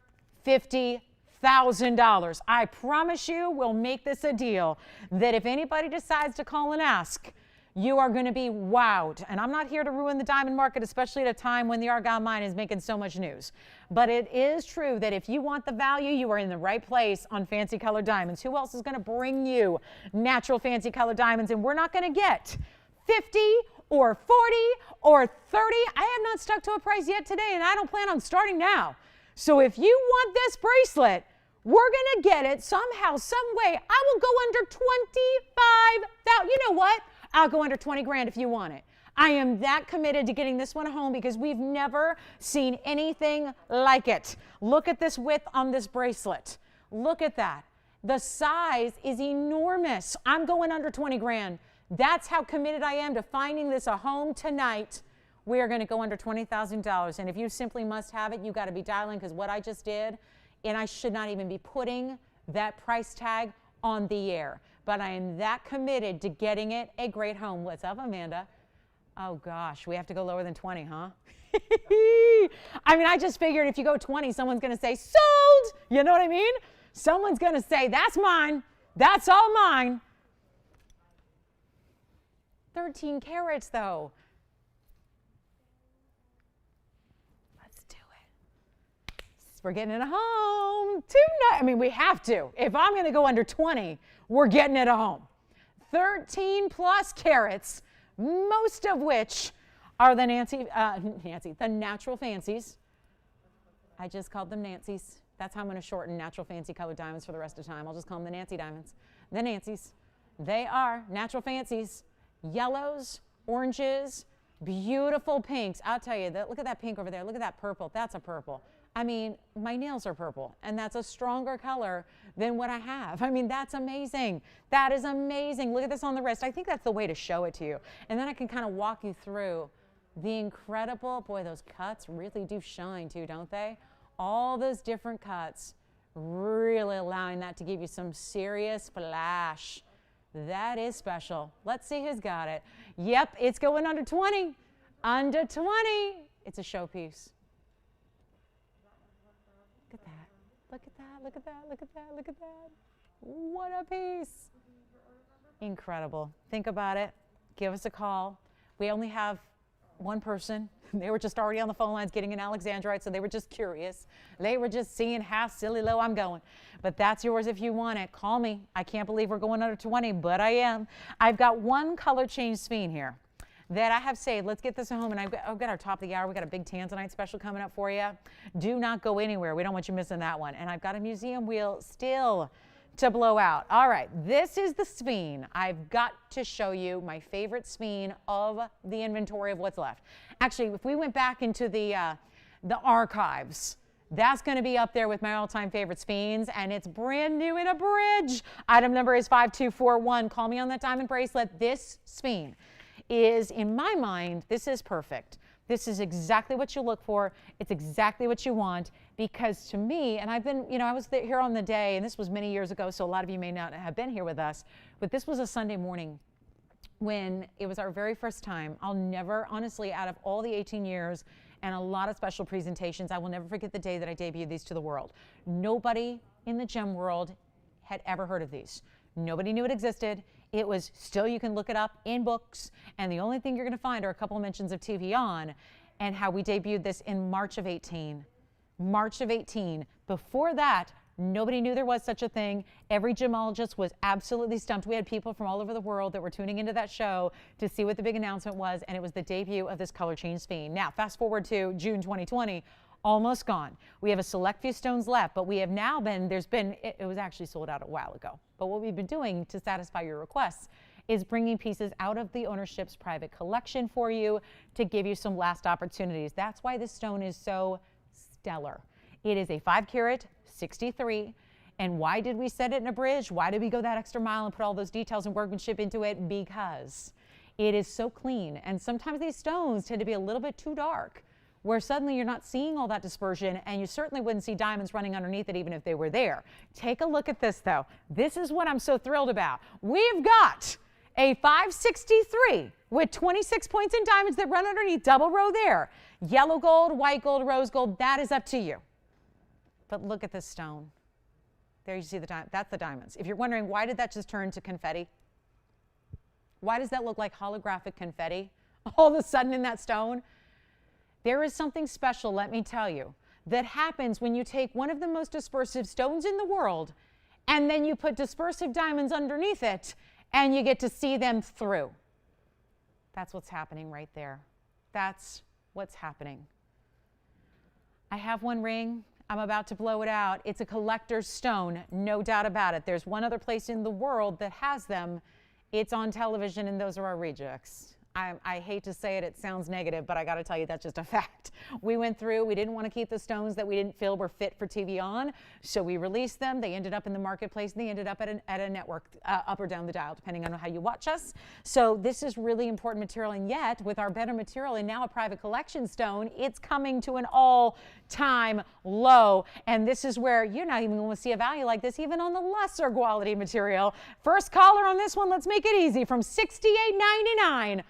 A: $50,000. I promise you we'll make this a deal that if anybody decides to call and ask, you are going to be wowed. And I'm not here to ruin the diamond market, especially at a time when the Argyle mine is making so much news. But it is true that if you want the value, you are in the right place on fancy colored diamonds. Who else is going to bring you natural fancy colored diamonds? And we're not going to get 50 or 40 or 30. I have not stuck to a price yet today, and I don't plan on starting now. So if you want this bracelet, we're going to get it somehow, some way. I will go under 25,000. You know what? I'll go under 20 grand if you want it. I am that committed to getting this one home because we've never seen anything like it. Look at this width on this bracelet. Look at that. The size is enormous. I'm going under 20 grand. That's how committed I am to finding this a home tonight. We are going to go under $20,000. And if you simply must have it, you got to be dialing, because what I just did, and I should not even be putting that price tag on the air. But I am that committed to getting it a great home. What's up, Amanda? Oh, gosh, we have to go lower than 20, huh? I mean, I just figured if you go 20, someone's going to say, sold! You know what I mean? Someone's going to say, that's mine. That's all mine. 13 carats, though. Let's do it. We're getting it a home tonight. I mean, we have to. If I'm going to go under 20, we're getting it a home. 13 plus carats, most of which are the the Natural Fancies. I just called them Nancy's. That's how I'm going to shorten Natural Fancy Colored Diamonds for the rest of the time. I'll just call them the Nancy Diamonds. The Nancy's. They are Natural Fancies. Yellows, oranges, beautiful pinks. I'll tell you, look at that pink over there. Look at that purple. That's a purple. I mean, my nails are purple, and that's a stronger color than what I have. I mean, that's amazing. That is amazing. Look at this on the wrist. I think that's the way to show it to you. And then I can kind of walk you through the incredible, boy, those cuts really do shine too, don't they? All those different cuts, really allowing that to give you some serious flash. That is special. Let's see who's got it. Yep, it's going under 20. Under 20. It's a showpiece. Look at that. Look at that. Look at that. Look at that. Look at that. What a piece. Incredible. Think about it. Give us a call. We only have one person. They were just already on the phone lines getting an Alexandrite, so they were just curious. They were just seeing how silly low I'm going. But that's yours if you want it. Call me. I can't believe we're going under 20, but I am. I've got one color change speen here that I have saved. Let's get this at home, and I've got our top of the hour. We've got a big Tanzanite special coming up for you. Do not go anywhere. We don't want you missing that one. And I've got a museum wheel still to blow out. All right, this is the speen. I've got to show you my favorite speen of the inventory of what's left. Actually, if we went back into the archives, that's going to be up there with my all-time favorite speens, and it's brand new in a bridge. Item number is 5241. Call me on that diamond bracelet. This speen is, in my mind, this is perfect. This is exactly what you look for. It's exactly what you want, because to me, and I've been, I was here on the day, and this was many years ago, so a lot of you may not have been here with us, but this was a Sunday morning when it was our very first time. I'll never, honestly, out of all the 18 years and a lot of special presentations, I will never forget the day that I debuted these to the world. Nobody in the gem world had ever heard of these. Nobody knew it existed. It was still, you can look it up in books, and the only thing you're going to find are a couple of mentions of TVON and how we debuted this in March of 18. March of 18. Before that, nobody knew there was such a thing. Every gemologist was absolutely stumped. We had people from all over the world that were tuning into that show to see what the big announcement was, and it was the debut of this color change speen. Now, fast forward to June 2020. Almost gone. We have a select few stones left, but we have now been, it was actually sold out a while ago. But what we've been doing to satisfy your requests is bringing pieces out of the ownership's private collection for you to give you some last opportunities. That's why this stone is so stellar. It is a 5 carat, 63. And why did we set it in a bridge? Why did we go that extra mile and put all those details and workmanship into it? Because it is so clean. And sometimes these stones tend to be a little bit too dark, where suddenly you're not seeing all that dispersion, and you certainly wouldn't see diamonds running underneath it even if they were there. Take a look at this, though. This is what I'm so thrilled about. We've got a 563 with 26 points in diamonds that run underneath, double row there. Yellow gold, white gold, rose gold, that is up to you. But look at this stone. There you see the diamond. That's the diamonds. If you're wondering, why did that just turn to confetti? Why does that look like holographic confetti all of a sudden in that stone? There is something special, let me tell you, that happens when you take one of the most dispersive stones in the world and then you put dispersive diamonds underneath it and you get to see them through. That's what's happening right there. That's what's happening. I have one ring. I'm about to blow it out. It's a collector's stone, no doubt about it. There's one other place in the world that has them. It's on television, and those are our rejects. I hate to say it, it sounds negative, but I got to tell you, that's just a fact. We went through, we didn't want to keep the stones that we didn't feel were fit for TVON, so we released them. They ended up in the marketplace, and they ended up at a network, up or down the dial, depending on how you watch us. So this is really important material, and yet, with our better material and now a private collection stone, it's coming to an all-time low, and this is where you're not even going to see a value like this, even on the lesser quality material. First caller on this one, let's make it easy, from $68.99.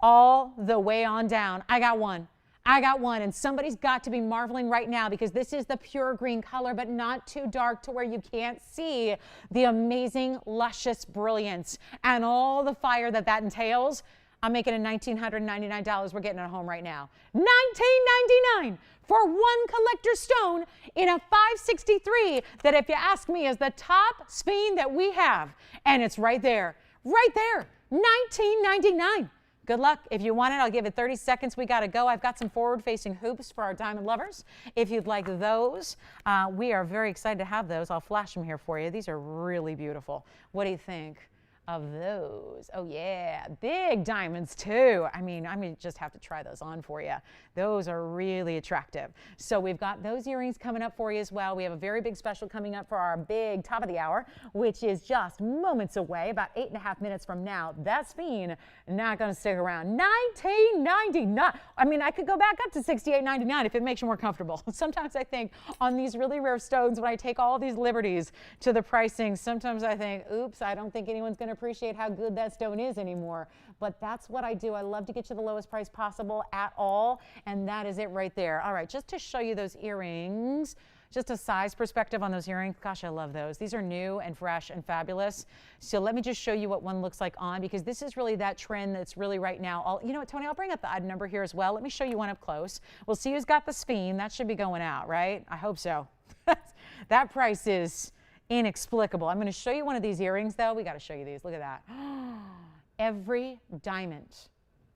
A: all the way on down. I got one, and somebody's got to be marveling right now because this is the pure green color, but not too dark to where you can't see the amazing, luscious brilliance and all the fire that entails. I'm making it $1,999. We're getting it home right now. $1,999 for one collector stone in a 563 that, if you ask me, is the top speen that we have. And it's right there, $1,999. Good luck. If you want it, I'll give it 30 seconds. We got to go. I've got some forward-facing hoops for our diamond lovers. If you'd like those, we are very excited to have those. I'll flash them here for you. These are really beautiful. What do you think of those? Oh yeah, big diamonds too. I mean, just have to try those on for you. Those are really attractive. So we've got those earrings coming up for you as well. We have a very big special coming up for our big top of the hour, which is just moments away, about 8.5 minutes from now. That's Fiend not going to stick around. $19.99. I mean, I could go back up to $68.99 if it makes you more comfortable. Sometimes I think on these really rare stones, when I take all these liberties to the pricing, sometimes I think, oops, I don't think anyone's going to appreciate how good that stone is anymore. But that's what I do. I love to get you the lowest price possible at all, and that is it right there. All right, just to show you those earrings, just a size perspective on those earrings. Gosh, I love those. These are new and fresh and fabulous. So let me just show you what one looks like on, because this is really that trend that's really right now. You know what, Tony, I'll bring up the odd number here as well. Let me show you one up close. We'll see who's got the Fiend. That should be going out, right? I hope so. That price is inexplicable. I'm going to show you one of these earrings, though. We got to show you these. Look at that. Every diamond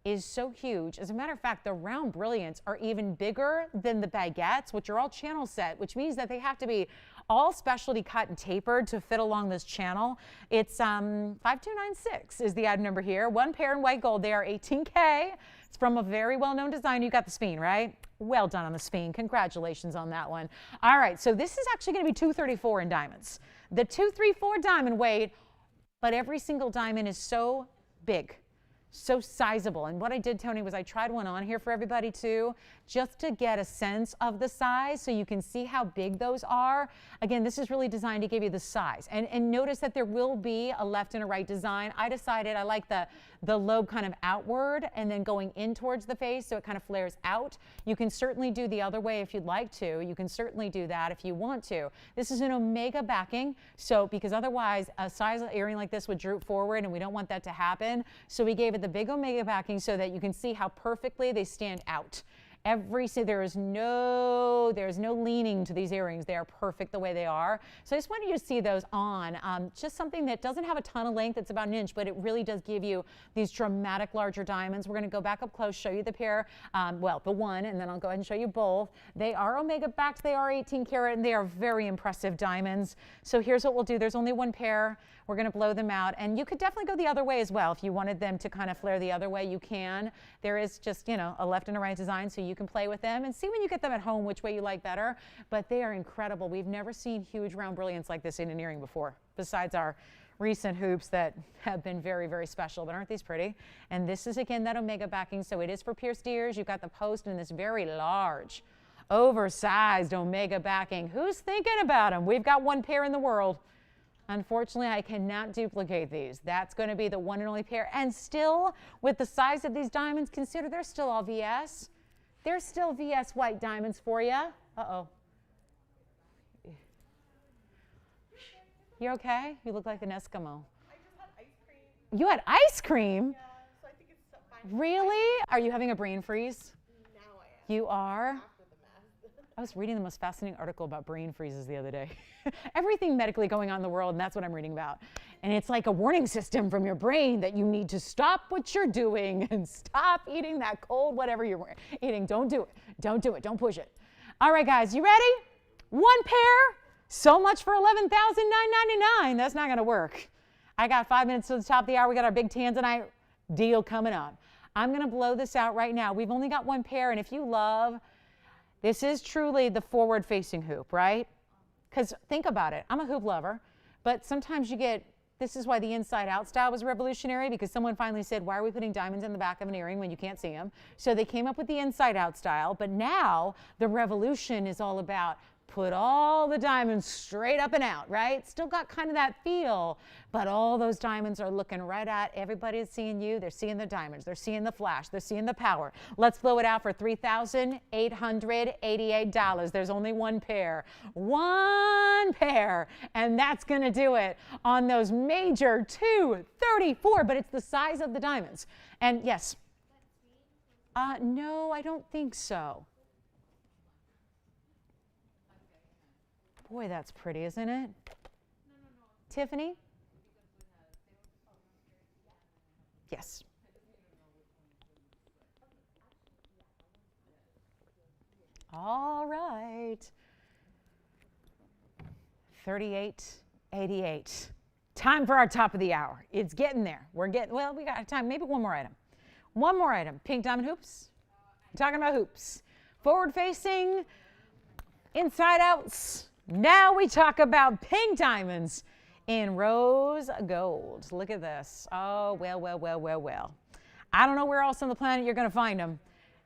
A: is so huge. As a matter of fact, the round brilliants are even bigger than the baguettes, which are all channel set, which means that they have to be all specialty cut and tapered to fit along this channel. It's 5296 is the item number here. One pair in white gold. They are $18K. It's from a very well-known designer. You got the Fiend, right? Well done on the Fiend. Congratulations on that one. All right, so this is actually going to be 234 in diamonds. The 234 diamond weight, but every single diamond is so big, so sizable. And what I did, Tony, was I tried one on here for everybody too, just to get a sense of the size so you can see how big those are. Again, this is really designed to give you the size. And notice that there will be a left and a right design. I decided I like the lobe kind of outward and then going in towards the face so it kind of flares out. You can certainly do the other way if you'd like to. You can certainly do that if you want to. This is an omega backing, so because otherwise a size earring like this would droop forward, and we don't want that to happen. So we gave it the big omega backing so that you can see how perfectly they stand out. There's no leaning to these earrings. They are perfect the way they are. So I just wanted you to see those on. Just something that doesn't have a ton of length. It's about an inch, but it really does give you these dramatic larger diamonds. We're going to go back up close, show you the pair. Well, the one, and then I'll go ahead and show you both. They are omega backed. They are 18 karat, and they are very impressive diamonds. So here's what we'll do. There's only one pair. We're going to blow them out, and you could definitely go the other way as well. If you wanted them to kind of flare the other way, you can. There is just, you know, a left and a right design, so you can play with them and see when you get them at home which way you like better. But they are incredible. We've never seen huge round brilliants like this in an earring before, besides our recent hoops that have been very, very special. But aren't these pretty? And this is, again, that omega backing, so it is for pierced ears. You've got the post in this very large, oversized omega backing. Who's thinking about them? We've got one pair in the world. Unfortunately, I cannot duplicate these. That's going to be the one and only pair. And still, with the size of these diamonds, consider they're still all VS. They're still VS white diamonds for you. Uh-oh. You're okay? You look like an Eskimo.
B: I just had ice cream.
A: You had ice cream?
B: Yeah, so I think it's fine.
A: Really? Are you having a brain freeze?
B: Now I am.
A: You are?
B: After the mess.
A: I was reading the most fascinating article about brain freezes the other day. Everything medically going on in the world, and that's what I'm reading about. And it's like a warning system from your brain that you need to stop what you're doing and stop eating that cold whatever you're eating. Don't do it. Don't do it. Don't push it. All right, guys, you ready? One pair, so much for $11,999. That's not going to work. I got 5 minutes to the top of the hour. We got our big Tanzanite deal coming up. I'm going to blow this out right now. We've only got one pair, and if you love, this is truly the forward-facing hoop, right? Because think about it. I'm a hoop lover, but sometimes you get, this is why the inside-out style was revolutionary, because someone finally said, why are we putting diamonds in the back of an earring when you can't see them? So they came up with the inside-out style, but now the revolution is all about put all the diamonds straight up and out, right? Still got kind of that feel, but all those diamonds are looking right at everybody that's seeing you. They're seeing the diamonds. They're seeing the flash. They're seeing the power. Let's blow it out for $3,888. There's only one pair. One pair. And that's going to do it on those major 234, but it's the size of the diamonds. And yes. No, I don't think so. Boy, that's pretty, isn't it? No. Tiffany? Yes. All right. 38.88. Time for our top of the hour. It's getting there. We're getting, well, we got time. Maybe one more item. One more item. Pink diamond hoops. I'm talking about hoops. Forward facing, inside outs. Now we talk about pink diamonds in rose gold. Look at this. Oh, well, well, well, well, well. I don't know where else on the planet you're going to find them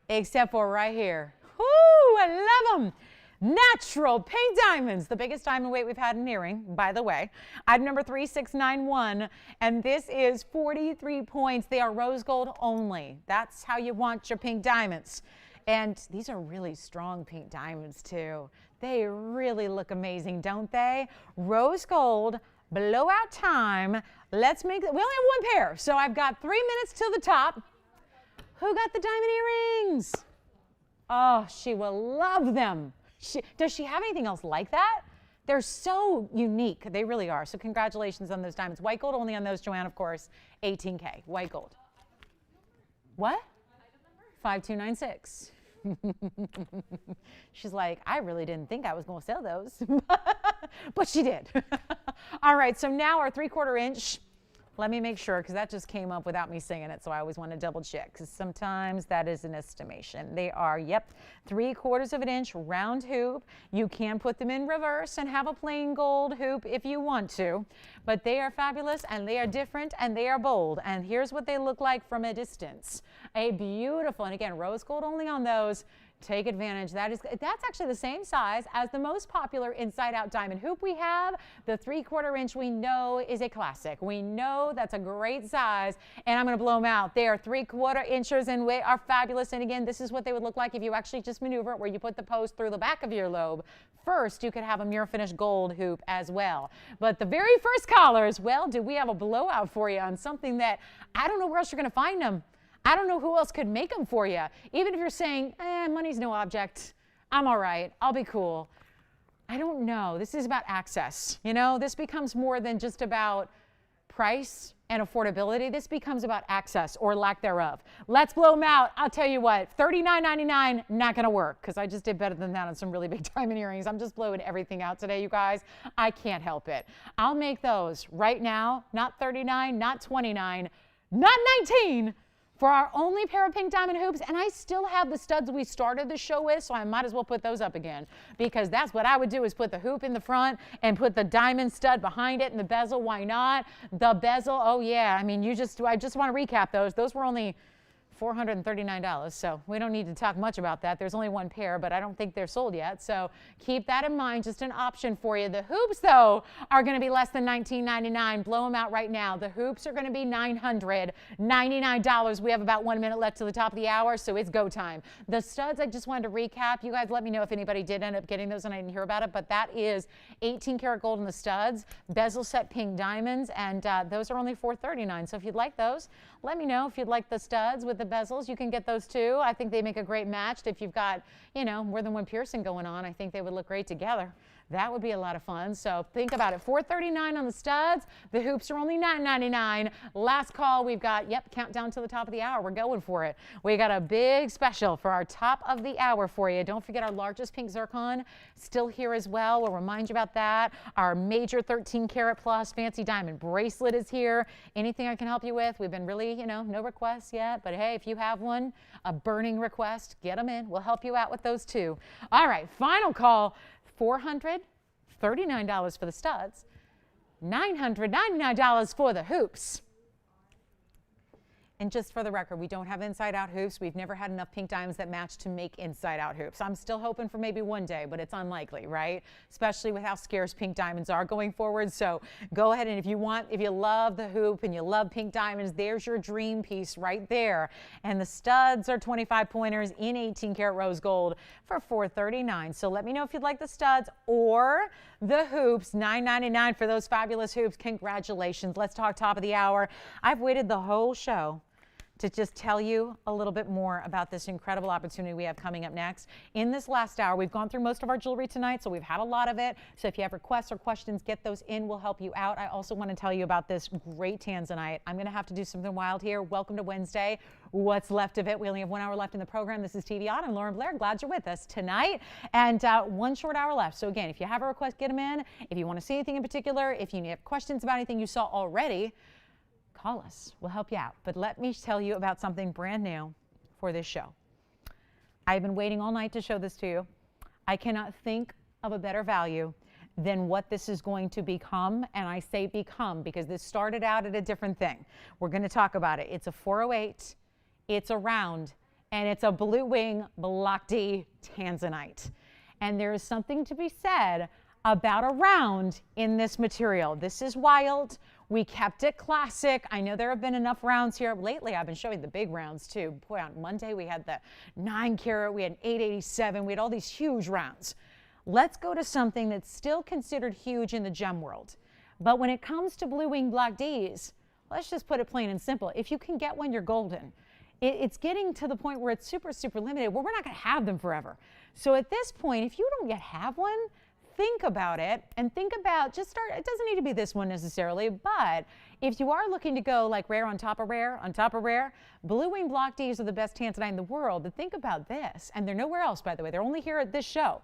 A: except for right here. Whoo, I love them. Natural pink diamonds, the biggest diamond weight we've had in earring, by the way. Item number 3691, and this is 43 points. They are rose gold only. That's how you want your pink diamonds. And these are really strong pink diamonds too. They really look amazing, don't they? Rose gold, blowout time. Let's make it, we only have one pair, so I've got 3 minutes till the top. Who got the diamond earrings? Oh, she will love them. Does she have anything else like that? They're so unique. They really are. So congratulations on those diamonds. White gold only on those, Joanne, of course. 18K. White gold. What? 5296. She's like, I really didn't think I was going to sell those. But she did. All right, so now our 3/4 inch. Let me make sure, because that just came up without me saying it, so I always want to double check, because sometimes that is an estimation. They are, yep, 3/4 of an inch round hoop. You can put them in reverse and have a plain gold hoop if you want to, but they are fabulous, and they are different, and they are bold, and here's what they look like from a distance. A beautiful, and again, rose gold only on those. Take advantage. That's actually the same size as the most popular inside-out diamond hoop we have. The 3/4 inch we know is a classic. We know that's a great size, and I'm going to blow them out. They are 3/4 inches and weight are fabulous. And again, this is what they would look like if you actually just maneuver it, where you put the post through the back of your lobe. First, you could have a mirror finish gold hoop as well. But the very first callers, well, do we have a blowout for you on something that I don't know where else you're going to find them. I don't know who else could make them for you. Even if you're saying, money's no object. I'm all right. I'll be cool. I don't know. This is about access. You know, this becomes more than just about price and affordability. This becomes about access or lack thereof. Let's blow them out. I'll tell you what, $39.99, not going to work, because I just did better than that on some really big diamond earrings. I'm just blowing everything out today, you guys. I can't help it. I'll make those right now, not $39, not $29, not $19. For our only pair of pink diamond hoops, and I still have the studs we started the show with, so I might as well put those up again, because that's what I would do, is put the hoop in the front and put the diamond stud behind it and the bezel. Why not? The bezel, oh yeah, I mean, I just want to recap those. Those were only $439, so we don't need to talk much about that. There's only one pair, but I don't think they're sold yet, so keep that in mind. Just an option for you. The hoops, though, are going to be less than $19.99. Blow them out right now. The hoops are going to be $999. We have about 1 minute left to the top of the hour, so it's go time. The studs, I just wanted to recap. You guys let me know if anybody did end up getting those and I didn't hear about it, but that is 18 karat gold in the studs, bezel set pink diamonds, and those are only $439. So if you'd like those, let me know. If you'd like the studs with the bezels, you can get those too. I think they make a great match. If you've got, you know, more than one piercing going on, I think they would look great together. That would be a lot of fun. So think about it. $439 on the studs. The hoops are only $9.99. Last call. We've got, yep, countdown to the top of the hour. We're going for it. We got a big special for our top of the hour for you. Don't forget our largest pink zircon still here as well. We'll remind you about that. Our major 13 karat plus fancy diamond bracelet is here. Anything I can help you with? We've been really, you know, no requests yet, but hey, if you have one, a burning request, get them in. We'll help you out with those too. All right, final call. $439 for the studs, $999 for the hoops. And just for the record, we don't have inside-out hoops. We've never had enough pink diamonds that match to make inside-out hoops. I'm still hoping for maybe one day, but it's unlikely, right? Especially with how scarce pink diamonds are going forward. So go ahead, and if you love the hoop and you love pink diamonds, there's your dream piece right there. And the studs are 25 pointers in 18 karat rose gold for $439. So let me know if you'd like the studs or the hoops, $999 for those fabulous hoops. Congratulations. Let's talk top of the hour. I've waited the whole show to just tell you a little bit more about this incredible opportunity we have coming up next. In this last hour, we've gone through most of our jewelry tonight, so we've had a lot of it. So if you have requests or questions, get those in. We'll help you out. I also want to tell you about this great tanzanite. I'm going to have to do something wild here. Welcome to Wednesday. What's left of it? We only have 1 hour left in the program. This is TVON. I'm Lauren Blair. Glad you're with us tonight. And 1 short hour left. So again, if you have a request, get them in. If you want to see anything in particular, if you have questions about anything you saw already, call us. We'll help you out. But let me tell you about something brand new for this show. I've been waiting all night to show this to you. I cannot think of a better value than what this is going to become. And I say become because this started out at a different thing. We're going to talk about it. It's a 408. It's a round. And it's a blue wing Block D tanzanite. And there is something to be said about a round in this material. This is wild. We kept it classic. I know there have been enough rounds here. Lately, I've been showing the big rounds too. Boy, on Monday, we had the 9 carat, we had an 887, we had all these huge rounds. Let's go to something that's still considered huge in the gem world. But when it comes to blue wing Block Ds, let's just put it plain and simple. If you can get one, you're golden. It's getting to the point where it's super, super limited. Well, we're not gonna have them forever. So at this point, if you don't yet have one, think about it and think about just start. It doesn't need to be this one necessarily, but if you are looking to go like rare on top of rare on top of rare, blue wing Block Ds are the best tanzanite in the world. But think about this, and they're nowhere else, by the way. They're only here at this show.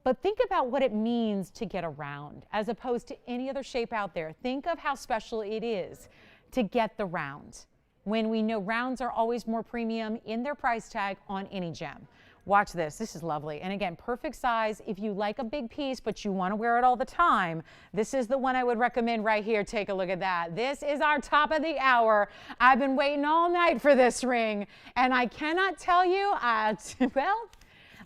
A: But think about what it means to get a round as opposed to any other shape out there. Think of how special it is to get the round when we know rounds are always more premium in their price tag on any gem. Watch this. This is lovely. And again, perfect size. If you like a big piece, but you want to wear it all the time, this is the one I would recommend right here. Take a look at that. This is our top of the hour. I've been waiting all night for this ring, and I cannot tell you, well,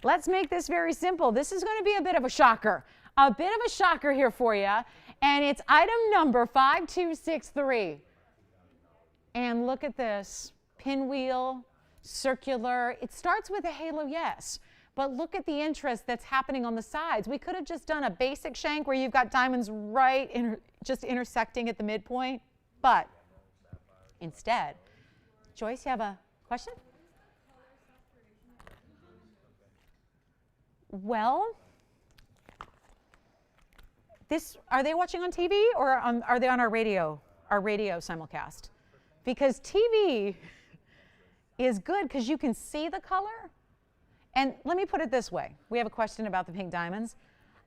A: let's make this very simple. This is going to be a bit of a shocker. A bit of a shocker here for you. And it's item number 5263. And look at this. Pinwheel. Circular. It starts with a halo, yes, but look at the interest that's happening on the sides. We could have just done a basic shank where you've got diamonds right just intersecting at the midpoint, but instead, Joyce, you have a question? Well, are they watching on TV or are they on our radio simulcast? Because TV is good because you can see the color. And let me put it this way. We have a question about the pink diamonds.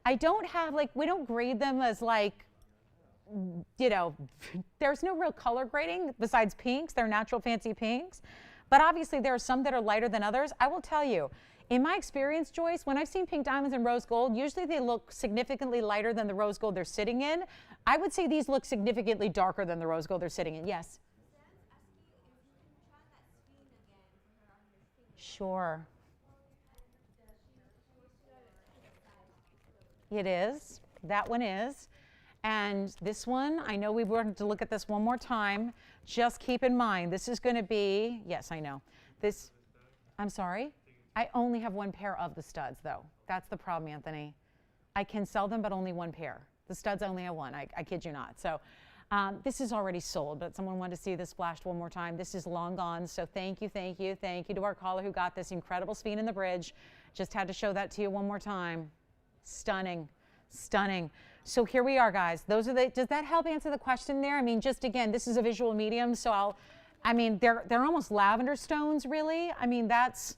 A: I don't have we don't grade them as there's no real color grading besides pinks. They're natural fancy pinks. But obviously there are some that are lighter than others. I will tell you, in my experience, Joyce, when I've seen pink diamonds and rose gold, usually they look significantly lighter than the rose gold they're sitting in. I would say these look significantly darker than the rose gold they're sitting in. Yes? Sure. It is. That one is. And this one, I know we wanted to look at this one more time. Just keep in mind, this is going to be, yes, I know. I'm sorry. I only have 1 pair of the studs, though. That's the problem, Anthony. I can sell them, but only 1 pair. The studs, I only have 1. I kid you not. So this is already sold, but someone wanted to see this flashed one more time. This is long gone, so thank you to our caller who got this incredible spin in the bridge. Just had to show that to you one more time. Stunning, stunning. So here we are, guys. Does that help answer the question there? I mean, just again, this is a visual medium, so they're almost lavender stones, really. I mean, that's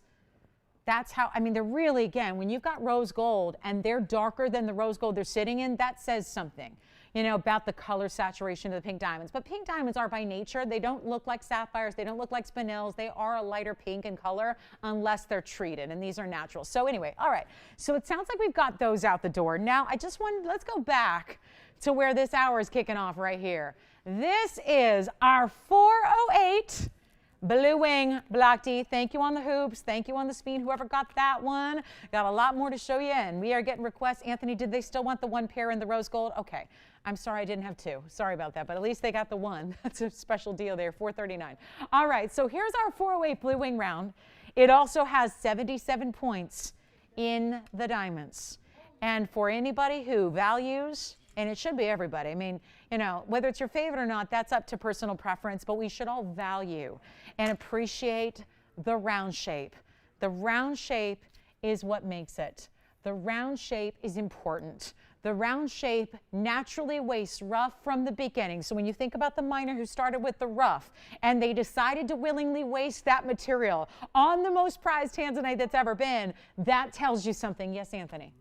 A: how, they're really, again, when you've got rose gold and they're darker than the rose gold they're sitting in, that says something, about the color saturation of the pink diamonds. But pink diamonds are by nature, they don't look like sapphires, they don't look like spinels, they are a lighter pink in color unless they're treated, and these are natural. So anyway, all right, so it sounds like we've got those out the door. Now, let's go back to where this hour is kicking off right here. This is our 408 Blue Wing Block D. Thank you on the hoops. Thank you on the spin. Whoever got that one. Got a lot more to show you, and we are getting requests. Anthony, did they still want the 1 pair in the rose gold? Okay. I'm sorry I didn't have 2. Sorry about that, but at least they got the 1. That's a special deal there, $439. All right, so here's our 408 Blue Wing round. It also has 77 points in the diamonds. And for anybody who values and it should be everybody. I mean, you know, whether it's your favorite or not, that's up to personal preference, but we should all value and appreciate the round shape. The round shape is what makes it. The round shape is important. The round shape naturally wastes rough from the beginning. So when you think about the miner who started with the rough and they decided to willingly waste that material on the most prized tanzanite that's ever been, that tells you something. Yes, Anthony?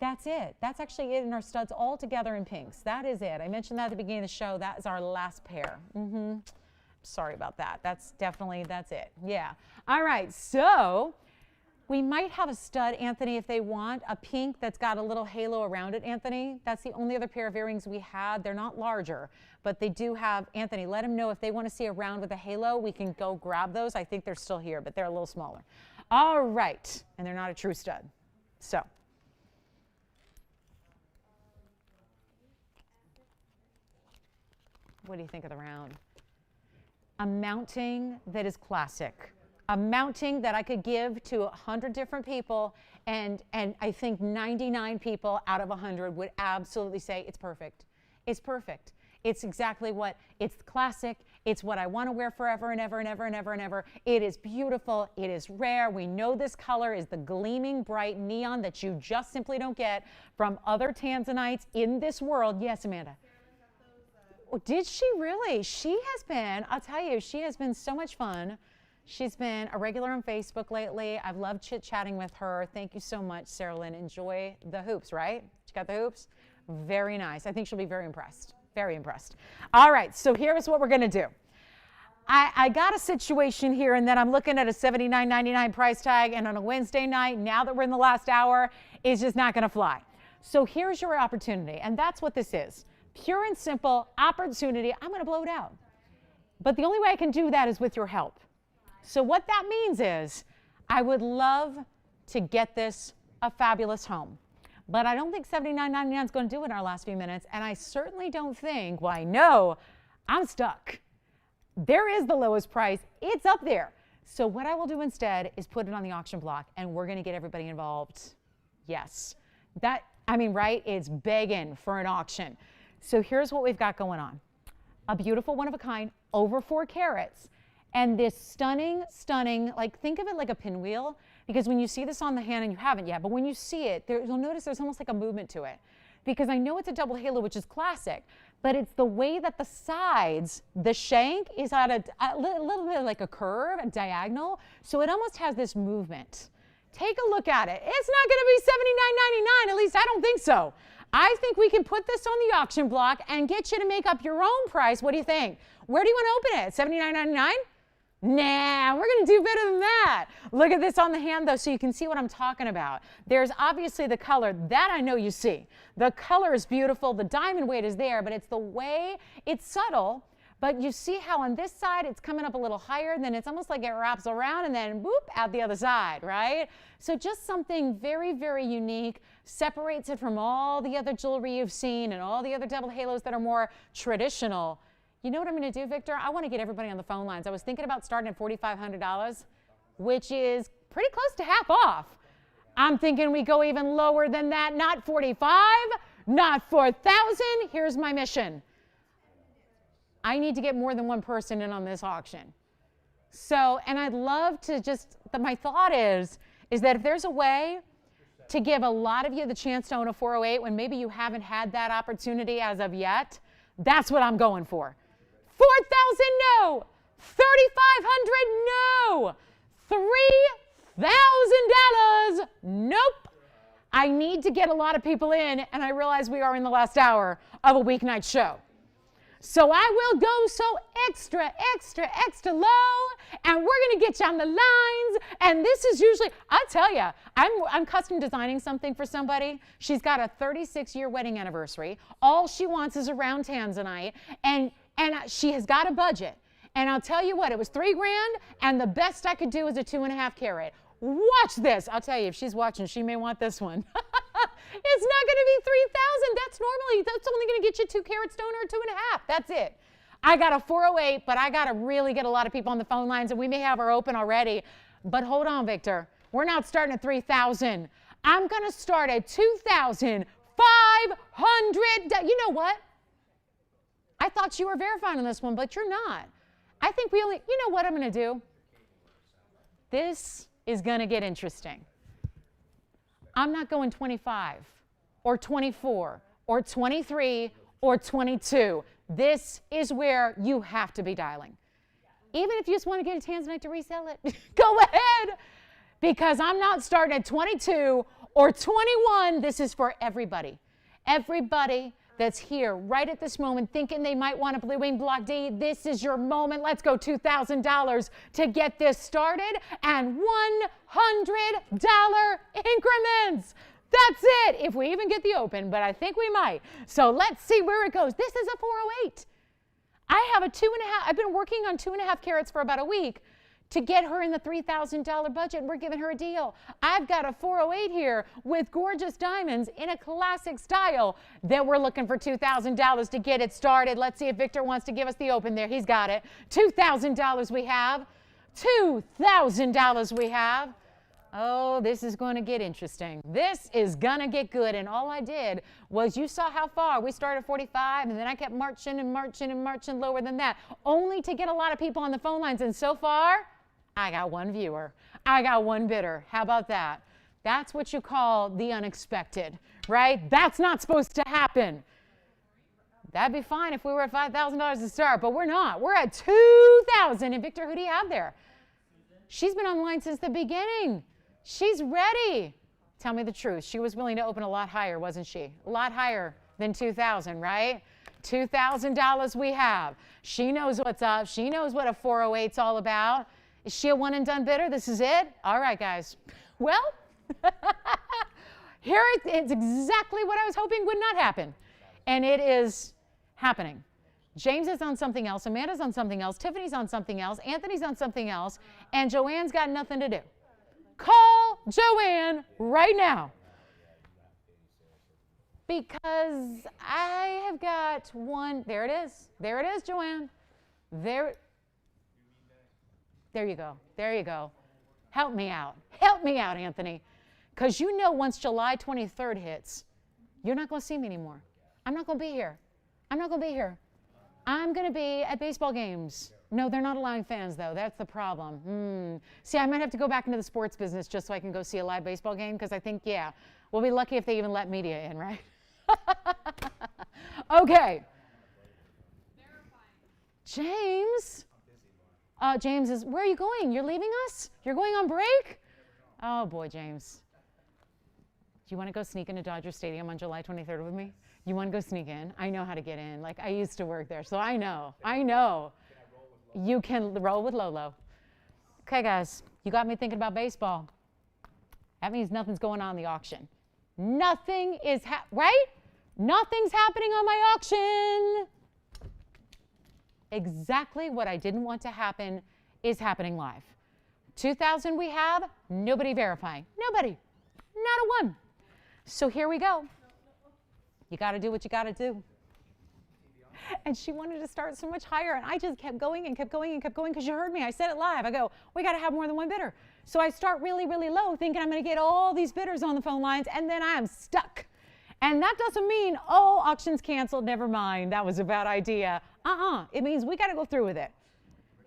A: That's it. That's actually it in our studs all together in pinks. That is it. I mentioned that at the beginning of the show. That is our last pair. Sorry about that. That's it. Yeah. All right. So we might have a stud, Anthony, if they want a pink that's got a little halo around it, Anthony. That's the only other pair of earrings we had. They're not larger, but they do have, Anthony, let them know if they want to see a round with a halo, we can go grab those. I think they're still here, but they're a little smaller. All right. And they're not a true stud. So. What do you think of the round? A mounting that is classic. A mounting that I could give to 100 different people, and I think 99 people out of 100 would absolutely say it's perfect. It's perfect. It's exactly what, it's classic. It's what I want to wear forever and ever and ever and ever and ever. It is beautiful. It is rare. We know this color is the gleaming bright neon that you just simply don't get from other tanzanites in this world. Yes, Amanda? Oh, did she really? She has been, I'll tell you, she has been so much fun. She's been a regular on Facebook lately. I've loved chit-chatting with her. Thank you so much, Sarah Lynn. Enjoy the hoops, right? She got the hoops? Very nice. I think she'll be very impressed. Very impressed. All right, so here's what we're going to do. I got a situation here, and then I'm looking at a $79.99 price tag, and on a Wednesday night, now that we're in the last hour, it's just not going to fly. So here's your opportunity, and that's what this is. Pure and simple opportunity. I'm going to blow it out. But the only way I can do that is with your help. So what that means is I would love to get this a fabulous home. But I don't think $79.99 is going to do it in our last few minutes. And I certainly don't think, well, I know I'm stuck. There is the lowest price. It's up there. So what I will do instead is put it on the auction block, and we're going to get everybody involved. Yes. That, I mean, right? It's begging for an auction. So here's what we've got going on. A beautiful one-of-a-kind, over 4 carats. And this stunning, like think of it like a pinwheel, because when you see this on the hand, and you haven't yet, but when you see it, you'll notice there's almost like a movement to it. Because I know it's a double halo, which is classic, but it's the way that the sides, the shank is at a little bit like a curve, a diagonal, so it almost has this movement. Take a look at it. It's not going to be $79.99, at least I don't think so. I think we can put this on the auction block and get you to make up your own price. What do you think? Where do you want to open it? $79.99? Nah, we're going to do better than that. Look at this on the hand, though, so you can see what I'm talking about. There's obviously the color. That I know you see. The color is beautiful. The diamond weight is there, but it's the way it's subtle. But you see how on this side it's coming up a little higher, then it's almost like it wraps around and then whoop, out the other side, right? So just something very, very unique, separates it from all the other jewelry you've seen and all the other double halos that are more traditional. You know what I'm going to do, Victor? I want to get everybody on the phone lines. I was thinking about starting at $4,500, which is pretty close to half off. I'm thinking we go even lower than that, not 45, not 4,000. Here's my mission. I need to get more than one person in on this auction. So, and I'd love to just, my thought is that if there's a way to give a lot of you the chance to own a 408 when maybe you haven't had that opportunity as of yet, that's what I'm going for. 4,000, no. 3,500, no. $3,000, nope. I need to get a lot of people in, and I realize we are in the last hour of a weeknight show. So I will go so extra low, and we're going to get you on the lines. And this is usually, I'll tell you, I'm custom designing something for somebody. She's got a 36-year wedding anniversary. All she wants is a round tanzanite, and she has got a budget. And I'll tell you what, it was $3 grand, and the best I could do is a 2.5 carat. Watch this. I'll tell you, if she's watching, she may want this one. It's not going to be 3,000. That's only going to get you 2 carat stone or 2.5. That's it. I got a 408, but I got to really get a lot of people on the phone lines, and we may have her open already. But hold on, Victor. We're not starting at 3,000. I'm going to start at $2,500. $500. You know what? I thought you were verifying on this one, but you're not. I think we only, you know what I'm going to do? This is going to get interesting. I'm not going 25 or 24 or 23 or 22. This is where you have to be dialing. Even if you just want to get a tanzanite to resell it, go ahead. Because I'm not starting at 22 or 21. This is for everybody. Everybody that's here right at this moment thinking they might want a Blue Wing Block D, this is your moment. Let's go $2,000 to get this started, and $100 increments. That's it, if we even get the open, but I think we might. So let's see where it goes. This is a 408. I have a 2.5, I've been working on 2.5 carats for about a week to get her in the $3,000 budget. We're giving her a deal. I've got a 408 here with gorgeous diamonds in a classic style that we're looking for $2,000 to get it started. Let's see if Victor wants to give us the open there. He's got it. $2,000 we have. $2,000 we have. Oh, this is going to get interesting. This is going to get good. And all I did was, you saw how far. We started at 45, and then I kept marching and marching and marching lower than that, only to get a lot of people on the phone lines. And so far, I got one viewer. I got one bidder. How about that? That's what you call the unexpected, right? That's not supposed to happen. That'd be fine if we were at $5,000 to start, but we're not. We're at $2,000. And Victor, who do you have there? She's been online since the beginning. She's ready. Tell me the truth. She was willing to open a lot higher, wasn't she? A lot higher than $2,000, right? $2,000 we have. She knows what's up. She knows what a 408's all about. Is she a one and done bidder? This is it? All right, guys. Well, here it's exactly what I was hoping would not happen. And it is happening. James is on something else. Amanda's on something else. Tiffany's on something else. Anthony's on something else. And Joanne's got nothing to do. Call Joanne right now. Because I have got one. There it is. There it is, Joanne. There you go. There you go. Help me out. Help me out, Anthony. Because you know once July 23rd hits, you're not going to see me anymore. I'm not going to be here. I'm not going to be here. I'm going to be at baseball games. No, they're not allowing fans, though. That's the problem. See, I might have to go back into the sports business just so I can go see a live baseball game, because I think, yeah, we'll be lucky if they even let media in, right? Okay. James. James is, where are you going? You're leaving us? You're going on break? Oh, boy, James. Do you want to go sneak into Dodger Stadium on July 23rd with me? You want to go sneak in? I know how to get in. Like, I used to work there, so I know. You can roll with Lolo. Okay, guys, you got me thinking about baseball. That means nothing's going on in the auction. Nothing is, right? Nothing's happening on my auction. Exactly what I didn't want to happen is happening live. 2,000 we have, nobody verifying. Nobody. Not a one. So here we go. You got to do what you got to do. And she wanted to start so much higher, and I just kept going and kept going and kept going, because you heard me. I said it live. I go, we got to have more than one bidder. So I start really, really low, thinking I'm going to get all these bidders on the phone lines, and then I'm stuck. And that doesn't mean, oh, auction's canceled, never mind, that was a bad idea. It means we got to go through with it.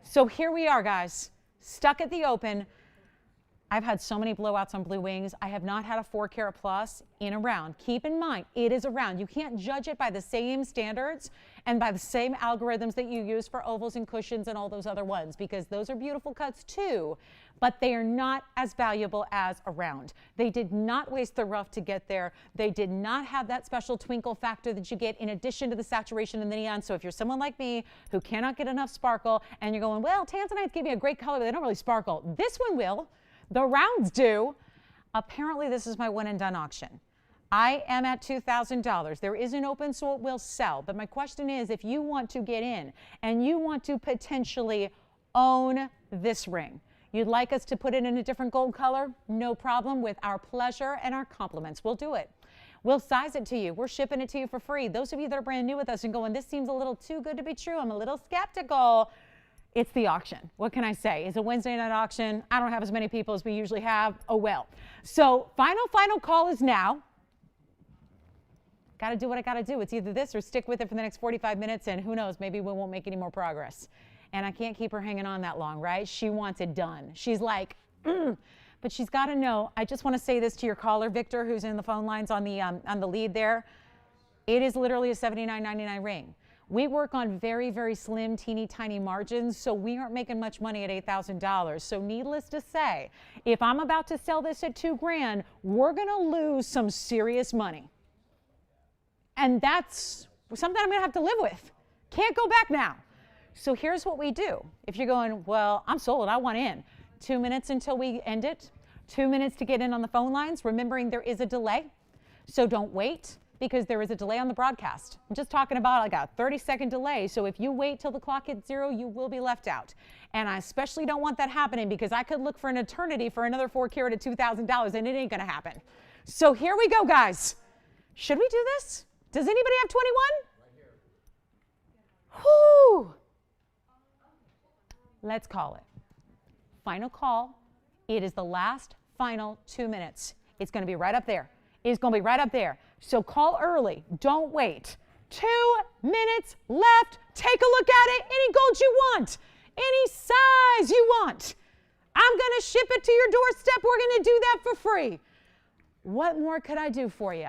A: So here we are, guys, stuck at the open. I've had so many blowouts on Blue Wings. I have not had a 4 carat plus in a round. Keep in mind, it is a round. You can't judge it by the same standards and by the same algorithms that you use for ovals and cushions and all those other ones, because those are beautiful cuts too, but they are not as valuable as a round. They did not waste the rough to get there. They did not have that special twinkle factor that you get in addition to the saturation and the neon. So if you're someone like me who cannot get enough sparkle and you're going, well, tanzanites give me a great color, but they don't really sparkle. This one will. The rounds do. Apparently, this is my one and done auction. I am at $2,000. There is an open, so it will sell. But my question is, if you want to get in and you want to potentially own this ring, you'd like us to put it in a different gold color? No problem. With our pleasure and our compliments, we'll do it. We'll size it to you. We're shipping it to you for free. Those of you that are brand new with us and going, this seems a little too good to be true, I'm a little skeptical. It's the auction. What can I say? It's a Wednesday night auction. I don't have as many people as we usually have. Oh, well. So final call is now. Got to do what I got to do. It's either this or stick with it for the next 45 minutes, and who knows, maybe we won't make any more progress. And I can't keep her hanging on that long, right? She wants it done. She's like, but she's got to know. I just want to say this to your caller, Victor, who's in the phone lines on the lead there. It is literally a $79.99 ring. We work on very, very slim, teeny tiny margins, so we aren't making much money at $8,000. So needless to say, if I'm about to sell this at $2,000, we're gonna lose some serious money. And that's something I'm gonna have to live with. Can't go back now. So here's what we do. If you're going, well, I'm sold, I want in. 2 minutes until we end it. 2 minutes to get in on the phone lines, remembering there is a delay. So don't wait, because there is a delay on the broadcast. I'm just talking about like a 30-second delay. So if you wait till the clock hits 0, you will be left out. And I especially don't want that happening, because I could look for an eternity for another 4 carat at $2,000, and it ain't gonna happen. So here we go, guys. Should we do this? Does anybody have 21? Right here. Whoo! Let's call it. Final call. It is the last final 2 minutes. It's gonna be right up there. It's gonna be right up there. So call early, don't wait. 2 minutes left. Take a look at it. Any gold you want, any size you want. I'm gonna ship it to your doorstep. We're gonna do that for free. What more could I do for you?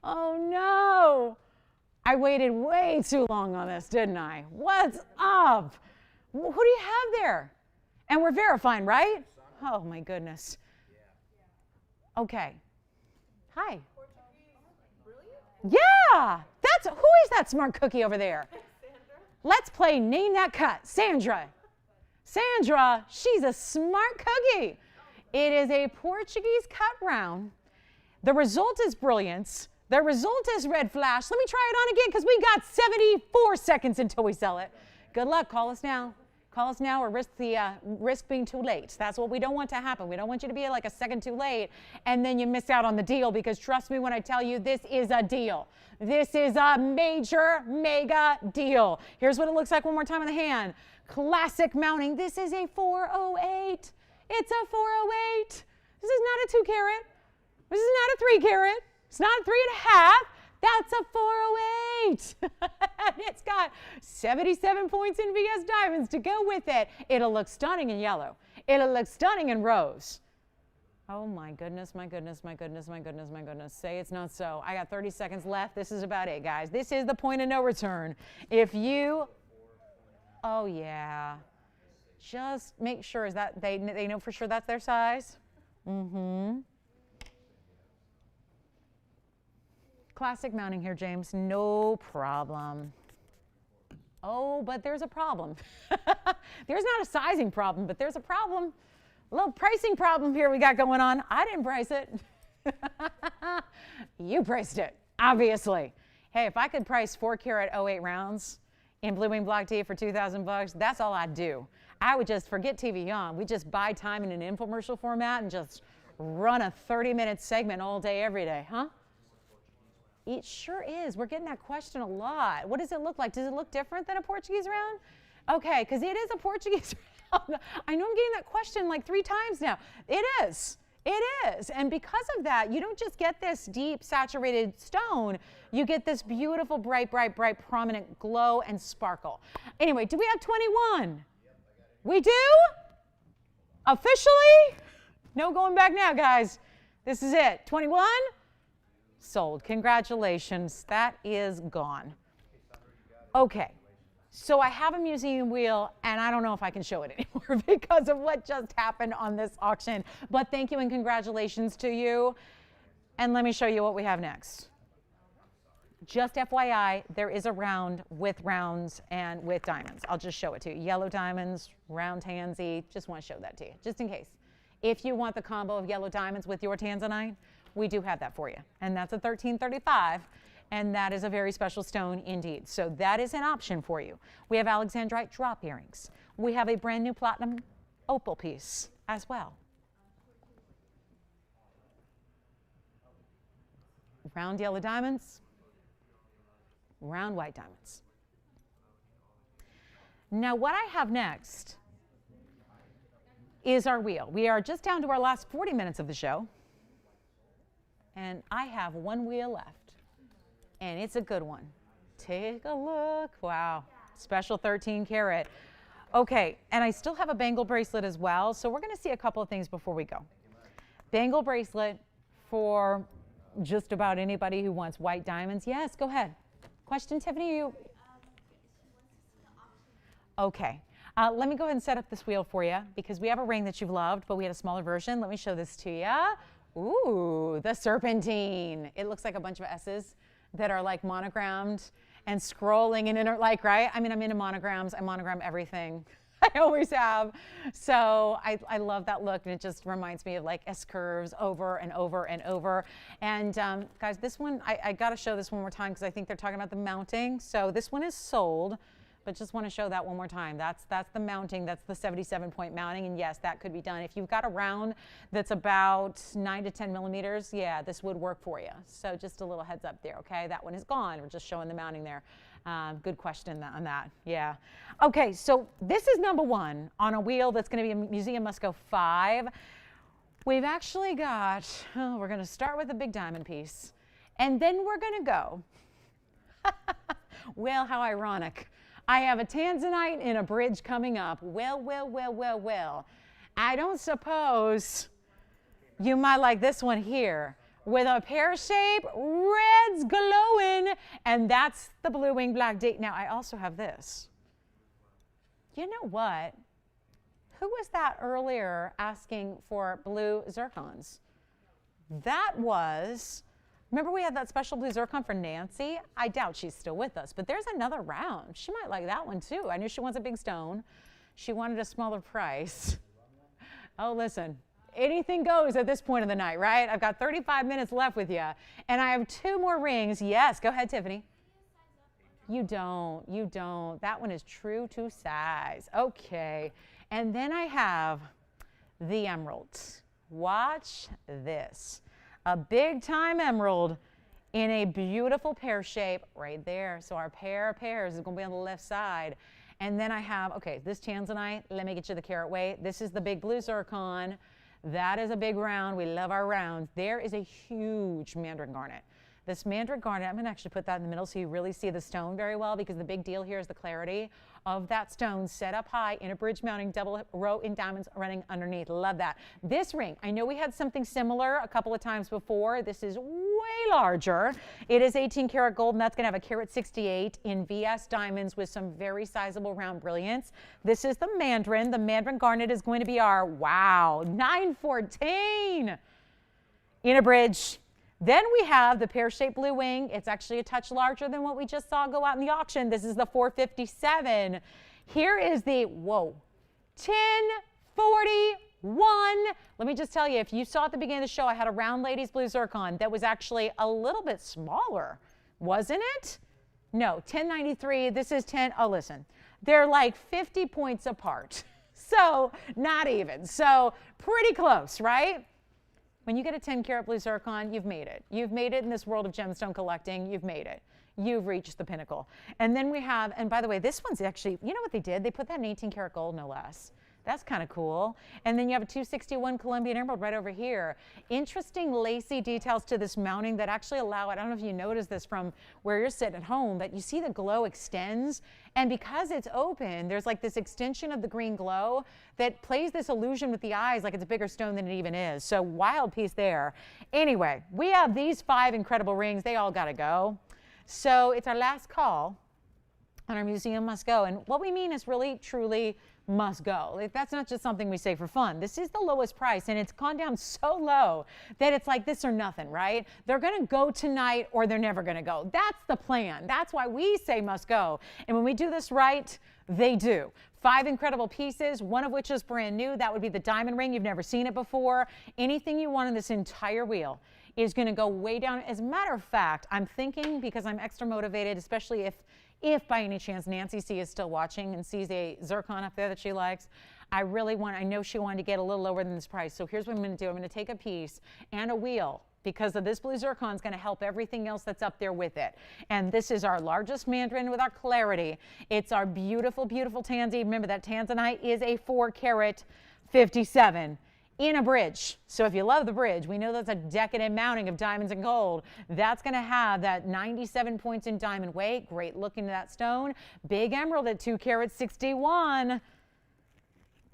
A: Oh no, I waited way too long on this, didn't I? What's up? Who do you have there? And we're verifying, right? Oh my goodness. Okay. Hi. Yeah, who is that smart cookie over there? Let's play Name That Cut. Sandra. Sandra, she's a smart cookie. It is a Portuguese cut round. The result is brilliance. The result is red flash. Let me try it on again, because we got 74 seconds until we sell it. Good luck. Call us now. Call us now or risk being too late. That's what we don't want to happen. We don't want you to be like a second too late and then you miss out on the deal, because trust me when I tell you, this is a deal. This is a major, mega deal. Here's what it looks like one more time in the hand. Classic mounting. This is a 408. It's a 408. This is not a 2 carat. This is not a 3 carat. It's not a 3.5. That's a 408. And it's got 77 points in VS diamonds to go with it. It'll look stunning in yellow. It'll look stunning in rose. Oh my goodness, my goodness, my goodness, my goodness, my goodness. Say it's not so. I got 30 seconds left. This is about it, guys. This is the point of no return. If you, oh yeah, just make sure is that they know for sure that's their size. Mm-hmm. Classic mounting here, James. No problem. Oh, but there's a problem. There's not a sizing problem, but there's a problem. A little pricing problem here we got going on. I didn't price it. You priced it, obviously. Hey, if I could price 4 carat 08 rounds in blue wing block T for $2,000, that's all I'd do. I would just forget TVON. We just buy time in an infomercial format and just run a 30-minute segment all day, every day, huh? It sure is. We're getting that question a lot. What does it look like? Does it look different than a Portuguese round? Okay, because it is a Portuguese round. I know I'm getting that question like 3 times now. It is. It is. And because of that, you don't just get this deep saturated stone. You get this beautiful, bright, bright, bright, prominent glow and sparkle. Anyway, do we have 21? We do? Officially? No going back now, guys. This is it. 21? Sold. Congratulations. That is gone. Okay. So I have a museum wheel, and I don't know if I can show it anymore because of what just happened on this auction. But thank you and congratulations to you. And let me show you what we have next. Just FYI, there is a round with rounds and with diamonds. I'll just show it to you. Yellow diamonds, round tansy. Just want to show that to you, just in case. If you want the combo of yellow diamonds with your tanzanite, we do have that for you. And that's a 1335. And that is a very special stone indeed. So that is an option for you. We have Alexandrite drop earrings. We have a brand new platinum opal piece as well. Round yellow diamonds, round white diamonds. Now what I have next is our wheel. We are just down to our last 40 minutes of the show. And I have one wheel left, and it's a good one. Take a look. Wow. Special 13 karat. Okay, and I still have a bangle bracelet as well, so we're going to see a couple of things before we go. Bangle bracelet for just about anybody who wants white diamonds. Yes, go ahead. Question, Tiffany? You? Okay. Let me go ahead and set up this wheel for you because we have a ring that you've loved, but we had a smaller version. Let me show this to you. Ooh, the serpentine. It looks like a bunch of S's that are like monogrammed and scrolling and like, right? I mean, I'm into monograms. I monogram everything. I always have. So I love that look, and it just reminds me of like S curves over and over and over. And guys, this one, I got to show this one more time because I think they're talking about the mounting. So this one is sold, but just want to show that one more time. That's the mounting. That's the 77-point mounting. And yes, that could be done. If you've got a round that's about 9 to 10 millimeters, yeah, this would work for you. So just a little heads up there, okay? That one is gone. We're just showing the mounting there. Good question on that, yeah. Okay, so this is number one on a wheel that's going to be a Museum Must Go 5. We've actually got, we're going to start with a big diamond piece, and then we're going to go. Well, how ironic. I have a tanzanite in a bridge coming up. Well. I don't suppose you might like this one here with a pear shape, red's glowing, and that's the blue wing black date. Now, I also have this. You know what? Who was that earlier asking for blue zircons? That was, remember we had that special blue zircon for Nancy? I doubt she's still with us, but there's another round. She might like that one too. I knew she wants a big stone. She wanted a smaller price. Oh, listen. Anything goes at this point of the night, right? I've got 35 minutes left with you, and I have 2 more rings. Yes, go ahead, Tiffany. You don't. That one is true to size. Okay, and then I have the emerald. Watch this. A big time emerald in a beautiful pear shape right there. So our pair of pairs is going to be on the left side. And then I have, okay, this tanzanite. Let me get you the carat weight. This is the big blue zircon. That is a big round. We love our rounds. There is a huge mandarin garnet. This mandarin garnet, I'm going to actually put that in the middle so you really see the stone very well, because the big deal here is the clarity of that stone set up high in a bridge mounting, double row in diamonds running underneath. Love that. This ring, I know we had something similar a couple of times before. This is way larger. It is 18 karat gold, and that's going to have a carat 68 in VS diamonds with some very sizable round brilliance. This is the mandarin. The mandarin garnet is going to be our, wow, 914 in a bridge. Then we have the pear-shaped blue wing. It's actually a touch larger than what we just saw go out in the auction. This is the 457. Here is the, whoa, 1041. Let me just tell you, if you saw at the beginning of the show, I had a round ladies blue zircon that was actually a little bit smaller, wasn't it? No, 1093. This is 10. Oh, listen, they're like 50 points apart. So not even. So pretty close, right? When you get a 10 karat blue zircon, you've made it. You've made it in this world of gemstone collecting. You've made it. You've reached the pinnacle. And then we have, and by the way, this one's actually, you know what they did? They put that in 18 karat gold, no less. That's kind of cool. And then you have a 261 Colombian emerald right over here. Interesting lacy details to this mounting that actually allow it. I don't know if you noticed this from where you're sitting at home, but you see the glow extends. And because it's open, there's like this extension of the green glow that plays this illusion with the eyes like it's a bigger stone than it even is. So wild piece there. Anyway, we have these 5 incredible rings. They all got to go. So it's our last call on our Museum Must Go. And what we mean is really, truly must go. Like, that's not just something we say for fun. This is the lowest price, and it's gone down so low that it's like this or nothing, right? They're going to go tonight or they're never going to go. That's the plan. That's why we say must go. And when we do this right, they do. 5 incredible pieces, one of which is brand new. That would be the diamond ring. You've never seen it before. Anything you want in this entire wheel is going to go way down. As a matter of fact, I'm thinking, because I'm extra motivated, especially if by any chance Nancy C is still watching and sees a zircon up there that she likes, I know she wanted to get a little lower than this price. So here's what I'm going to do. I'm going to take a piece and a wheel, because of this blue zircon is going to help everything else that's up there with it. And this is our largest mandarin with our clarity. It's our beautiful, beautiful tansy. Remember that tanzanite is a 4 karat 57 in a bridge. So if you love the bridge, we know that's a decadent mounting of diamonds and gold. That's going to have that 97 points in diamond weight. Great looking to that stone. Big emerald at 2 carat 61.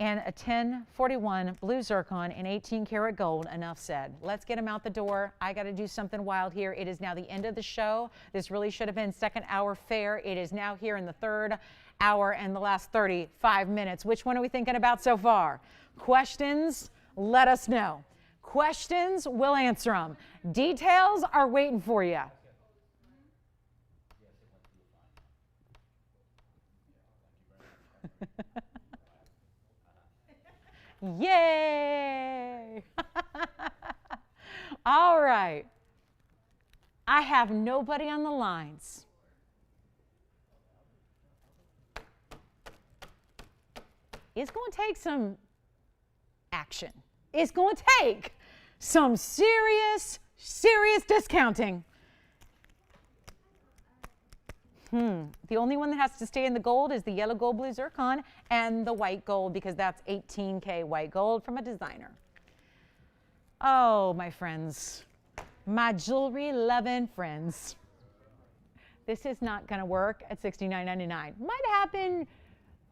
A: And a 1041 blue zircon and 18 karat gold. Enough said. Let's get them out the door. I got to do something wild here. It is now the end of the show. This really should have been second hour fare. It is now here in the third hour and the last 35 minutes. Which one are we thinking about so far? Questions? Let us know. Questions? We'll answer them. Details are waiting for you. Yay! All right. I have nobody on the lines. It's going to take some action. It's going to take some serious discounting. The only one that has to stay in the gold is the yellow gold blue zircon and the white gold, because that's 18K white gold from a designer. Oh, my friends, my jewelry loving friends. This is not going to work at $69.99. Might happen.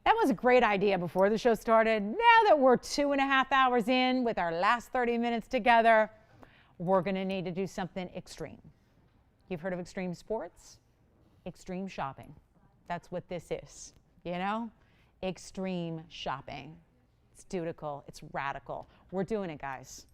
A: That was a great idea before the show started. Now that we're 2.5 hours in with our last 30 minutes together, we're going to need to do something extreme. You've heard of extreme sports? Extreme shopping. That's what this is, you know? Extreme shopping. It's dutiful. It's radical. We're doing it, guys.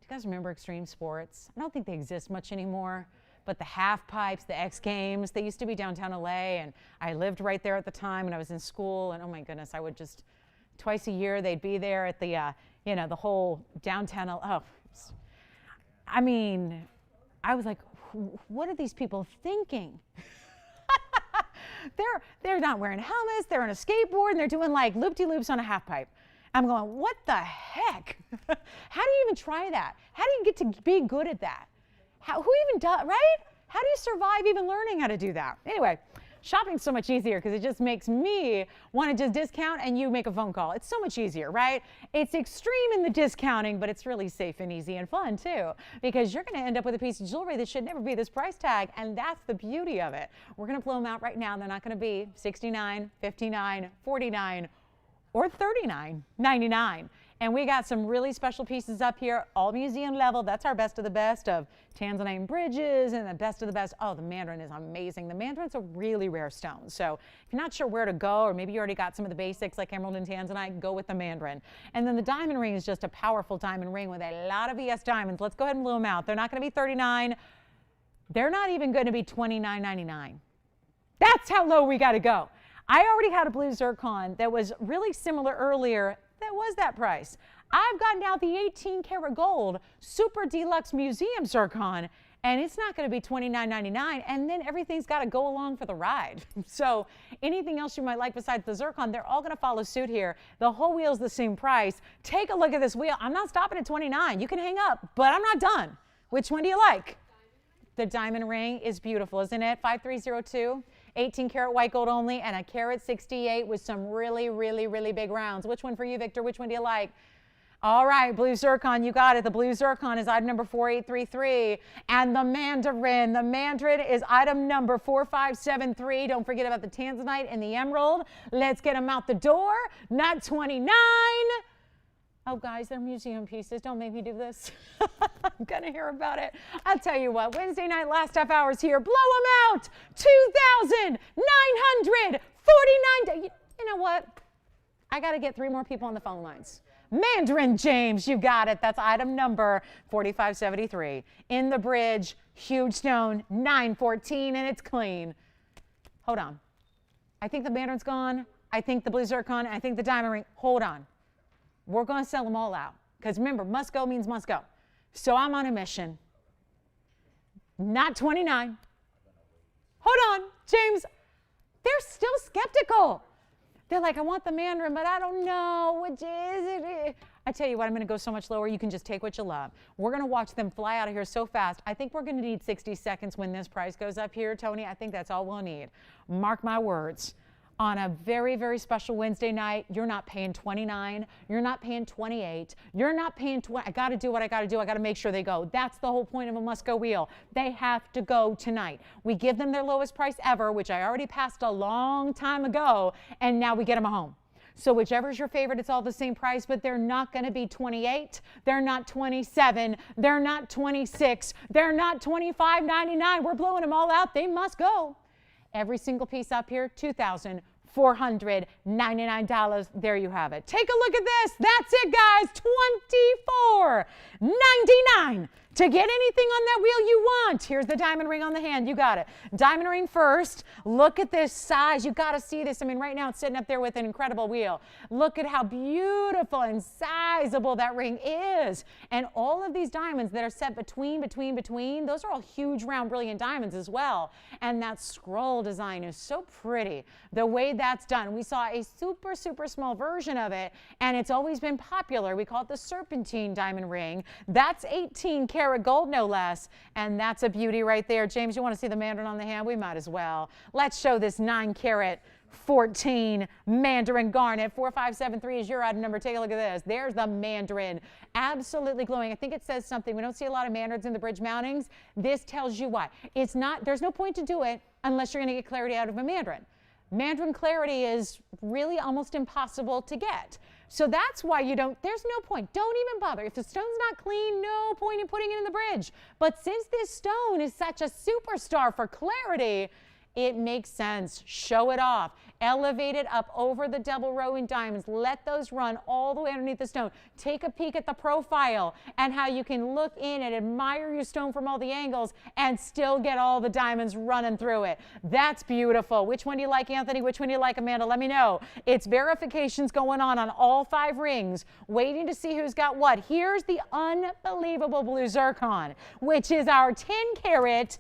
A: Do you guys remember extreme sports? I don't think they exist much anymore, but the half pipes, the X Games, they used to be downtown LA, and I lived right there at the time when I was in school, and oh my goodness, I would just, twice a year, they'd be there at the, the whole downtown LA. Oh, I mean, I was like, what are these people thinking? They're not wearing helmets, they're on a skateboard, and they're doing like loop-de-loops on a half pipe. I'm going, what the heck? How do you even try that? How do you get to be good at that? Who even does, right? How do you survive even learning how to do that? Anyway, shopping's so much easier because it just makes me want to just discount and you make a phone call. It's so much easier, right? It's extreme in the discounting, but it's really safe and easy and fun too, because you're going to end up with a piece of jewelry that should never be this price tag, and that's the beauty of it. We're going to blow them out right now. They're not going to be $69, $59, $49, or $39.99. And we got some really special pieces up here, all museum level. That's our best of the best of tanzanite bridges and the best of the best. Oh, the mandarin is amazing. The mandarin's a really rare stone. So if you're not sure where to go, or maybe you already got some of the basics like emerald and tanzanite, go with the mandarin. And then the diamond ring is just a powerful diamond ring with a lot of ES diamonds. Let's go ahead and blow them out. They're not going to be $39. They're not even going to be $29.99. That's how low we got to go. I already had a blue zircon that was really similar earlier. That was that price. I've gotten out the 18 karat gold super deluxe museum zircon, and it's not going to be $29.99, and then everything's got to go along for the ride. So anything else you might like besides the zircon, they're all going to follow suit here. The whole wheel's the same price. Take a look at this wheel. I'm not stopping at $29. You can hang up, but I'm not done. Which one do you like? The diamond ring is beautiful, isn't it? 5302. 18 karat white gold only, and a carat 68 with some really, really, really big rounds. Which one for you, Victor? Which one do you like? All right, blue zircon, you got it. The blue zircon is item number 4833. And the mandarin is item number 4573. Don't forget about the tanzanite and the emerald. Let's get them out the door. Not 29. Oh, guys, they're museum pieces. Don't make me do this. I'm going to hear about it. I'll tell you what, Wednesday night, last half hours here. Blow them out. 2,949. You know what? I got to get 3 more people on the phone lines. Mandarin James, you got it. That's item number 4573. In the bridge, huge stone, 914, and it's clean. Hold on. I think the mandarin's gone. I think the blue zircon. I think the diamond ring. Hold on. We're going to sell them all out. Because remember, must go means must go. So I'm on a mission. Not 29. Hold on, James. They're still skeptical. They're like, I want the mandarin, but I don't know. Which is it? I tell you what, I'm going to go so much lower. You can just take what you love. We're going to watch them fly out of here so fast. I think we're going to need 60 seconds when this price goes up here, Tony. I think that's all we'll need. Mark my words. on a very, very special Wednesday night. You're not paying $29. You're not paying $28. You're not paying $20. I got to do what I got to do. I got to make sure they go. That's the whole point of a must-go wheel. They have to go tonight. We give them their lowest price ever, which I already passed a long time ago, and now we get them home. So whichever's your favorite, it's all the same price, but they're not going to be 28. They're not 27. They're not 26. They're not $25.99. We're blowing them all out. They must go. Every single piece up here, $2,499. There you have it. Take a look at this. That's it, guys. $24.99 to get anything on that wheel you want. Here's the diamond ring on the hand. You got it. Diamond ring first. Look at this size. You got to see this. I mean, right now it's sitting up there with an incredible wheel. Look at how beautiful and sizable that ring is. And all of these diamonds that are set between, those are all huge, round, brilliant diamonds as well. And that scroll design is so pretty. The way that's done. We saw a super, super small version of it, and it's always been popular. We call it the serpentine diamond ring. That's 18 karat gold, no less, and that's a beauty right there. James, you want to see the mandarin on the hand? We might as well. Let's show this 9 karat 14 mandarin garnet. 4573 is your item number. Take a look at this. There's the mandarin, absolutely glowing. I think it says something. We don't see a lot of mandarins in the bridge mountings. This tells you why. It's not, there's no point to do it unless you're going to get clarity out of a mandarin. Mandarin clarity is really almost impossible to get. So that's why you don't, there's no point. Don't even bother. If the stone's not clean, no point in putting it in the bridge. But since this stone is such a superstar for clarity, it makes sense. Show it off. Elevate it up over the double row in diamonds. Let those run all the way underneath the stone. Take a peek at the profile and how you can look in and admire your stone from all the angles and still get all the diamonds running through it. That's beautiful. Which one do you like, Anthony? Which one do you like, Amanda? Let me know. It's verifications going on all 5 rings, waiting to see who's got what. Here's the unbelievable blue zircon, which is our 10 karat.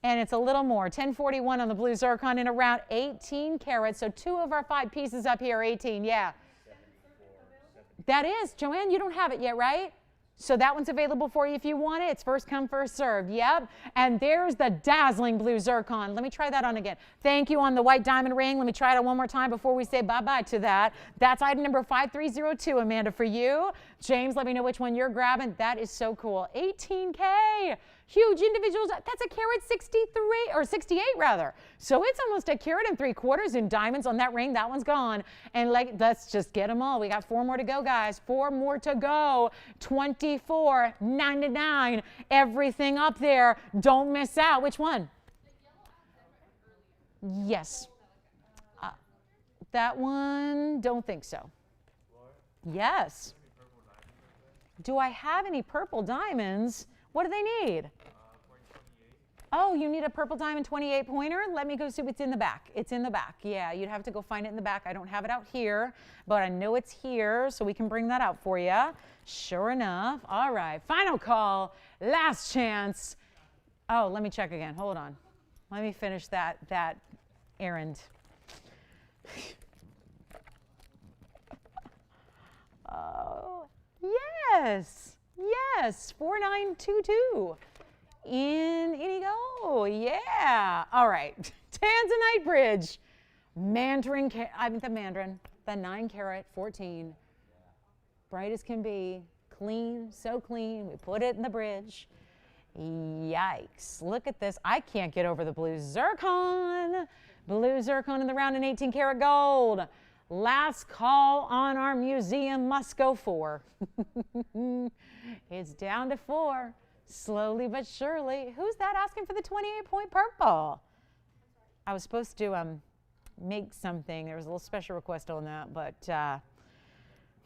A: And it's a little more, 1041 on the blue zircon in around 18 carats. So 2 of our 5 pieces up here are 18, yeah. 74. That is, Joanne, you don't have it yet, right? So that one's available for you if you want it. It's first come, first served. Yep. And there's the dazzling blue zircon. Let me try that on again. Thank you on the white diamond ring. Let me try it on one more time before we say bye-bye to that. That's item number 5302, Amanda, for you. James, let me know which one you're grabbing. That is so cool. 18K. Huge individuals. That's a carat 63 or 68 rather. So it's almost a carat and 3/4 in diamonds on that ring. That one's gone. And let's just get them all. We got 4 more to go, guys. 4 more to go. $24.99. Everything up there. Don't miss out. Which one? Yes. That one, don't think so. Yes. Do I have any purple diamonds? What do they need? Oh, you need a purple diamond 28 pointer? Let me go see what's in the back. It's in the back. Yeah, you'd have to go find it in the back. I don't have it out here, but I know it's here, so we can bring that out for you. Sure enough. All right, final call, last chance. Oh, let me check again. Hold on. Let me finish that errand. Oh, yes. Yes, 4922. In you go. Yeah. All right. Tanzanite bridge. Mandarin, the 9 karat 14. Bright as can be. Clean, so clean. We put it in the bridge. Yikes. Look at this. I can't get over the blue zircon. Blue zircon in the round in 18 karat gold. Last call on our museum must go 4. It's down to 4, slowly but surely. Who's that asking for the 28-point purple? I was supposed to make something. There was a little special request on that, but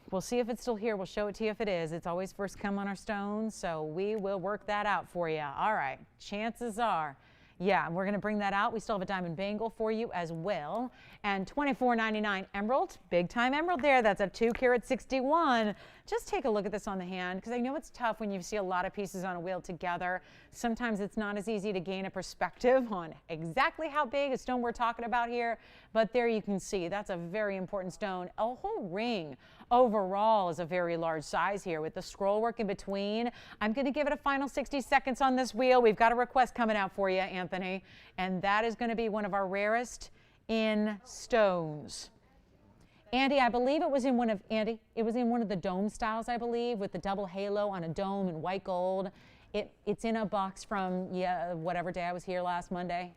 A: we'll see if it's still here. We'll show it to you if it is. It's always first come on our stones, so we will work that out for you. All right, chances are. Yeah, and we're going to bring that out. We still have a diamond bangle for you as well. And $24.99 emerald, big time emerald there. That's a 2 karat 61. Just take a look at this on the hand, because I know it's tough when you see a lot of pieces on a wheel together. Sometimes it's not as easy to gain a perspective on exactly how big a stone we're talking about here. But there you can see that's a very important stone. A whole ring overall is a very large size here with the scroll work in between. I'm going to give it a final 60 seconds on this wheel. We've got a request coming out for you, Anthony, and that is going to be one of our rarest in stones. Andy, I believe it was in one of the dome styles, I believe, with the double halo on a dome in white gold. It's in a box from, whatever day I was here last Monday.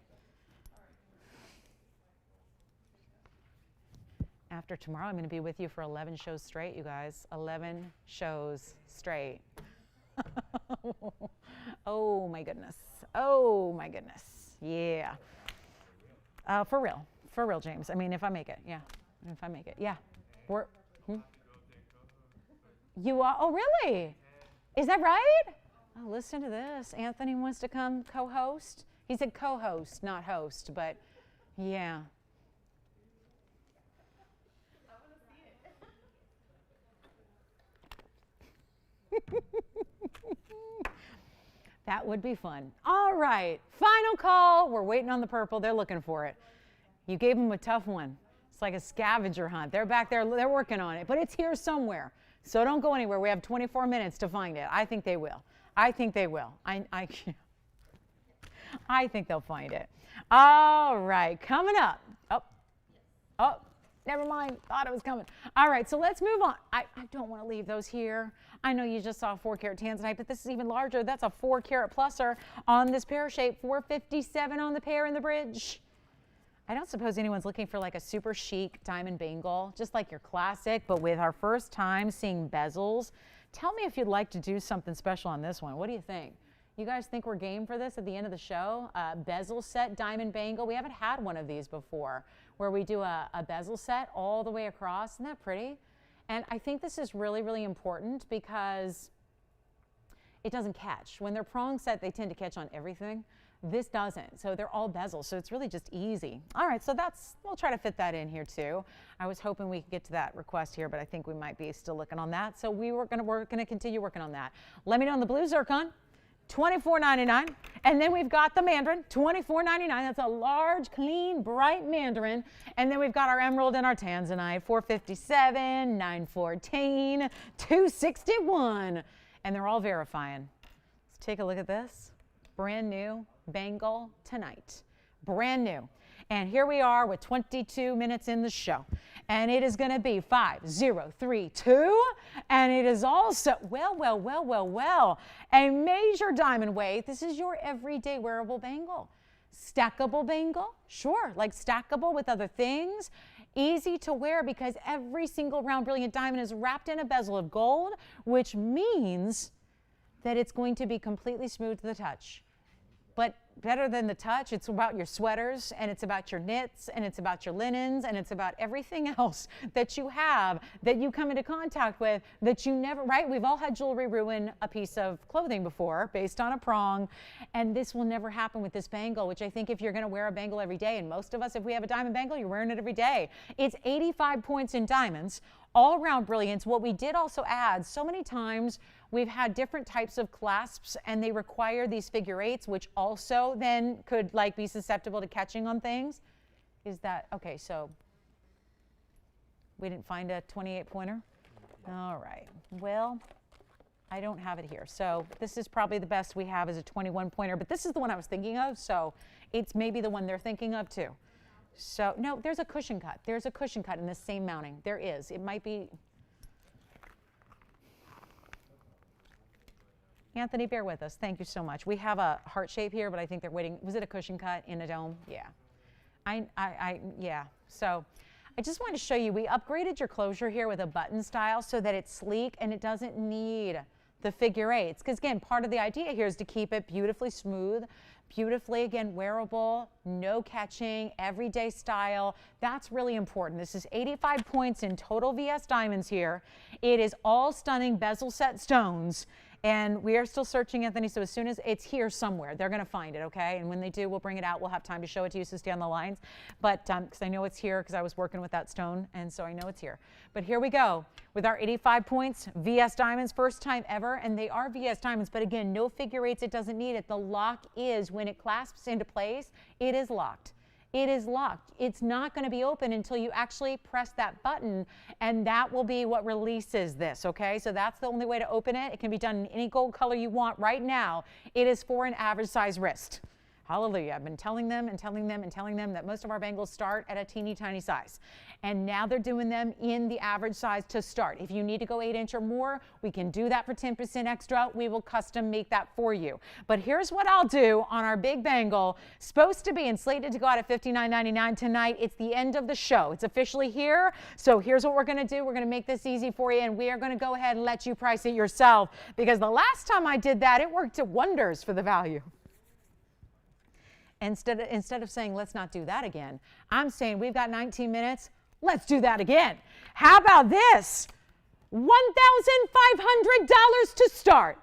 A: After tomorrow, I'm going to be with you for 11 shows straight, you guys. 11 shows straight. Oh, my goodness. Oh, my goodness. Yeah. For real, James. I mean, if I make it, yeah. If I make it, yeah. You are? Oh, really? Is that right? Oh, listen to this. Anthony wants to come co-host. He said co-host, not host, but yeah.
B: I want to see it.
A: That would be fun. All right, final call. We're waiting on the purple. They're looking for it. You gave them a tough one. It's like a scavenger hunt. They're back there. They're working on it, but it's here somewhere. So don't go anywhere. We have 24 minutes to find it. I think they will. I think they will. I think they'll find it. All right, coming up. Oh, never mind. Thought it was coming. All right, so let's move on. I don't want to leave those here. I know you just saw 4-carat tanzanite, but this is even larger. That's a 4-carat pluser on this pear shape. $457 on the pear in the bridge. I don't suppose anyone's looking for like a super chic diamond bangle, just like your classic, but with our first time seeing bezels. Tell me if you'd like to do something special on this one. What do you think? You guys think we're game for this at the end of the show? Bezel set diamond bangle. We haven't had one of these before where we do a bezel set all the way across. Isn't that pretty? And I think this is really, really important because it doesn't catch. When they're prong set, they tend to catch on everything. This doesn't, so they're all bezels, so it's really just easy. All right, so we'll try to fit that in here too. I was hoping we could get to that request here, but I think we might be still looking on that. So we're gonna continue working on that. Let me know on the blue zircon, $24.99, and then we've got the mandarin, $24.99. That's a large, clean, bright mandarin, and then we've got our emerald and our tanzanite, $457, $914, $261, and they're all verifying. Let's take a look at this. Brand new bangle tonight. Brand new. And here we are with 22 minutes in the show. And it is going to be 5032. And it is also, a major diamond weight. This is your everyday wearable bangle. Stackable bangle? Sure, like stackable with other things. Easy to wear because every single round brilliant diamond is wrapped in a bezel of gold, which means that it's going to be completely smooth to the touch. But better than the touch, it's about your sweaters, and it's about your knits, and it's about your linens, and it's about everything else that you have, that you come into contact with, that you never, right? We've all had jewelry ruin a piece of clothing before based on a prong, and this will never happen with this bangle, which I think if you're gonna wear a bangle every day, and most of us, if we have a diamond bangle, you're wearing it every day. It's 85 points in diamonds, all around brilliance. What we did also add, so many times we've had different types of clasps and they require these figure eights, which also then could like be susceptible to catching on things. Is that, okay, so we didn't find a 28 pointer? All right, well, I don't have it here. So this is probably the best we have is a 21 pointer, but this is the one I was thinking of. So it's maybe the one they're thinking of too. So, no, there's a cushion cut. There's a cushion cut in the same mounting. There is. It might be. Anthony, bear with us. Thank you so much. We have a heart shape here, but I think they're waiting. Was it a cushion cut in a dome? Yeah. Yeah. So I just wanted to show you, we upgraded your closure here with a button style so that it's sleek and it doesn't need the figure eights. Because again, part of the idea here is to keep it beautifully smooth, beautifully, again, wearable, no catching, everyday style. That's really important. This is 85 points in total VS diamonds here. It is all stunning bezel set stones. And we are still searching, Anthony, so as soon as it's here somewhere, they're going to find it, okay? And when they do, we'll bring it out. We'll have time to show it to you, so stay on the lines. But because I know it's here because I was working with that stone, and so I know it's here. But here we go with our 85 points, VS diamonds, first time ever, and they are VS diamonds, but again, no figure eights, it doesn't need it. The lock is, when it clasps into place, it is locked. It is locked. It's not going to be open until you actually press that button, and that will be what releases this, okay? So that's the only way to open it. It can be done in any gold color you want right now. It is for an average size wrist. Hallelujah. I've been telling them and telling them and telling them that most of our bangles start at a teeny tiny size. And now they're doing them in the average size to start. If you need to go 8-inch or more, we can do that for 10% extra. We will custom make that for you. But here's what I'll do on our big bangle. Supposed to be and slated to go out at $59.99 tonight. It's the end of the show. It's officially here. So here's what we're going to do. We're going to make this easy for you, and we are going to go ahead and let you price it yourself, because the last time I did that, it worked wonders for the value. Instead of saying, let's not do that again, I'm saying we've got 19 minutes. Let's do that again. How about this? $1,500 to start.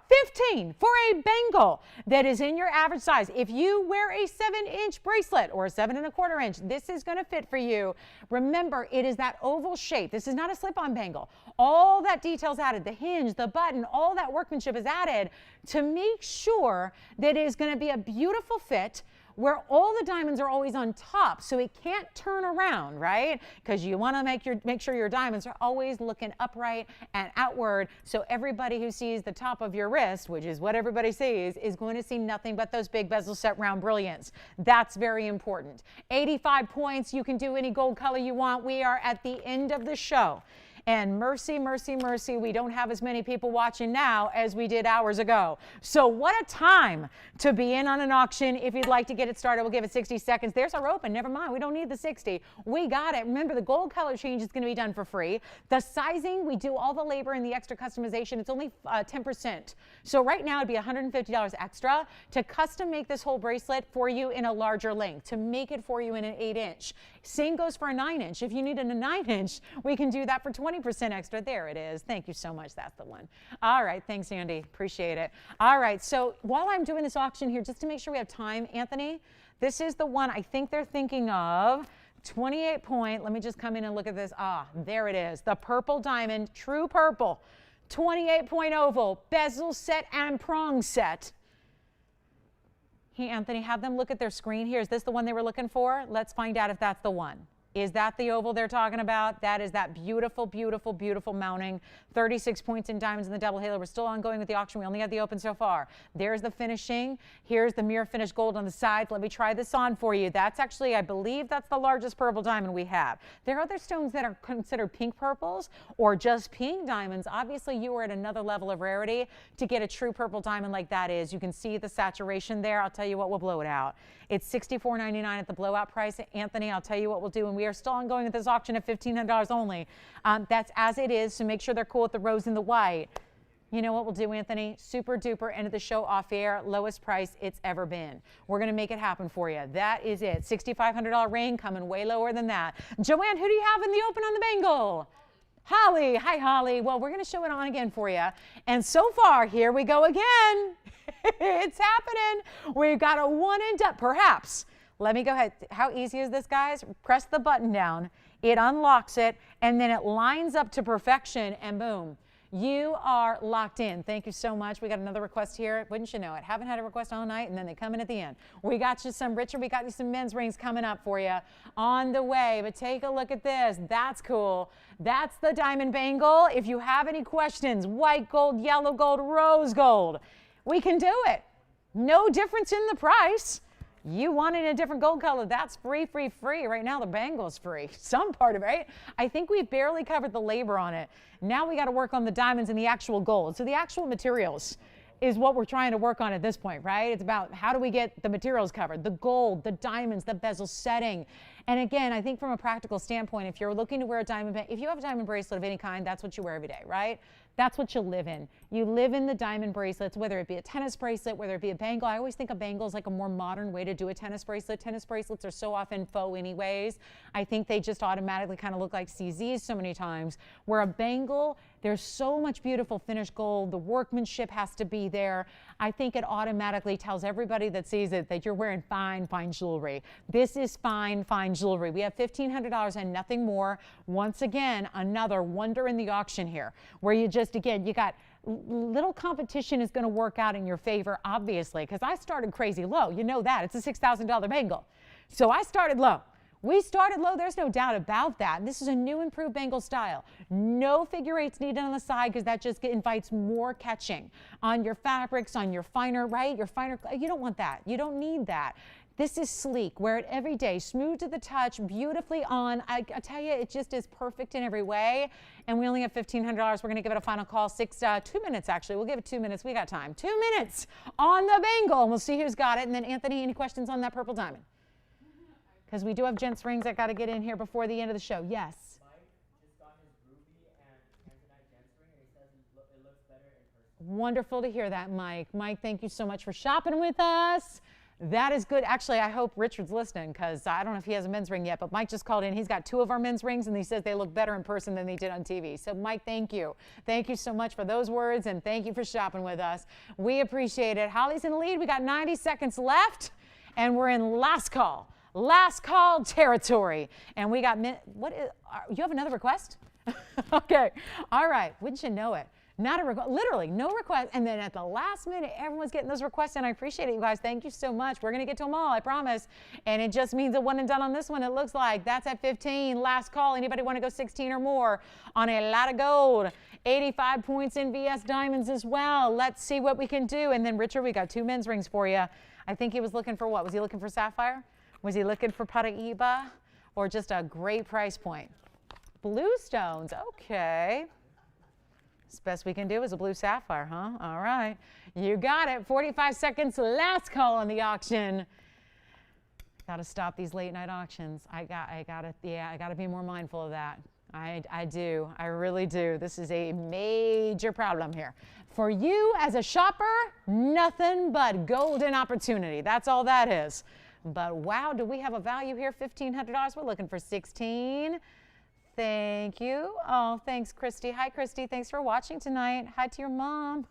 A: $15 for a bangle that is in your average size. If you wear a 7-inch bracelet or a 7¼ inch, this is going to fit for you. Remember, it is that oval shape. This is not a slip-on bangle. All that detail's added, the hinge, the button, all that workmanship is added to make sure that it is going to be a beautiful fit, where all the diamonds are always on top, so it can't turn around, right? Because you want to make sure your diamonds are always looking upright and outward, so everybody who sees the top of your wrist, which is what everybody sees, is going to see nothing but those big bezel set round brilliants. That's very important. 85 points. You can do any gold color you want. We are at the end of the show. And mercy, mercy, mercy, we don't have as many people watching now as we did hours ago. So what a time to be in on an auction. If you'd like to get it started, we'll give it 60 seconds. There's our open. Never mind. We don't need the 60. We got it. Remember, the gold color change is going to be done for free. The sizing, we do all the labor and the extra customization. It's only 10%. So right now, it'd be $150 extra to custom make this whole bracelet for you in a larger length, to make it for you in an 8-inch. Same goes for a 9-inch. If you need a 9-inch, we can do that for 20% extra. There it is. Thank you so much. That's the one. All right. Thanks, Andy. Appreciate it. All right. So while I'm doing this auction here, just to make sure we have time, Anthony, this is the one I think they're thinking of. 28 point. Let me just come in and look at this. Ah, there it is. The purple diamond, true purple. 28 point oval, bezel set and prong set. Hey, Anthony, have them look at their screen here. Is this the one they were looking for? Let's find out if that's the one. Is that the oval they're talking about? That is that beautiful, beautiful, beautiful mounting. 36 points in diamonds in the double halo. We're still ongoing with the auction. We only have the open so far. There's the finishing. Here's the mirror finish gold on the sides. Let me try this on for you. That's actually, I believe that's the largest purple diamond we have. There are other stones that are considered pink purples or just pink diamonds. Obviously, you are at another level of rarity to get a true purple diamond like that is. You can see the saturation there. I'll tell you what, we'll blow it out. It's $64.99 at the blowout price. Anthony, I'll tell you what we'll do, and we are still ongoing with this auction at $1,500 only. That's as it is, so make sure they're cool with the rose and the white. You know what we'll do, Anthony? Super duper end of the show off air, lowest price it's ever been. We're going to make it happen for you. That is it. $6,500 ring coming way lower than that. Joanne, who do you have in the open on the bangle? Holly. Hi, Holly. Well, we're going to show it on again for you. And so far, here we go again. It's happening. We've got a one and done, perhaps. Let me go ahead. How easy is this, guys? Press the button down. It unlocks it, and then it lines up to perfection, and boom. You are locked in. Thank you so much. We got another request here. Wouldn't you know it? Haven't had a request all night, and then they come in at the end. We got you some, Richard. We got you some men's rings coming up for you on the way. But take a look at this. That's cool. That's the diamond bangle. If you have any questions, white gold, yellow gold, rose gold, we can do it. No difference in the price. You wanted a different gold color, that's free, free, free. Right now, the bangle's free. Some part of it, right? I think we've barely covered the labor on it. Now we got to work on the diamonds and the actual gold. So the actual materials is what we're trying to work on at this point, right? It's about how do we get the materials covered, the gold, the diamonds, the bezel setting. And again, I think from a practical standpoint, if you're looking to wear a diamond, if you have a diamond bracelet of any kind, that's what you wear every day, right? That's what you live in. You live in the diamond bracelets, whether it be a tennis bracelet, whether it be a bangle. I always think a bangle is like a more modern way to do a tennis bracelet. Tennis bracelets are so often faux anyways. I think they just automatically kind of look like CZs so many times. Where a bangle, there's so much beautiful finished gold. The workmanship has to be there. I think it automatically tells everybody that sees it that you're wearing fine, fine jewelry. This is fine, fine jewelry. We have $1,500 and nothing more. Once again, another wonder in the auction here, where you just, again, you got little competition is going to work out in your favor, obviously, because I started crazy low. You know that. It's a $6,000 bangle. So I started low. We started low, there's no doubt about that. And this is a new improved bangle style. No figure eights needed on the side because that just invites more catching on your fabrics, on your finer, right? Your finer, you don't want that. You don't need that. This is sleek. Wear it every day. Smooth to the touch, beautifully on. I tell you, it just is perfect in every way. And we only have $1,500. We're going to give it a final call. 2 minutes, actually. We'll give it 2 minutes. We got time. 2 minutes on the bangle. And we'll see who's got it. And then, Anthony, any questions on that purple diamond? Because we do have gents rings that got to get in here before the end of the show. Yes.
D: Mike just got his ruby and tanzanite gents ring, and he says it looks better in person.
A: Wonderful to hear that, Mike. Mike, thank you so much for shopping with us. That is good. Actually, I hope Richard's listening because I don't know if he has a men's ring yet, but Mike just called in. He's got 2 of our men's rings, and he says they look better in person than they did on TV. So, Mike, thank you. Thank you so much for those words, and thank you for shopping with us. We appreciate it. Holly's in the lead. We got 90 seconds left, and we're in last call territory. And we got, you have another request? Okay. All right. Wouldn't you know it? Not a request, literally no request. And then at the last minute, everyone's getting those requests, and I appreciate it, you guys. Thank you so much. We're going to get to them all, I promise. And it just means a one and done on this one, it looks like. That's at 15. Last call. Anybody want to go 16 or more on a lot of gold? 85 points in VS Diamonds as well. Let's see what we can do. And then, Richard, we got 2 men's rings for you. I think he was looking for what? Was he looking for Sapphire? Was he looking for Paraíba? Or just a great price point? Blue stones. Okay. As best we can do is a blue sapphire, huh? All right. You got it. 45 seconds, last call on the auction. Got to stop these late night auctions. I got to be more mindful of that. I do. I really do. This is a major problem here. For you as a shopper, nothing but golden opportunity. That's all that is. But wow, do we have a value here? $1,500. We're looking for 16. Thank you. Oh, thanks, Christy. Hi, Christy. Thanks for watching tonight. Hi to your mom.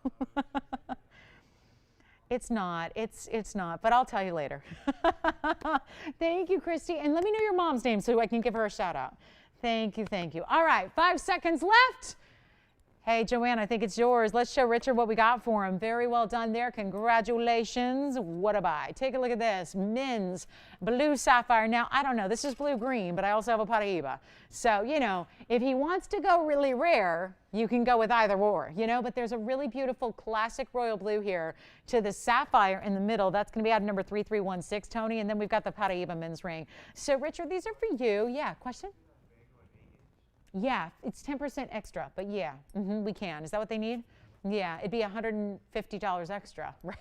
A: It's not. It's not. But I'll tell you later. Thank you, Christy. And let me know your mom's name so I can give her a shout out. Thank you. Thank you. All right. 5 seconds left. Hey, Joanne, I think it's yours. Let's show Richard what we got for him. Very well done there. Congratulations. What a buy. Take a look at this. Men's blue sapphire. Now, I don't know. This is blue-green, but I also have a Paraíba. So, you know, if he wants to go really rare, you can go with either or, you know, but there's a really beautiful classic royal blue here to the sapphire in the middle. That's going to be item number 3316, Tony. And then we've got the Paraíba men's ring. So, Richard, these are for you. Yeah, question? Yeah, it's 10% extra, but yeah, we can. Is that what they need? Yeah, it'd be $150 extra, right?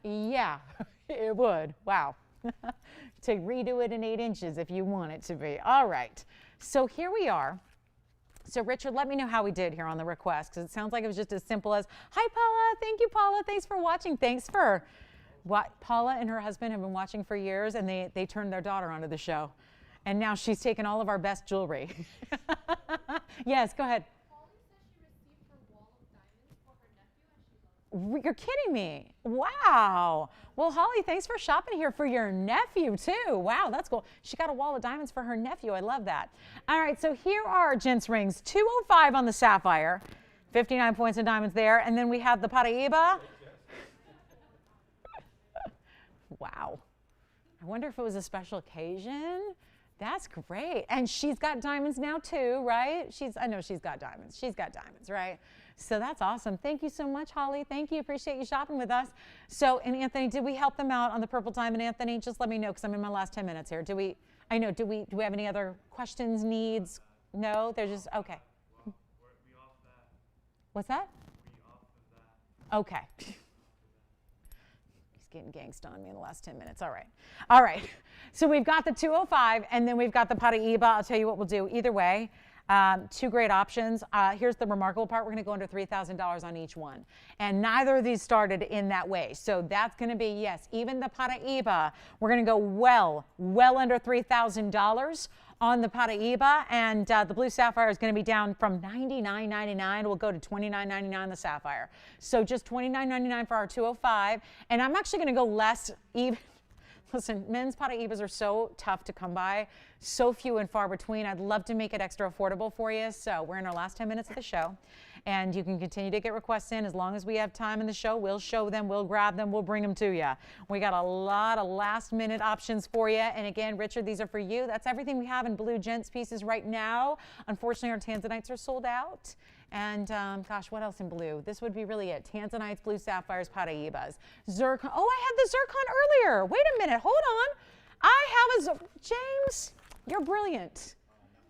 A: Yeah, it would. Wow. To redo it in 8 inches if you want it to be. All right, so here we are. So, Richard, let me know how we did here on the request, because it sounds like it was just as simple as, hi, Paula. Thank you, Paula. Thanks for watching. Thanks for what Paula and her husband have been watching for years, and they turned their daughter onto the show. And now she's taken all of our best jewelry. Yes, go ahead.
B: Holly says she received her wall of diamonds for her nephew and she loves it.
A: You're kidding me. Wow. Well, Holly, thanks for shopping here for your nephew, too. Wow, that's cool. She got a wall of diamonds for her nephew. I love that. All right, so here are our gents rings. 205 on the sapphire. 59 points in diamonds there. And then we have the Paraíba. Wow. I wonder if it was a special occasion. That's great. And she's got diamonds now too, right? I know she's got diamonds. She's got diamonds, right? So that's awesome. Thank you so much, Holly. Thank you. Appreciate you shopping with us. So, and Anthony, did we help them out on the purple diamond, Anthony? Just let me know because I'm in my last 10 minutes here. Do we have any other questions, needs? No? They're just, okay.
C: We off that.
A: What's that?
C: We off of that.
A: Okay. Getting gangsta on me in the last 10 minutes. All right. All right. So we've got the 205 and then we've got the Paraíba. I'll tell you what we'll do. Either way, 2 great options. Here's the remarkable part. We're going to go under $3,000 on each one. And neither of these started in that way. So that's going to be, yes, even the Paraíba, we're going to go well under $3,000 on the Paraíba, and the blue sapphire is going to be down from $99.99. We'll go to $29.99 the sapphire. So just $29.99 for our 205. And I'm actually going to go less even. Listen, men's Paraíbas are so tough to come by, so few and far between. I'd love to make it extra affordable for you. So we're in our last 10 minutes of the show. And you can continue to get requests in as long as we have time in the show. We'll show them, we'll grab them, we'll bring them to you. We got a lot of last minute options for you. And again, Richard, these are for you. That's everything we have in blue gents pieces right now. Unfortunately, our tanzanites are sold out. And gosh, what else in blue? This would be really it. Tanzanites, blue sapphires, Paraibas. Zircon. Oh, I had the zircon earlier. Wait a minute. Hold on. I have a James, you're brilliant.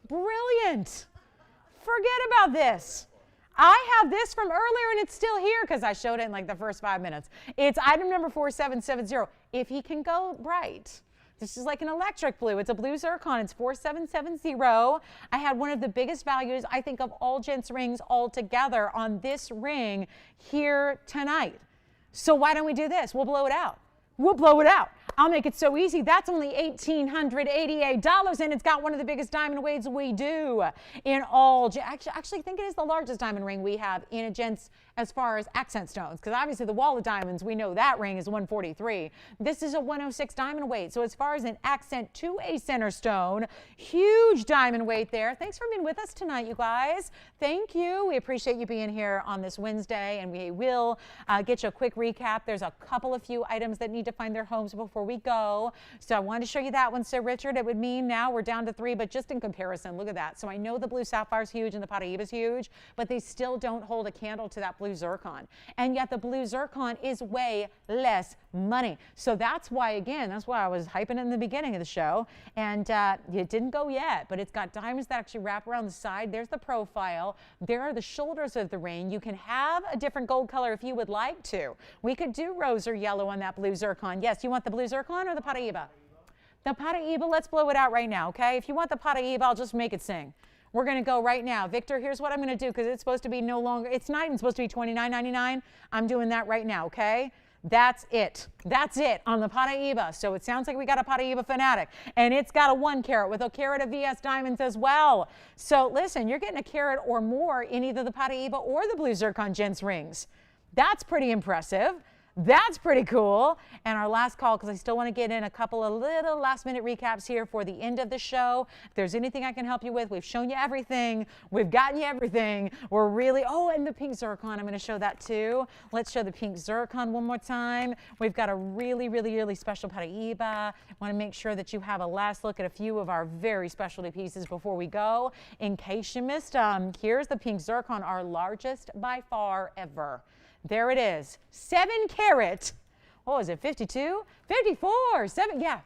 A: Brilliant. Forget about this. I have this from earlier and it's still here because I showed it in like the first 5 minutes. It's item number 4770. If he can go bright. This is like an electric blue. It's a blue zircon. It's 4770. I had one of the biggest values, I think, of all gents rings all together on this ring here tonight. So why don't we do this? We'll blow it out. We'll blow it out. I'll make it so easy. That's only $1,888, and it's got one of the biggest diamond weights we do in all. Actually, I think it is the largest diamond ring we have in a gents as far as accent stones, because obviously the wall of diamonds, we know that ring is 143. This is a 106 diamond weight. So as far as an accent to a center stone, huge diamond weight there. Thanks for being with us tonight, you guys. Thank you. We appreciate you being here on this Wednesday, and we will get you a quick recap. There's a couple of few items that need to find their homes before we go. So I wanted to show you that one. So Richard, it would mean now we're down to 3, but just in comparison, look at that. So I know the blue sapphire is huge and the Paraíba is huge, but they still don't hold a candle to that blue zircon. And yet the blue zircon is way less money. So that's why, again, that's why I was hyping in the beginning of the show. And it didn't go yet, but it's got diamonds that actually wrap around the side. There's the profile. There are the shoulders of the ring. You can have a different gold color if you would like to. We could do rose or yellow on that blue zircon. Yes, you want the blue zircon or the Paraíba? The Paraíba, let's blow it out right now, okay? If you want the Paraíba, I'll just make it sing. We're going to go right now. Victor, here's what I'm going to do because it's supposed to be no longer, it's not even supposed to be $29.99. I'm doing that right now, okay? That's it. That's it on the Paraíba. So it sounds like we got a Paraíba fanatic. And it's got a 1 carat with a carat of VS diamonds as well. So listen, you're getting a carat or more in either the Paraíba or the blue zircon gents rings. That's pretty impressive. That's pretty cool. And our last call, because I still want to get in a couple of little last minute recaps here for the end of the show. If there's anything I can help you with, we've shown you everything. We've gotten you everything. We're really, oh, and the pink zircon, I'm going to show that too. Let's show the pink zircon one more time. We've got a really, really, really special Paraíba. I want to make sure that you have a last look at a few of our very specialty pieces before we go. In case you missed them, here's the pink zircon, our largest by far ever. There it is, 7 carat. What was it, 52? 54, 7, yeah.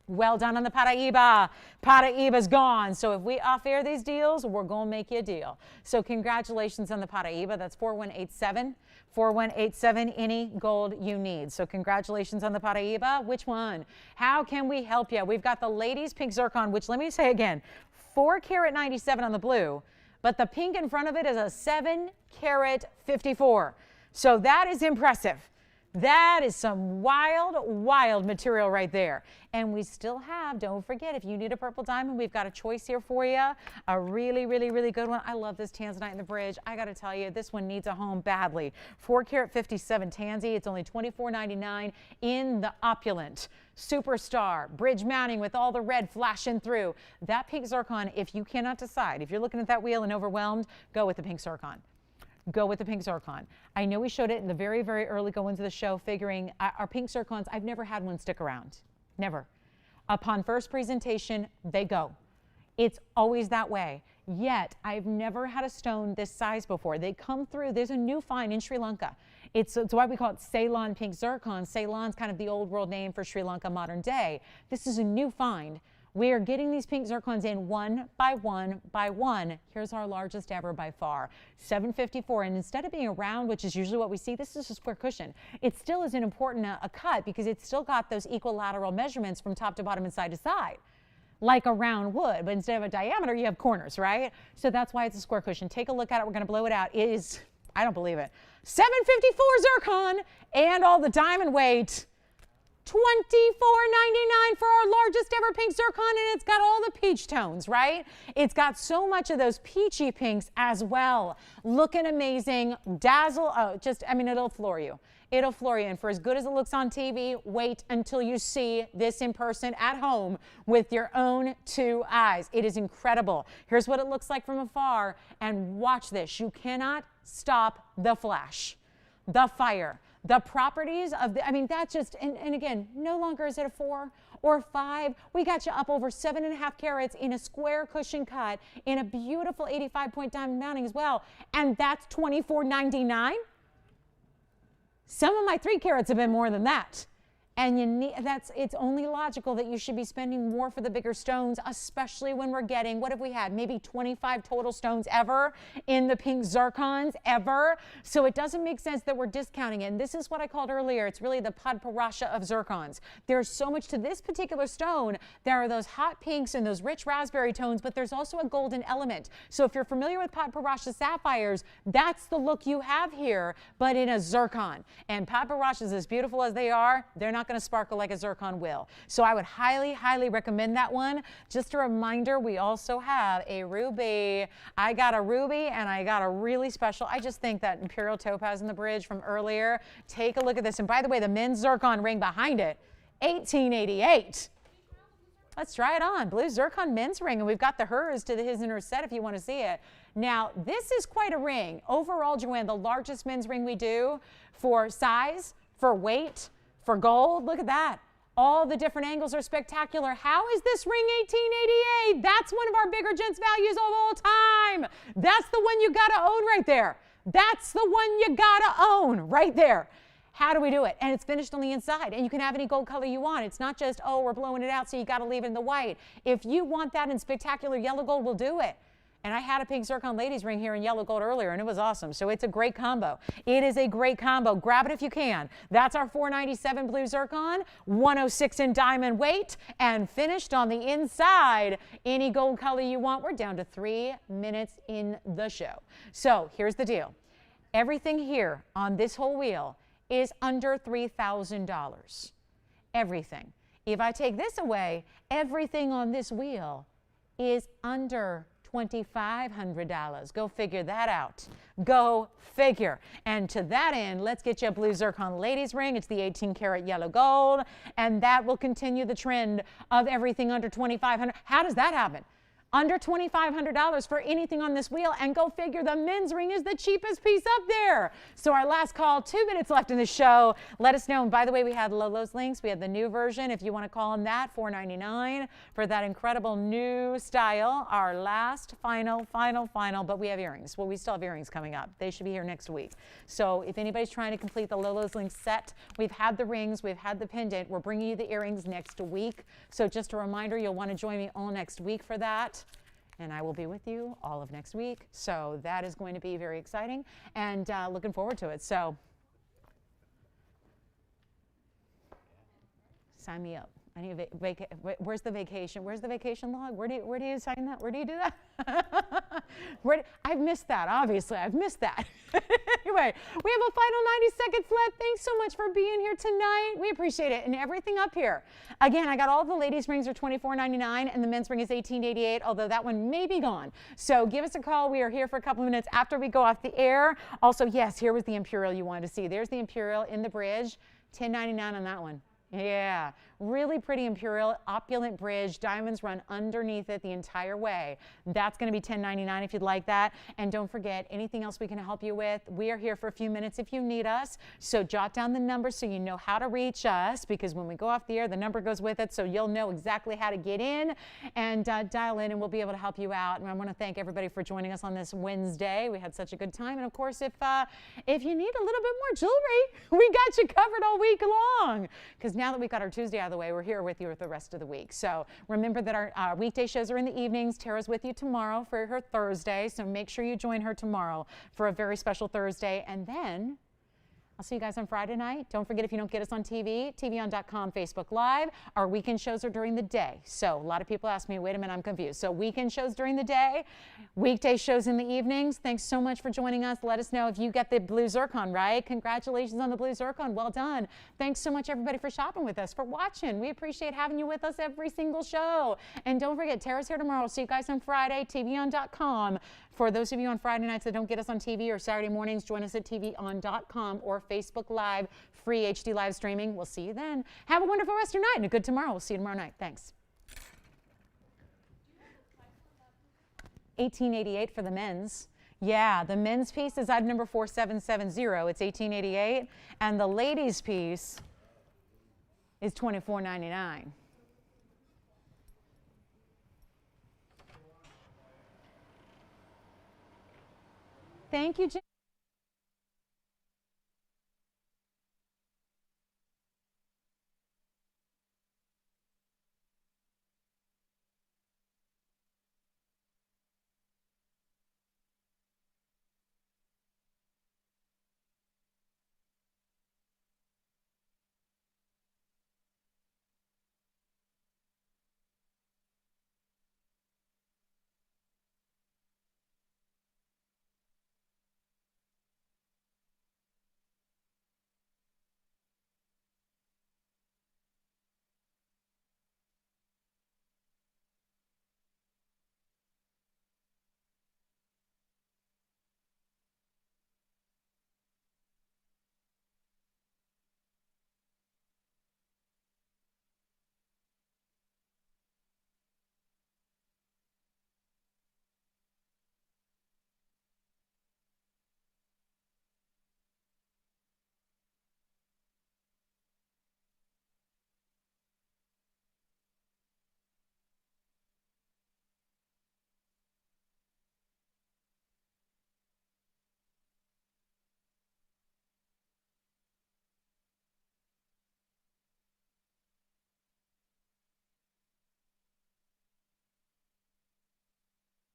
A: Well done on the Paraíba. Paraíba's gone. So if we off-air these deals, we're going to make you a deal. So congratulations on the Paraíba. That's 4187. 4187, any gold you need. So congratulations on the Paraíba. Which one? How can we help you? We've got the ladies pink zircon, which let me say again, 4 carat 97 on the blue. But the pink in front of it is a 7 carat 54. So that is impressive. That is some wild, wild material right there. And we still have, don't forget, if you need a purple diamond, we've got a choice here for you. A really, really, really good one. I love this tanzanite in the bridge. I got to tell you, this one needs a home badly. 4 carat 57 tansy. It's only $24.99 in the opulent superstar bridge mounting with all the red flashing through. That pink zircon, if you cannot decide, if you're looking at that wheel and overwhelmed, go with the pink zircon. Go with the pink zircon. I know we showed it in the very, very early go-ins of the show, figuring our pink zircons, I've never had one stick around. Never. Upon first presentation, they go. It's always that way. Yet, I've never had a stone this size before. They come through. There's a new find in Sri Lanka. It's why we call it Ceylon pink zircon. Ceylon's kind of the old world name for Sri Lanka modern day. This is a new find. We are getting these pink zircons in one by one by one. Here's our largest ever by far, 754. And instead of being a round, which is usually what we see, this is a square cushion. It still is an important a cut because it's still got those equilateral measurements from top to bottom and side to side, like a round would. But instead of a diameter, you have corners, right? So that's why it's a square cushion. Take a look at it. We're going to blow it out. It is, I don't believe it, 754 zircon and all the diamond weight. $24.99 for our largest ever pink zircon, and it's got all the peach tones, right? It's got so much of those peachy pinks as well. Looking amazing, dazzle, oh, just, I mean, it'll floor you. It'll floor you. And for as good as it looks on TV, wait until you see this in person at home with your own 2 eyes. It is incredible. Here's what it looks like from afar. And watch this. You cannot stop the flash, the fire, the properties of the, I mean, that just, and again, no longer is it a 4 or 5. We got you up over 7.5 carats in a square cushion cut in a beautiful 85-point diamond mounting as well. And that's $24.99. Some of my 3 carats have been more than that. And you need, it's only logical that you should be spending more for the bigger stones, especially when we're getting, what have we had? Maybe 25 total stones ever in the pink zircons ever. So it doesn't make sense that we're discounting it. And this is what I called earlier. It's really the Padparasha of zircons. There's so much to this particular stone. There are those hot pinks and those rich raspberry tones, but there's also a golden element. So if you're familiar with Padparasha sapphires, that's the look you have here, but in a zircon. And Padparashas, as beautiful as they are, they're not going to sparkle like a zircon will. So I would highly, highly recommend that one. Just a reminder, we also have a ruby. I got a ruby and I got a really special, I just think that Imperial Topaz in the bridge from earlier. Take a look at this. And by the way, the men's zircon ring behind it, $18.88. Let's try it on. Blue zircon men's ring. And we've got the hers to the his and her set if you want to see it. Now, this is quite a ring. Overall, Joanne, the largest men's ring we do for size, for weight, for gold. Look at that. All the different angles are spectacular. How is this ring $18.88? That's one of our bigger gents values of all time. That's the one you got to own right there. That's the one you got to own right there. How do we do it? And it's finished on the inside, and you can have any gold color you want. It's not just, oh, we're blowing it out, so you got to leave it in the white. If you want that in spectacular yellow gold, we'll do it. And I had a pink zircon ladies ring here in yellow gold earlier, and it was awesome. So it's a great combo. It is a great combo. Grab it if you can. That's our $497 blue zircon, $106 in diamond weight, and finished on the inside. Any gold color you want. We're down to 3 minutes in the show. So here's the deal. Everything here on this whole wheel is under $3,000. Everything. If I take this away, everything on this wheel is under $2,500. Go figure that out. Go figure. And to that end, let's get you a blue zircon ladies ring. It's the 18-karat yellow gold, and that will continue the trend of everything under $2,500. How does that happen? Under $2,500 for anything on this wheel, and go figure the men's ring is the cheapest piece up there. So our last call, 2 minutes left in the show. Let us know. And by the way, we had Lolo's links. We had the new version. If you want to call on that, $4.99 for that incredible new style. Our last, final, but we have earrings. Well, we still have earrings coming up. They should be here next week. So if anybody's trying to complete the Lolo's links set, we've had the rings, we've had the pendant. We're bringing you the earrings next week. So just a reminder, you'll want to join me all next week for that. And I will be with you all of next week. So that is going to be very exciting, and looking forward to it. So sign me up. I need a where's the vacation? Where's the vacation log? Where do you sign that? Where do you do that? I've missed that, obviously. I've missed that. Anyway, we have a final 90 seconds left. Thanks so much for being here tonight. We appreciate it. And everything up here. Again, I got all the ladies' rings are $24.99, and the men's ring is $18.88, although that one may be gone. So give us a call. We are here for a couple of minutes after we go off the air. Also, yes, here was the Imperial you wanted to see. There's the Imperial in the bridge. $10.99 on that one. Yeah, really pretty Imperial, opulent bridge. Diamonds run underneath it the entire way. That's going to be $10.99 if you'd like that. And don't forget, anything else we can help you with, we are here for a few minutes if you need us. So jot down the number so you know how to reach us, because when we go off the air, the number goes with it, so you'll know exactly how to get in and dial in, and we'll be able to help you out. And I want to thank everybody for joining us on this Wednesday. We had such a good time. And of course, if you need a little bit more jewelry, we got you covered all week long, because now that we've got our Tuesday out of the way, we're here with you the rest of the week. So remember that our weekday shows are in the evenings. Tara's with you tomorrow for her Thursday, so make sure you join her tomorrow for a very special Thursday. And then I'll see you guys on Friday night. Don't forget, if you don't get us on TV, TVON.com, Facebook Live. Our weekend shows are during the day. So a lot of people ask me, wait a minute, I'm confused. So weekend shows during the day, weekday shows in the evenings. Thanks so much for joining us. Let us know if you get the blue zircon, right? Congratulations on the blue zircon. Well done. Thanks so much, everybody, for shopping with us, for watching. We appreciate having you with us every single show. And don't forget, Tara's here tomorrow. See you guys on Friday, TVON.com. For those of you on Friday nights that don't get us on TV, or Saturday mornings, join us at TVON.com or Facebook Live, free HD live streaming. We'll see you then. Have a wonderful rest of your night and a good tomorrow. We'll see you tomorrow night. Thanks. $18.88 for the men's. Yeah, the men's piece is item number 4770. It's $18.88. And the ladies' piece is $24.99. Thank you, Jim.